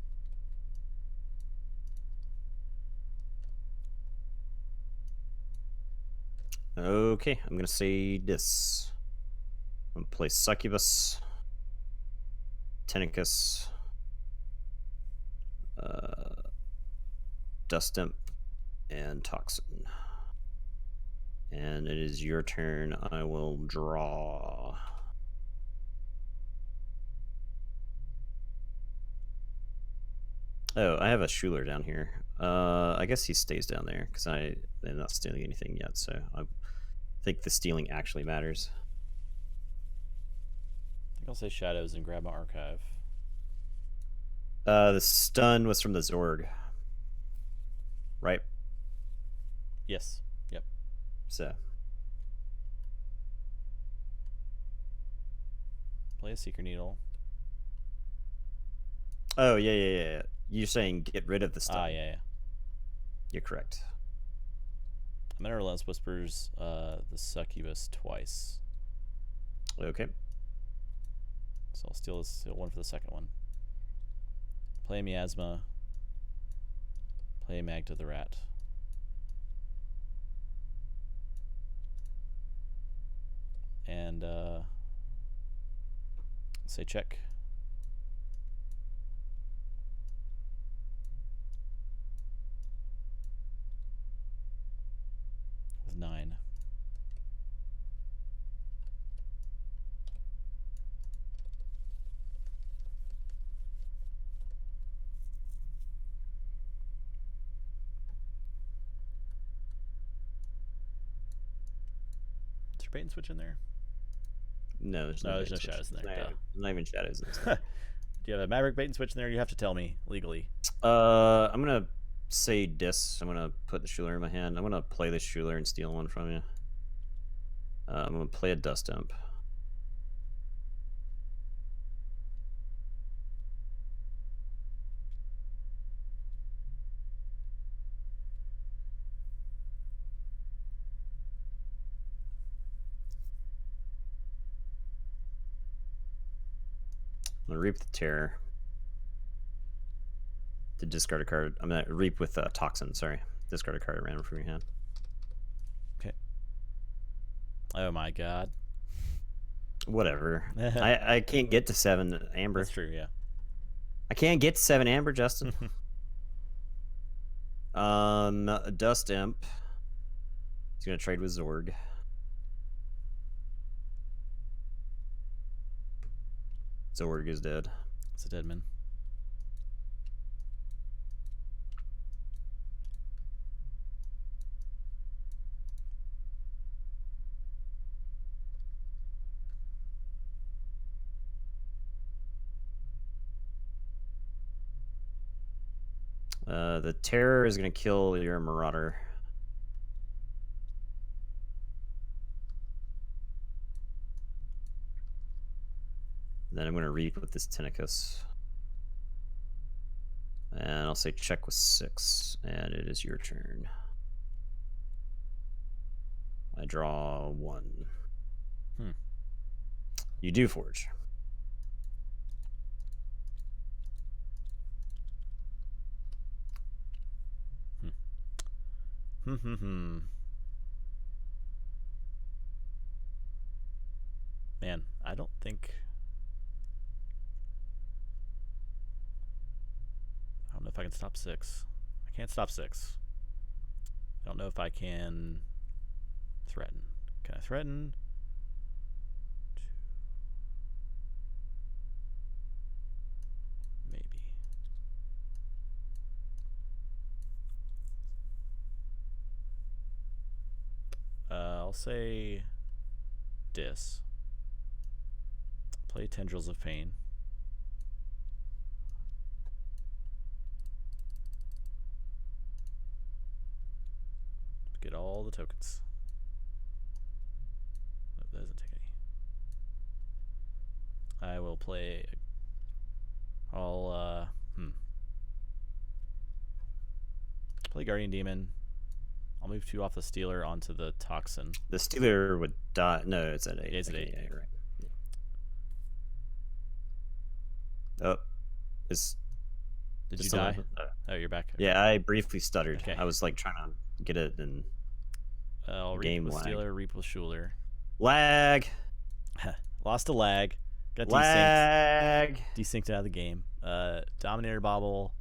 Okay, I'm gonna say this. I'm gonna play Succubus, Tenicus, Dust Imp, and Toxin. And it is your turn. I will draw. Oh, I have a Schuler down here. I guess he stays down there because I'm not stealing anything yet, so I think the stealing actually matters. I think I'll say Shadows and grab my archive. The stun was from the Zorg, right? Yes. Yep. So Play a Seeker Needle. Oh, yeah. You're saying get rid of the stun. Yeah. You're correct. I'm gonna Relentless Whispers the Succubus twice. Okay. So I'll steal one for the second one. Play Miasma. Play Magda the Rat. And say check. With 9. Is your bait and switch in there? No, there's no shadows in there. Not even shadows in there. Do you have a Maverick bait and switch in there? You have to tell me legally. I'm gonna say dis. I'm gonna put the Schuler in my hand. I'm gonna play the Schuler and steal one from you. I'm gonna play a Dust Imp. I'm gonna reap the Terror. To discard a card. I'm gonna reap with Toxin. Sorry, discard a card at random from your hand. Okay. Oh my god. Whatever. I can't get to 7 Amber. That's true. Yeah. I can't get to 7 Amber, Justin. Dust Imp. He's gonna trade with Zorg. Zorg is dead. It's a dead man. The Terror is gonna kill your Marauder. Then I'm gonna reap with this Tinnicus. And I'll say check with 6, and it is your turn. I draw 1. You do forge. Man, I don't think. I don't know if I can stop 6. I can't stop 6. I don't know if I can threaten. Can I threaten? 2. Maybe. I'll say dis. Play Tendrils of Pain. Get all the tokens. Nope, that doesn't take any. I will play. I'll play Guardian Demon. I'll move 2 off the Stealer onto the Toxin. The Stealer would die. No, it's at 8. Yeah, it's at 8. Yeah, you're right. Oh, did you die? Oh, you're back. Okay. Yeah, I briefly stuttered. Okay. I was like trying to get it and I'll reap with Stealer, reap with Schuler. Lag. Lost a lag. Got lag. Desynced out of the game. Dominator Bobble.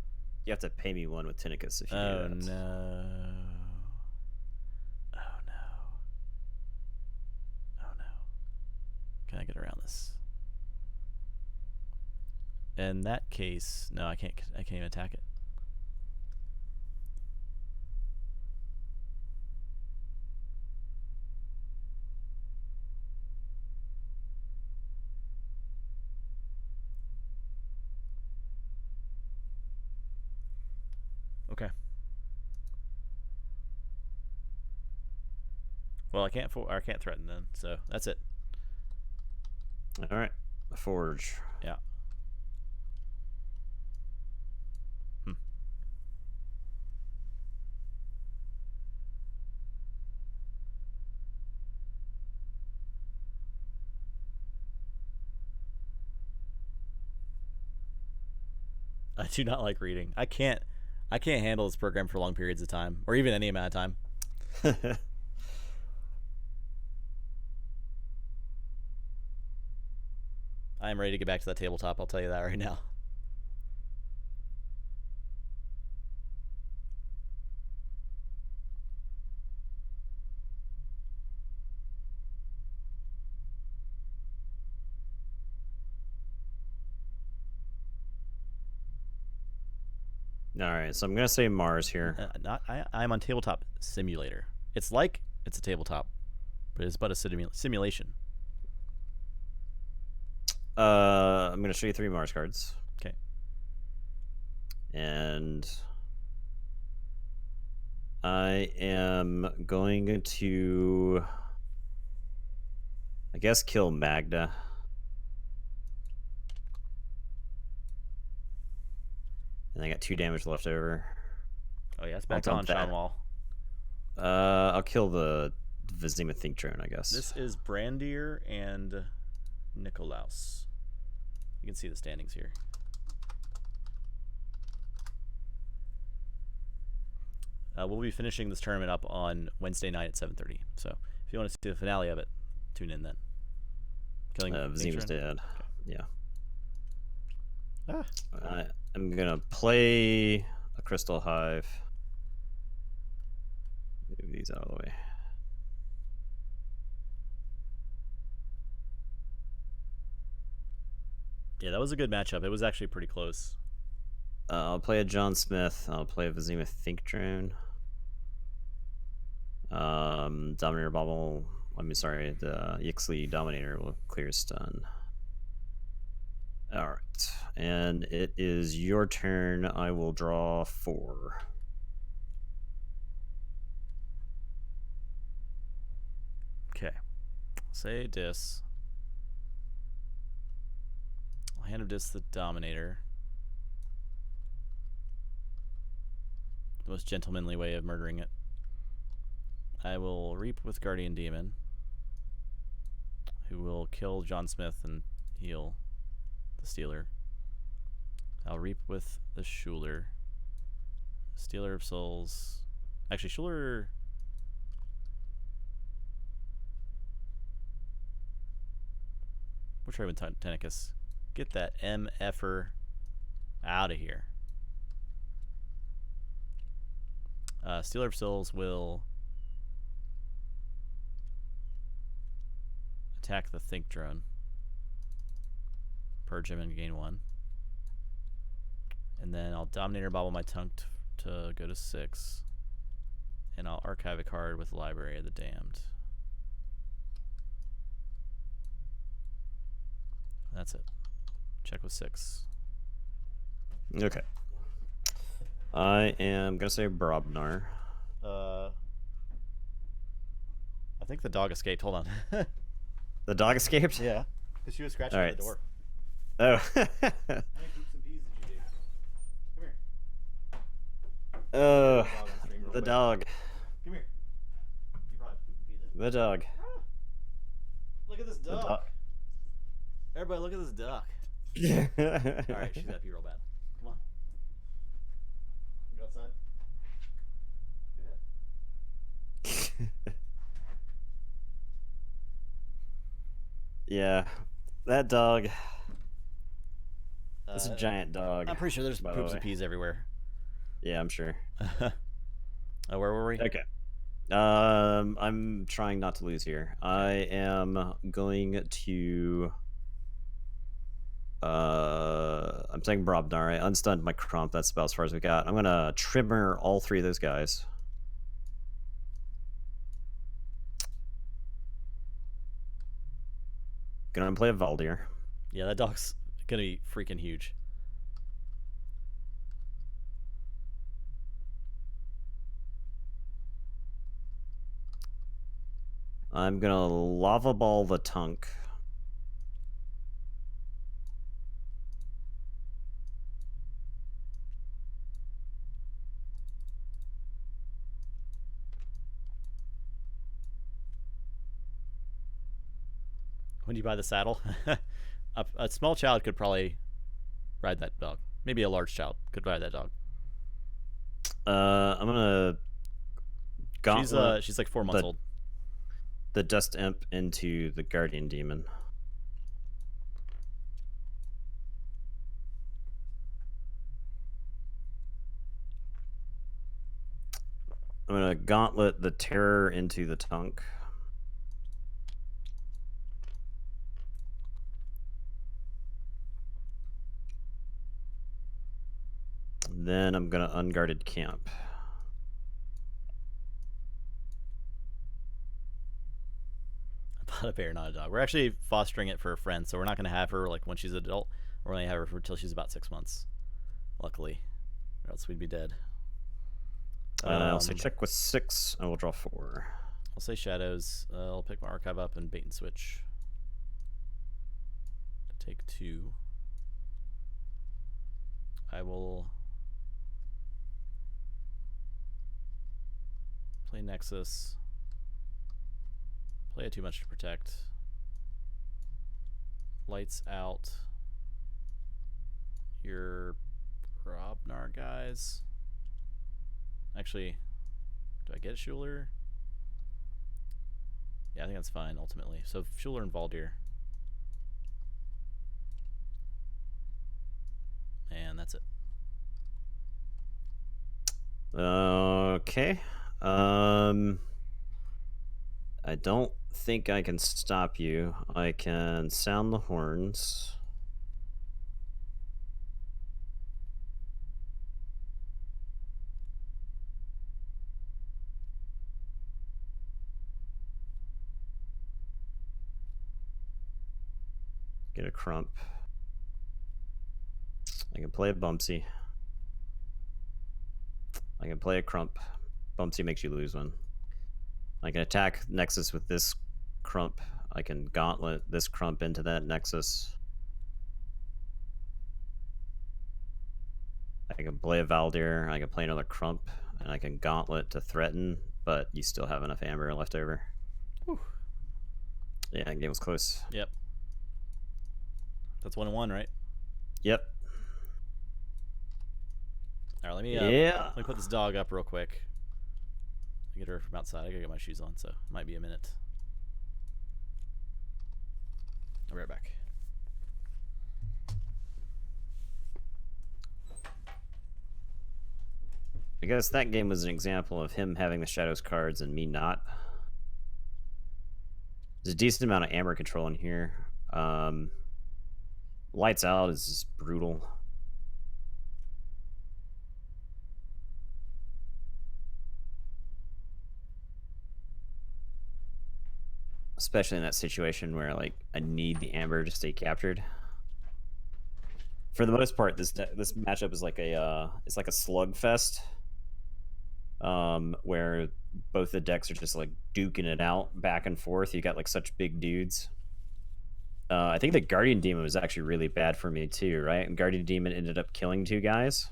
You have to pay me 1 with Tinnicus if you do that. Oh no. Oh no. Oh no. Can I get around this? In that case, no, I can't even attack it. Okay. Well, I can't threaten then, so that's it. All right. Forge. Yeah. I do not like reading. I can't handle this program for long periods of time, or even any amount of time. I am ready to get back to that tabletop. I'll tell you that right now. All right, so I'm gonna say Mars here. I'm on Tabletop Simulator. It's like it's a tabletop, but it's but a simulation. I'm gonna show you 3 Mars cards. Okay. And I am going to, I guess, kill Magda. And I got 2 damage left over. Oh yeah, it's back on Sean Wall. I'll kill the Vizima Think Drone, I guess. This is Brandir and Nikolaus. You can see the standings here. We'll be finishing this tournament up on Wednesday night at 7:30. So if you want to see the finale of it, tune in then. Killing Vizima's dead. Okay. Yeah. I'm gonna play a Crystal Hive. Move these out of the way. Yeah, that was a good matchup. It was actually pretty close. I'll play a John Smith. I'll play a Vizima Think Drone. Dominator Bobble. The Yixley Dominator will clear stun. All right, and it is your turn. I will draw 4. Okay, say Dis. I'll hand of Dis the Dominator. The most gentlemanly way of murdering it. I will Reap with Guardian Demon, who will kill John Smith and heal the Stealer. I'll Reap with the Schuler. Stealer of Souls. Actually, Schuler... We'll try with Tenicus. Get that MFer out of here. Stealer of Souls will attack the Think Drone. Purge him and gain 1. And then I'll Dominator Bobble my Tunk to go to 6. And I'll archive a card with Library of the Damned. That's it. Check with 6. Okay. I am gonna say Brobnar. I think the dog escaped. Hold on. The dog escaped? Yeah. Because she was scratching on the door. Oh. How many boots and peas did you do? Come here. The dog. Come here. You probably poop and pee then. The dog. Look at this The duck. dog. Everybody, look at this duck. Alright, she's gotta pee real bad. Come on. You go outside. Go ahead. Yeah. That dog. It's a giant dog. I'm pretty sure there's poops and peas everywhere. Yeah, I'm sure. Where were we? Okay. I'm trying not to lose here. I am going to... I'm saying Brobnar. I unstunned my Crump. That's about as far as we got. I'm going to Trimmer all 3 of those guys. Gonna play a Valdir. Yeah, that dog's gonna be freaking huge. I'm gonna Lava Ball the Tunk. When you buy the saddle, a small child could probably ride that dog. Maybe a large child could ride that dog. I'm gonna gauntlet. She's like 4 months old. The Dust Imp into the Guardian Demon. I'm gonna gauntlet the Terror into the Tunk. Then I'm gonna Unguarded Camp. About a bear, not a dog. We're actually fostering it for a friend, so we're not going to have her like when she's an adult. We're going to have her until she's about 6 months. Luckily, or else we'd be dead. I'll say check with 6. I will draw 4. I'll say shadows. I'll pick my archive up and bait and switch. Take 2. I will play Nexus. Play it too much to protect. Lights out your Brobnar guys. Actually, do I get a Schuler? Yeah, I think that's fine ultimately. So Schuler and Valdir. And that's it. Okay. I don't think I can stop you. I can sound the horns. Get a Crump. I can play a Bumpsy. I can play a Crump. Bumpsy makes you lose one. I can attack Nexus with this Crump. I can gauntlet this Crump into that Nexus. I can play a Valdir. I can play another Crump. And I can gauntlet to threaten, but you still have enough amber left over. Whew. Yeah, that game was close. Yep. That's 1-1, right? Yep. All right, let me put this dog up real quick. Get her from outside. I gotta get my shoes on, so it might be a minute. I'll be right back. I guess that game was an example of him having the Shadows cards and me not. There's a decent amount of amber control in here. Lights Out is just brutal. Especially in that situation where like I need the amber to stay captured. For the most part, this matchup is like it's like a slugfest, where both the decks are just like duking it out back and forth. You got like such big dudes. I think the Guardian Demon was actually really bad for me too, right? And Guardian Demon ended up killing 2 guys.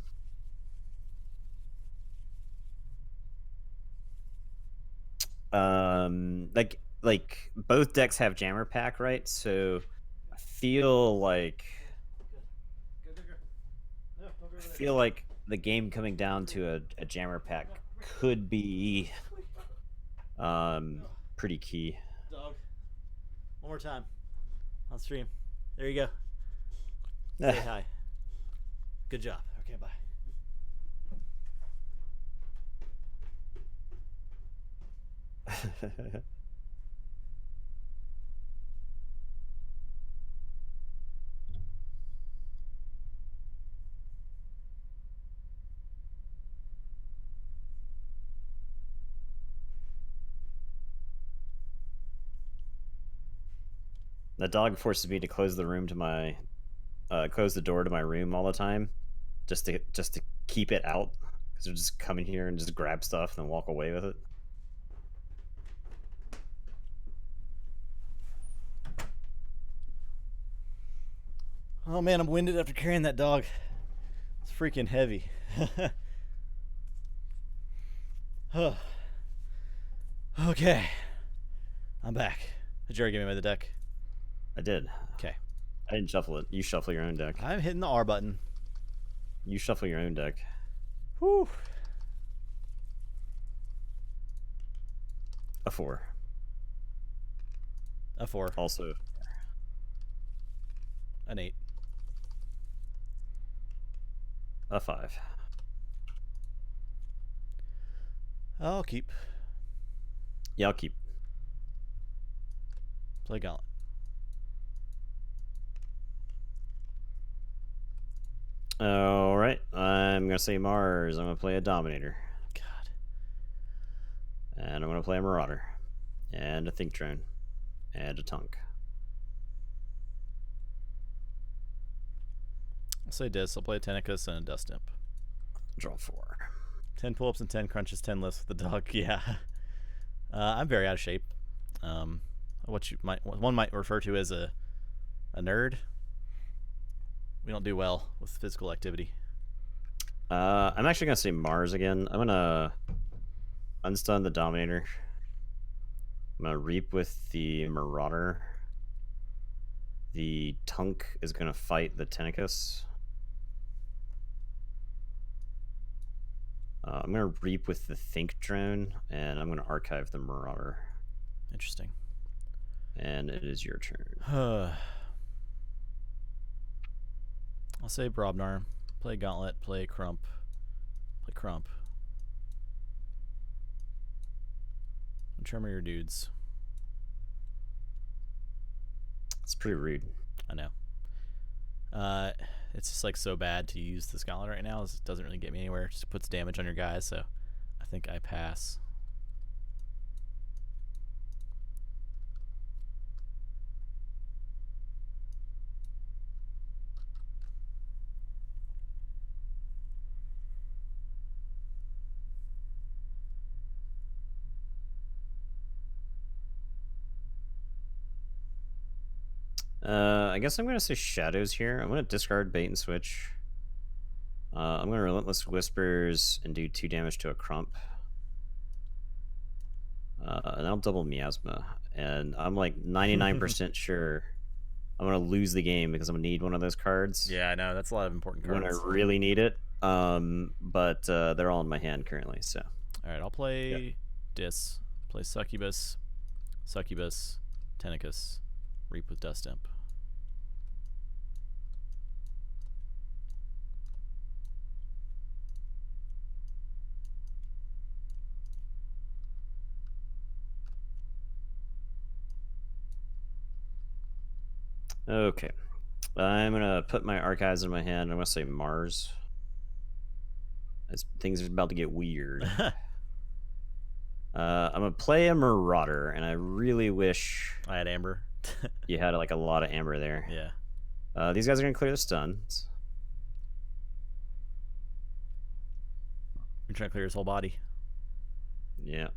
Like both decks have Jammer Pack, right? So I feel like the game coming down to a Jammer Pack could be pretty key. Dog. One more time. On stream. There you go. Say hi. Good job. Okay, bye. The dog forces me to close the room to my close the door to my room all the time, just to keep it out, because they'll just come in here and just grab stuff and then walk away with it. Oh man, I'm winded after carrying that dog. It's freaking heavy. Okay, I'm back. Did you already get me by the deck? I did. Okay. I didn't shuffle it. You shuffle your own deck. I'm hitting the R button. You shuffle your own deck. Whew. A 4. A 4. Also An 8. a 5. I'll keep. Yeah, I'll keep. Play Gauntlet. All right. I'm going to say Mars. I'm going to play a Dominator. God. And I'm going to play a Marauder. And a Think Drone. And a Tunk. I'll say Dis. I'll play a Tenicus and a Dust Imp. Draw 4. 10 pull-ups and 10 crunches, 10 lifts with the dog. Yeah. I'm very out of shape. What one might refer to as a nerd. We don't do well with physical activity. I'm actually going to say Mars again. I'm going to unstun the Dominator. I'm going to Reap with the Marauder. The Tunk is going to fight the Tenicus. I'm going to Reap with the Think Drone, and I'm going to archive the Marauder. Interesting. And it is your turn. I'll say Brobnar. Play Gauntlet. Play Crump. Play Crump. And Tremor your dudes. It's pretty rude. I know. It's just like so bad to use this Gauntlet right now. It doesn't really get me anywhere. It just puts damage on your guys, so I think I pass. I guess I'm going to say Shadows here. I'm going to discard Bait and Switch. I'm going to Relentless Whispers and do 2 damage to a Crump. And I'll double Miasma. And I'm like 99% sure I'm going to lose the game because I'm going to need one of those cards. Yeah, I know. That's a lot of important cards. When I really need it. But they're all in my hand currently, so. Alright, I'll play Dis. Play Succubus. Succubus. Tenicus. Reap with Dust Imp. Okay. I'm going to put my archives in my hand. I'm going to say Mars. As things are about to get weird. I'm going to play a Marauder, and I really wish I had Amber. you had like a lot of Amber there. Yeah. These guys are going to clear the stuns. You're trying to clear his whole body. Yeah.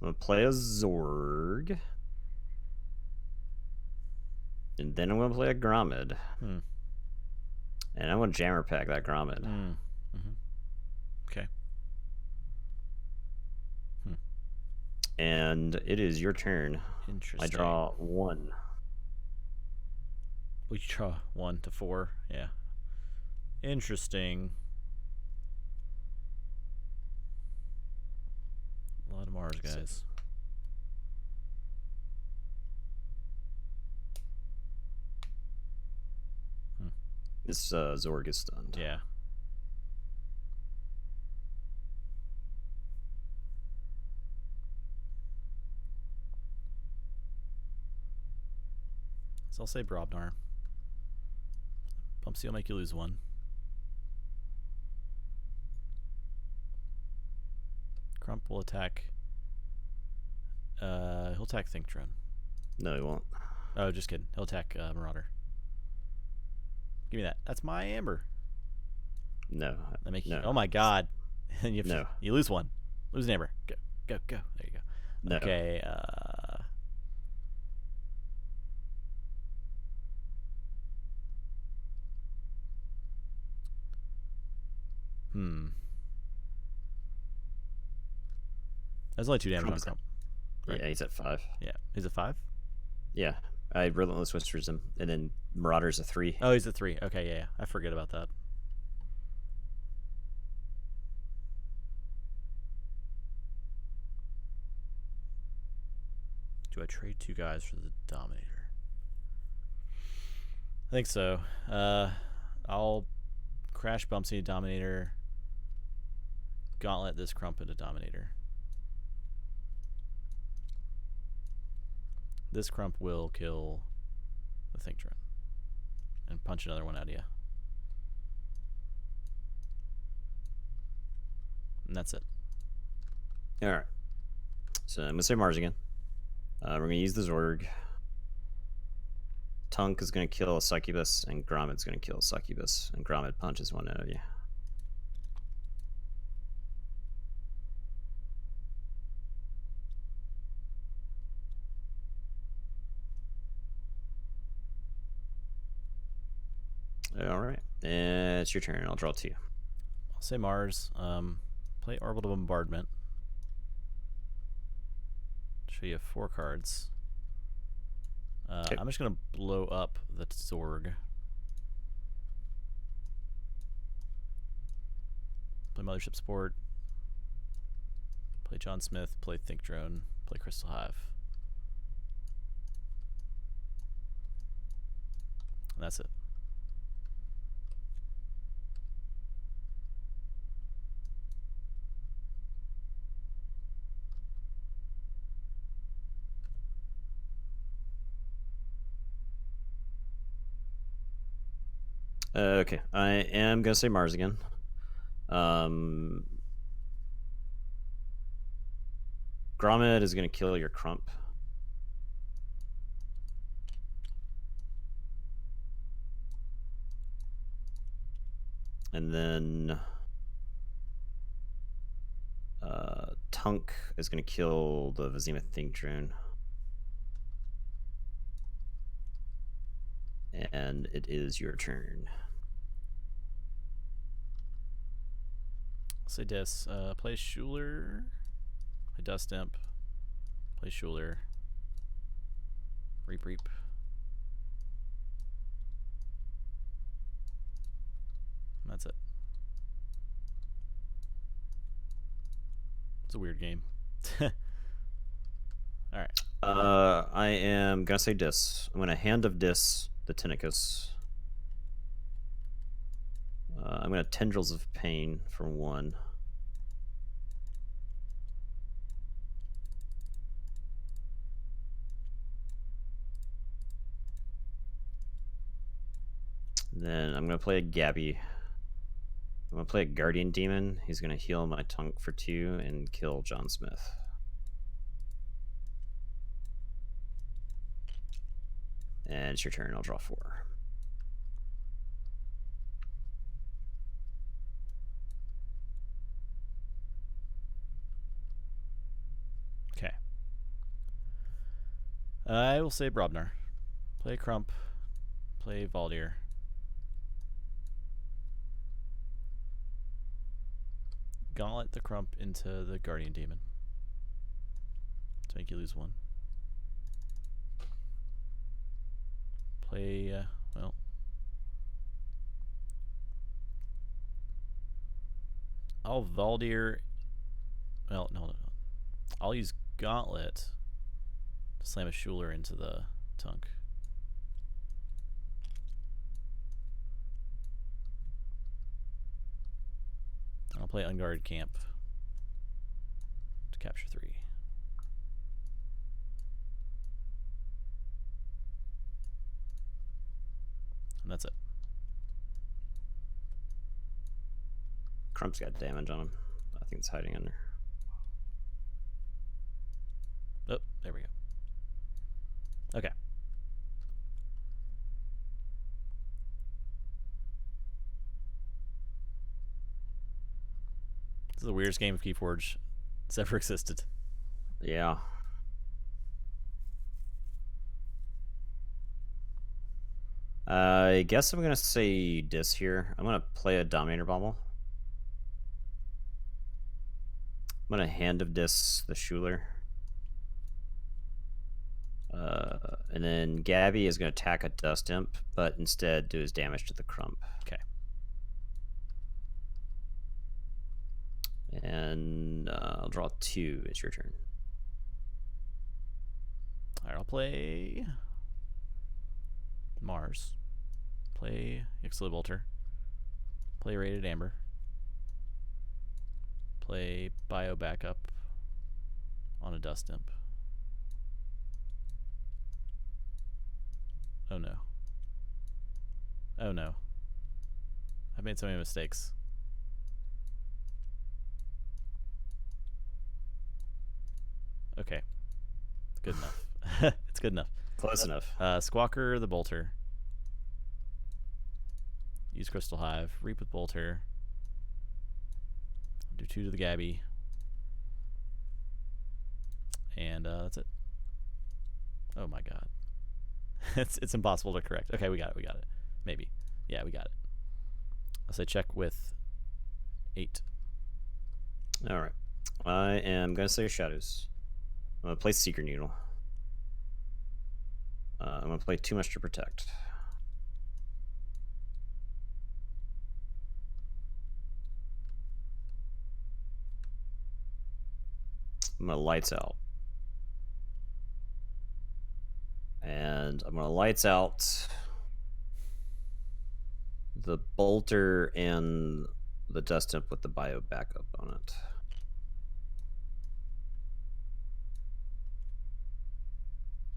I'm going to play a Zorg. And then I'm going to play a Gromid. And I'm going to Jammer Pack that Gromid. Okay. And it is your turn. Interesting. I draw 1. We draw 1 to 4. Yeah. Interesting. A lot of Mars guys. This Zorg is stunned. Yeah. So I'll say Brobnar. Bump C will make you lose 1. Crump will attack. He'll attack Think Drone. No, he won't. Oh, just kidding. He'll attack Marauder. Give me that. That's my Amber. No. That make you, no. oh my God. You have No. you lose 1. Lose an Amber. Go. Go. Go. There you go. No. Okay. There's only 2 damage on Crump. Right? Yeah, he's at 5. Yeah, he's a 5. Yeah, I Relentless Whispers him, and then Marauder's a 3. Oh, he's a 3. Okay, yeah, I forget about that. Do I trade 2 guys for the Dominator? I think so. I'll Crash Bumpsy Dominator. Gauntlet this Crump into Dominator. This Crump will kill the Think Drone and punch another one out of you. And that's it. All right. So I'm gonna say Mars again. We're gonna use the Zorg. Tunk is gonna kill a Succubus, and Gromit's gonna kill a Succubus, and Gromit punches one out of you. All right, and it's your turn. I'll draw 2. I'll say Mars. Play Orbital Bombardment. Show you 4 cards. Okay. I'm just going to blow up the Zorg. Play Mothership Sport. Play John Smith. Play Think Drone. Play Crystal Hive. And that's it. Okay, I am gonna say Mars again. Gromit is gonna kill your Crump. And then Tunk is gonna kill the Vizima Think Drone. And it is your turn. Say Dis. Play Schuler. Play Dust Imp. Play Schuler. Reap. And that's it. It's a weird game. Alright. I am gonna say Dis. I'm gonna Hand of Dis the Tentacus. I'm gonna Tendrils of Pain for 1. Then I'm gonna play a Gabby. I'm gonna play a Guardian Demon. He's gonna heal my Tunk for 2 and kill John Smith. And it's your turn. I'll draw 4. Okay. I will say Brobnar. Play Crump. Play Valdir. Gauntlet the Crump into the Guardian Demon to make you lose 1. Play, well, I'll Valdir. Well, no. I'll use Gauntlet to slam a Schuler into the Tunk. I'll play Unguarded Camp to capture 3. And that's it. Crump's got damage on him. I think it's hiding under. Oh, there we go. Okay. This is the weirdest game of Keyforge that's ever existed. Yeah. I guess I'm gonna say Dis here. I'm gonna play a Dominator Bobble. I'm gonna Hand of Dis the Schuler. And then Gabby is going to attack a Dust Imp, but instead do his damage to the Crump. Okay. And I'll draw 2. It's your turn. All right, I'll play Mars. Play Ixalu Bolter. Play Rated Amber. Play Bio Backup on a Dust Imp. Oh no. Oh no. I've made so many mistakes. Okay. Good enough. It's good enough. Close enough. Squawker the Bolter. Use Crystal Hive. Reap with Bolter. Do 2 to the Gabby. And that's it. Oh my god. it's impossible to correct. Okay, we got it. Maybe. Yeah, we got it. I'll say check with 8. All right. I am going to say Shadows. I'm going to play Seeker Needle. I'm going to play Too Much to Protect. I'm going to Lights Out. And I'm going to Lights Out the Bolter and the Dust Imp with the Bio Backup on it.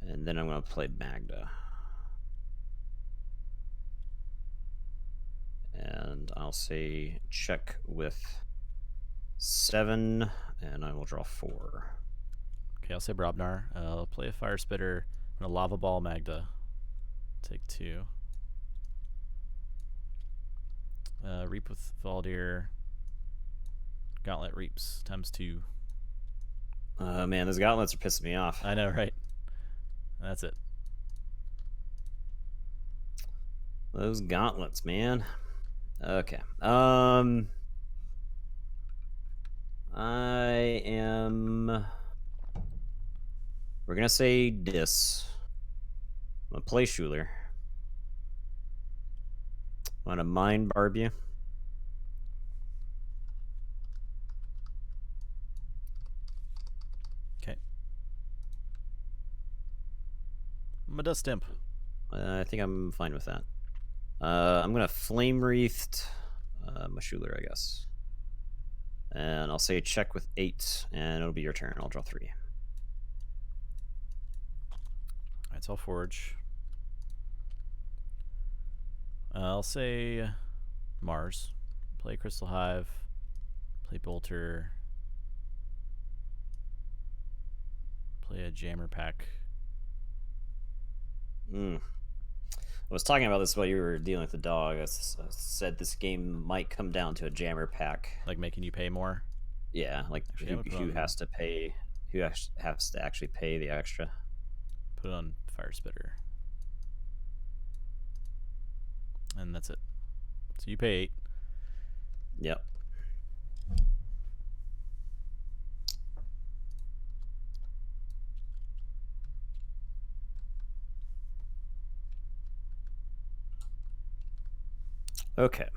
And then I'm going to play Magda. And I'll say check with 7, and I will draw 4. Okay, I'll say Brobnar. I'll play a Fire Spitter. I'm going to Lava Ball Magda. Take 2. Reap with Valdir. Gauntlet Reaps times 2. Man, those gauntlets are pissing me off. I know, right? That's it. Those gauntlets, man. Okay. I am... We're going to say Dis. I'm going to play Schuler. I'm going to Mind Barb you. Okay. I'm a Dust Imp. I think I'm fine with that. I'm going to Flame Wreathed my Schuler, I guess. And I'll say check with 8, and it'll be your turn. I'll draw 3. Alright, so I'll Forge. I'll say Mars. Play Crystal Hive. Play Bolter. Play a Jammer Pack. I was talking about this while you were dealing with the dog. I said this game might come down to a Jammer Pack. Like making you pay more? Yeah, like Actually, who has to pay, who has to actually pay the extra. Put it on Fire Spitter. And that's it. So you pay 8. Yep. Okay.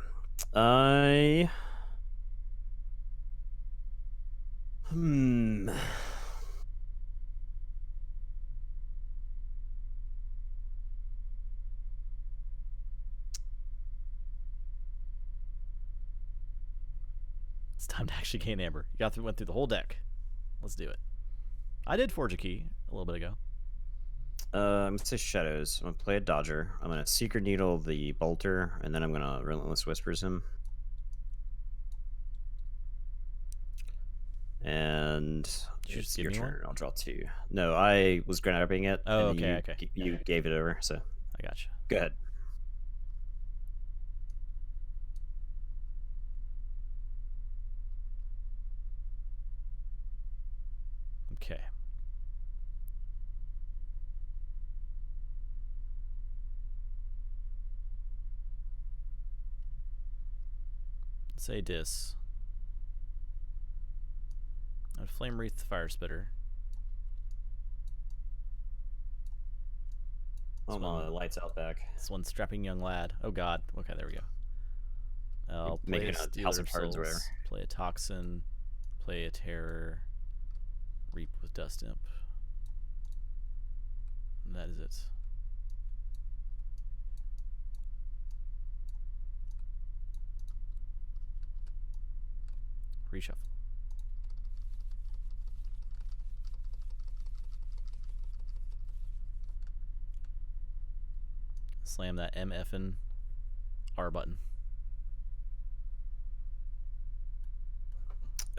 It's time to actually gain Amber. You went through the whole deck. Let's do it. I did Forge a Key a little bit ago. I'm going to say Shadows. I'm going to play a Dodger. I'm going to Secret Needle the Bolter, and then I'm going to Relentless Whispers him. And it's your turn. I'll draw 2. No, I was grabbing it. Oh, and okay. You gave it over, so. I gotcha. Go ahead. Okay. Let's say Dis. I'd Flame Wreath the Fire Spitter. Oh, my lights out back. This one strapping young lad. Oh God. Okay, there we go. I'll play Making a a Stealer House of of Cards or Souls, whatever. play a Toxin, play a Terror, Reap with Dust Imp. And that is it. Reshuffle. Slam that MF'n R button.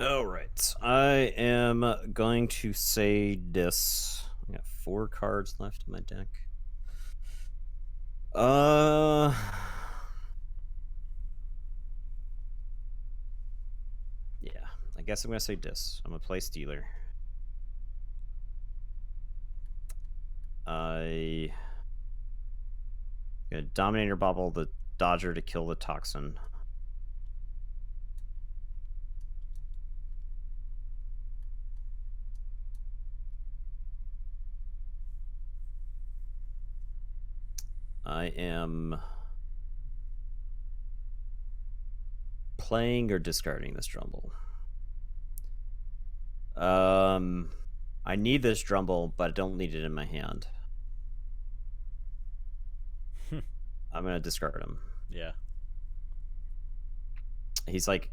All right. I am going to say this. I got 4 cards left in my deck. Yeah, I guess I'm gonna say this. I'm gonna play Stealer. I gonna Dominator Bobble the Dodger to kill the Toxin. I am playing or discarding this Drumble. I need this Drumble, but I don't need it in my hand. I'm gonna discard him. Yeah. He's like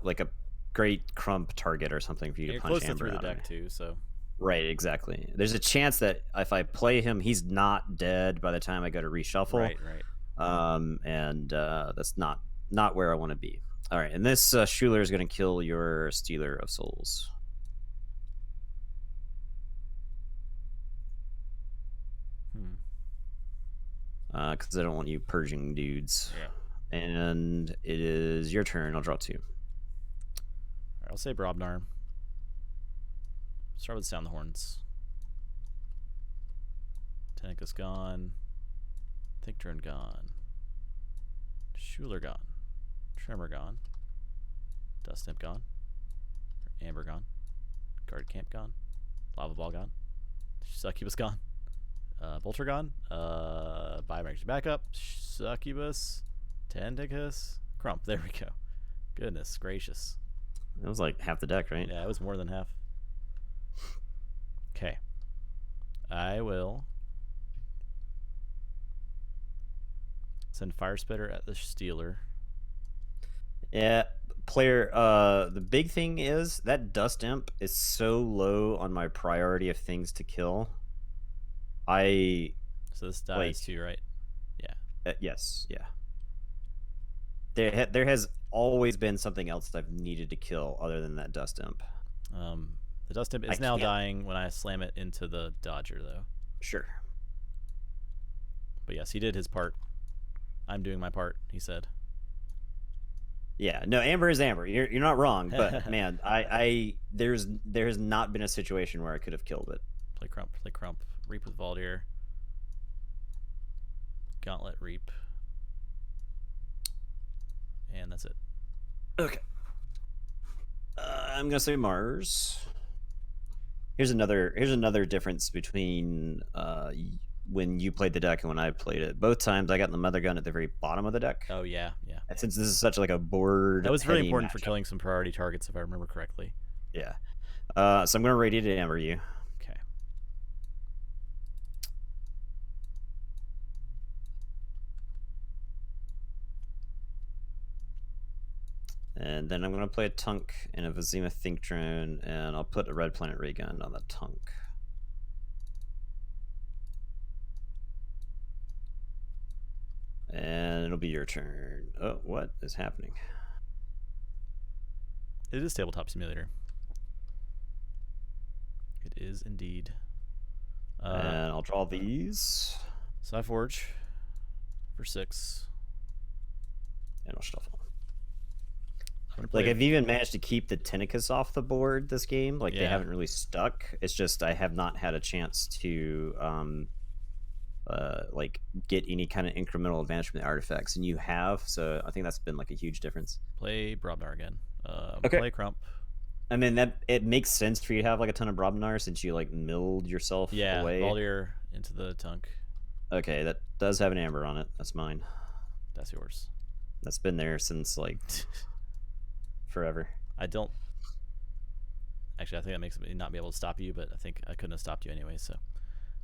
a great crump target or something for you to You're punch close Amber through the out of. deck too, so. Right, exactly. There's a chance that if I play him, he's not dead by the time I go to reshuffle. Right. And that's not where I want to be. All right, and this Schuler is going to kill your Stealer of Souls. Because I don't want you purging dudes. Yeah. And it is your turn. I'll draw 2. All right, I'll say Brobnar. Start with Sound the Horns. Teneca's gone. Thinkturn gone. Schuler gone. Tremor gone. Dust Imp gone. Amber gone. Guard Camp gone. Lava Ball gone. Succubus gone. Bolter gone. Biomagic backup. Succubus. Tentacus. Crump. There we go. Goodness gracious. It was like half the deck, right? Yeah, it was more than half. Okay. I will send Fire Spitter at the Stealer. Yeah, player. The big thing is that Dust Imp is so low on my priority of things to kill. So this dies too, right? Yeah. Yes. Yeah. There has always been something else that I've needed to kill other than that Dust Imp. The Dust Imp is now dying when I slam it into the Dodger, though. Sure. But yes, he did his part. I'm doing my part, he said. Yeah, no, Amber is Amber. You're not wrong, but man, there has not been a situation where I could have killed it. Play Crump, Reap with Valdir. Gauntlet Reap. And that's it. Okay. I'm gonna say Mars. Here's another difference between when you played the deck and when I played it. Both times I got the Mother Gun at the very bottom of the deck. Oh yeah. And since this is such like a board, that was really important for killing some priority targets, if I remember correctly. Yeah. So I'm gonna Radiant Amber you. Okay. And then I'm going to play a Tunk and a Vizima Think Drone, and I'll put a Red Planet Ray Gun on the Tunk. And it'll be your turn. Oh, what is happening? It is Tabletop Simulator. It is indeed. And I'll draw these. Keyforge for 6. And I'll shuffle. Like, I've even managed to keep the Tentacus off the board this game. Like, they haven't really stuck. It's just I have not had a chance to, like, get any kind of incremental advantage from the artifacts. And you have, so I think that's been, like, a huge difference. Play Brobnar again. Okay. Play Crump. I mean, it makes sense for you to have, like, a ton of Brobnar since you, like, milled yourself away. Yeah, Valdir into the Tunk. Okay, that does have an amber on it. That's mine. That's yours. That's been there since like forever. I don't. Actually, I think that makes me not be able to stop you, but I think I couldn't have stopped you anyway. So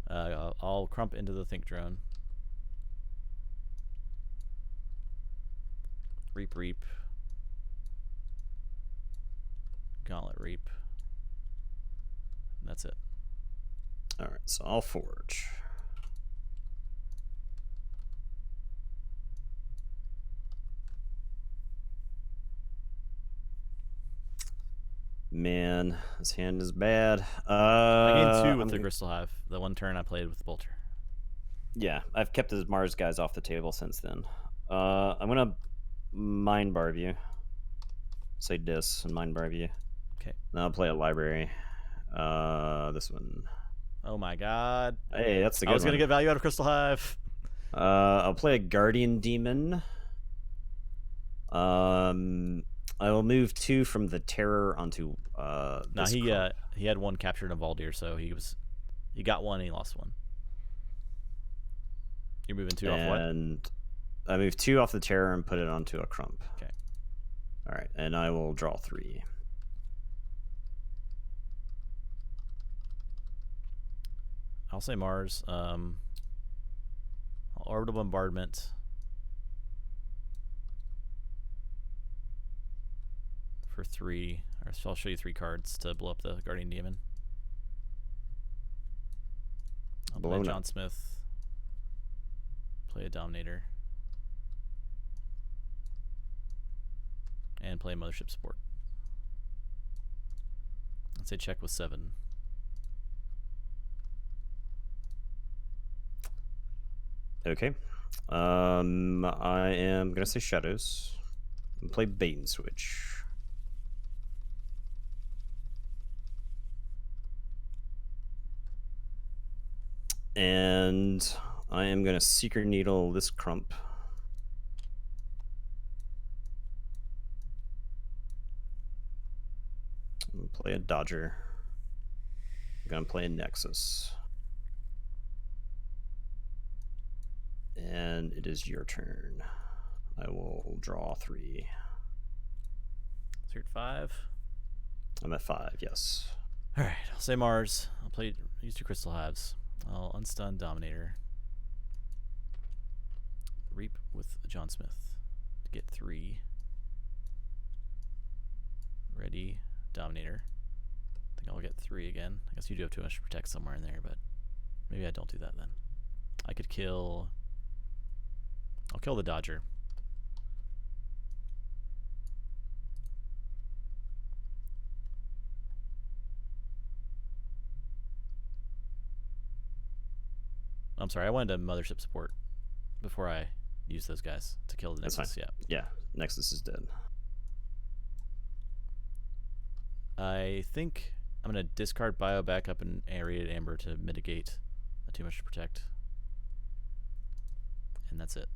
I'll crump into the think drone. Reap, reap. Gauntlet, reap. And that's it. All right, so I'll forge. Man, this hand is bad. I gained 2 with the Crystal Hive. The one turn I played with the Bolter. Yeah, I've kept the Mars guys off the table since then. I'm gonna Mind Barb you. Say dis and Mind Barb you. Okay. Then I'll play a library. This one. Oh my god. Hey, that's the good I was one. gonna get value out of Crystal Hive. I'll play a Guardian Demon. I will move 2 from the Terror onto No, he had 1 captured in Valdir, so he got 1 and he lost 1. You're moving 2 off what? And I move 2 off the Terror and put it onto a Crump. Okay. All right, and I will draw 3. I'll say Mars. Orbital Bombardment. For 3, or I'll show you 3 cards to blow up the Guardian Demon. I'll play John Smith. Play a Dominator. And play Mothership Support. Let's say check with 7. Okay. I am gonna say Shadows. And play Bait and Switch. And I am gonna Secret Needle this Crump. I'm gonna play a Dodger. I'm gonna play a Nexus. And it is your turn. I will draw 3. So you're at 5. I'm at 5, yes. Alright, I'll say Mars. I'll play use 2 Crystal Hives. I'll unstun Dominator. Reap with John Smith to get 3. Ready, Dominator. I think I'll get 3 again. I guess you do have too much to protect somewhere in there, but maybe I don't do that then. I could kill... I'll kill the Dodger. I'm sorry, I wanted a Mothership Support before I use those guys to kill the Nexus. That's fine. Yeah, Nexus is dead. I think I'm going to discard Bio Backup and Aerated Amber to mitigate too much to protect. And that's it.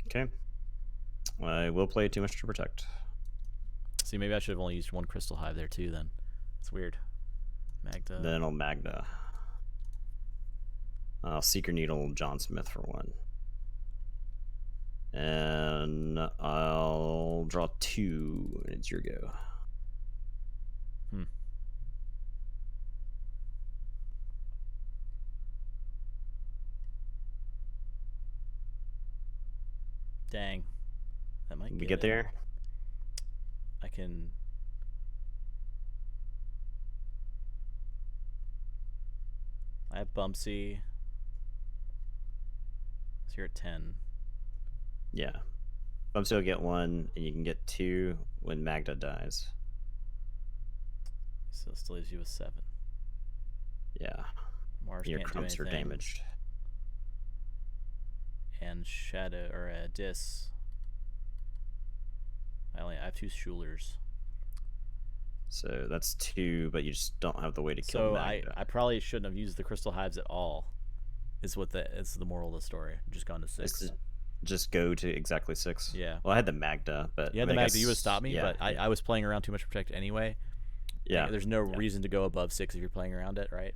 Okay. I will play too much to protect. See, maybe I should have only used 1 Crystal Hive there too then. It's weird. Magda. Then I'll Magda. I'll Secret Needle John Smith for 1. And I'll draw 2, and it's your go. Dang. That might We get there? I can... I have Bumpsy. So you're at 10. Yeah. Bumpsy will get 1, and you can get 2 when Magda dies. So it still leaves you with 7. Yeah. Mars Your can't crumps do are anything. damaged. And Shadow, or Dis. I have 2 Schulers. So that's 2, but you just don't have the way to kill So Magda. I probably shouldn't have used the Crystal Hives at all. Is the moral of the story. Just gone to 6. Just go to exactly 6. Yeah. Well, I had the Magda, but You had the Magda. You would stop me, yeah, but I was playing around too much to protect anyway. Yeah. There's no reason to go above 6 if you're playing around it, right?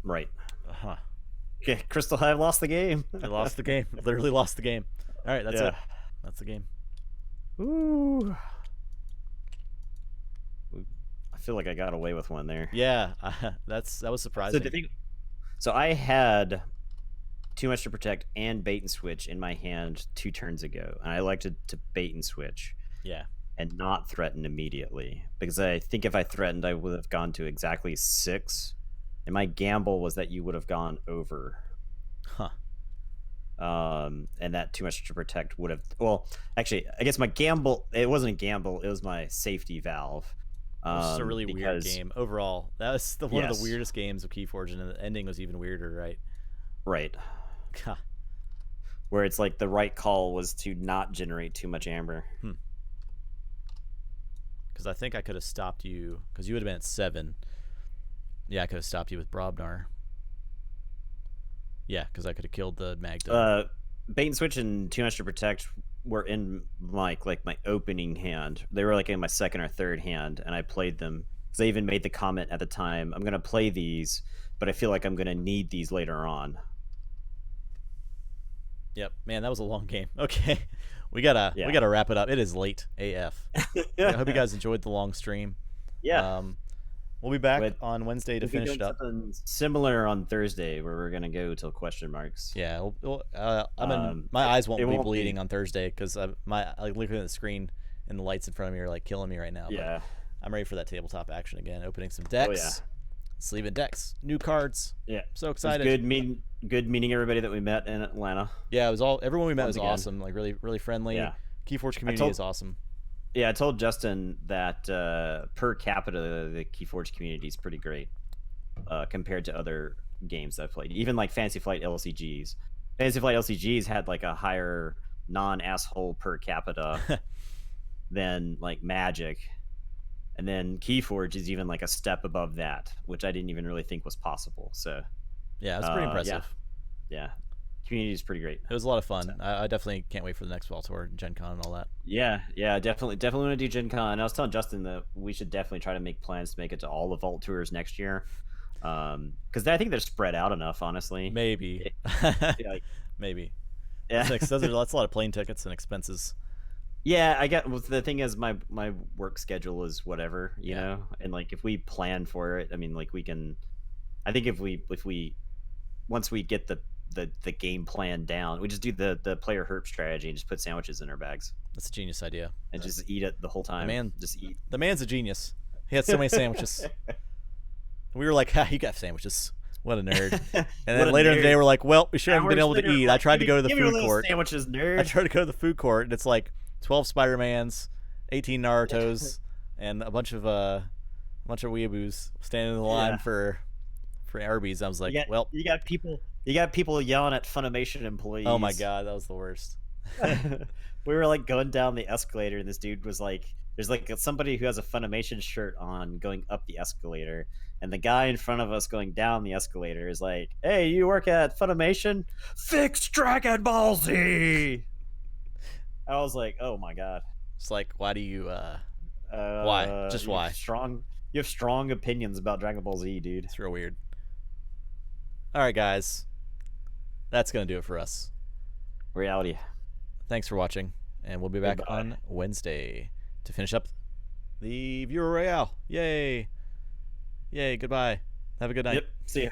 Right. Huh. Okay, Crystal Hive lost the game. They lost the game. Literally lost the game. All right, that's it. That's the game. Ooh. I feel like I got away with one there. Yeah, that was surprising. So I had Too Much to Protect and Bait and Switch in my hand 2 turns ago, and I elected to bait and switch. Yeah. And not threaten immediately, because I think if I threatened, I would have gone to exactly 6, and my gamble was that you would have gone over. Huh. And that Too Much to Protect would have. Well, actually, I guess my gamble. It wasn't a gamble. It was my safety valve. It's a really weird game overall. That was one of the weirdest games of Keyforge, and the ending was even weirder, right? Right. Where it's like the right call was to not generate too much amber. Because I think I could have stopped you, because you would have been at 7. Yeah, I could have stopped you with Brobnar. Yeah, because I could have killed the Magda. Bait and Switch and Too Much to Protect were in my opening hand. They were like in my second or third hand, and I played them. Because I even made the comment at the time, I'm going to play these, but I feel like I'm going to need these later on. Yep, man, that was a long game. Okay, we gotta wrap it up. It is late AF. I hope you guys enjoyed the long stream. Yeah. We'll be back on Wednesday to finish it up. Something similar on Thursday, where we're gonna go till question marks. Yeah, my eyes won't be bleeding on Thursday because I looking at the screen and the lights in front of me are like killing me right now. Yeah, but I'm ready for that tabletop action again. Opening some decks. Oh, yeah. Sleeving decks, new cards. Yeah, so excited. Good meeting everybody that we met in Atlanta. Yeah, it was everyone we met was awesome. Like really friendly. Yeah, Keyforge community is awesome. Yeah, I told Justin that per capita the Keyforge community is pretty great compared to other games I've played. Even like Fantasy Flight LCGs. Fantasy Flight LCGs had like a higher non-asshole per capita than like Magic. And then Keyforge is even like a step above that, which I didn't even really think was possible. So yeah, it's pretty impressive. Yeah. Community is pretty great. It was a lot of fun. So, I definitely can't wait for the next Fall Tour, Gen Con and all that. Yeah, definitely want to do Gen Con. I was telling Justin that we should definitely try to make plans to make it to all the Vault Tours next year. Because I think they're spread out enough, honestly. Maybe. Maybe. Yeah. That's a lot of plane tickets and expenses. Yeah, I get. Well, the thing is, my work schedule is whatever, you know, and like if we plan for it, I mean, like we can. I think if we once we get the game plan down, we just do the player herp strategy and just put sandwiches in our bags. That's a genius idea. And just eat it the whole time. Just eat. The man's a genius. He had so many sandwiches. We were like, you got sandwiches. What a nerd. And then later in the day, we're like, well, we sure haven't been able to eat. I tried to go to the food court. Sandwiches, nerd. I tried to go to the food court, and it's like 12 Spider-Mans, 18 Narutos, and a bunch of weeaboos standing in the line for Arby's. I was like, well, you got people yelling at Funimation employees. Oh my god, that was the worst. We were like going down the escalator, and this dude was like, there's like somebody who has a Funimation shirt on going up the escalator, and the guy in front of us going down the escalator is like, hey, you work at Funimation? Fix Dragon Ball Z! I was like, oh my god. It's like, why do you why? Just why? You have strong opinions about Dragon Ball Z, dude. It's real weird. All right, guys. That's going to do it for us. Reality. Thanks for watching, and we'll be back on Wednesday to finish up the Viewer Royale. Yay. Yay, goodbye. Have a good night. Yep, see ya.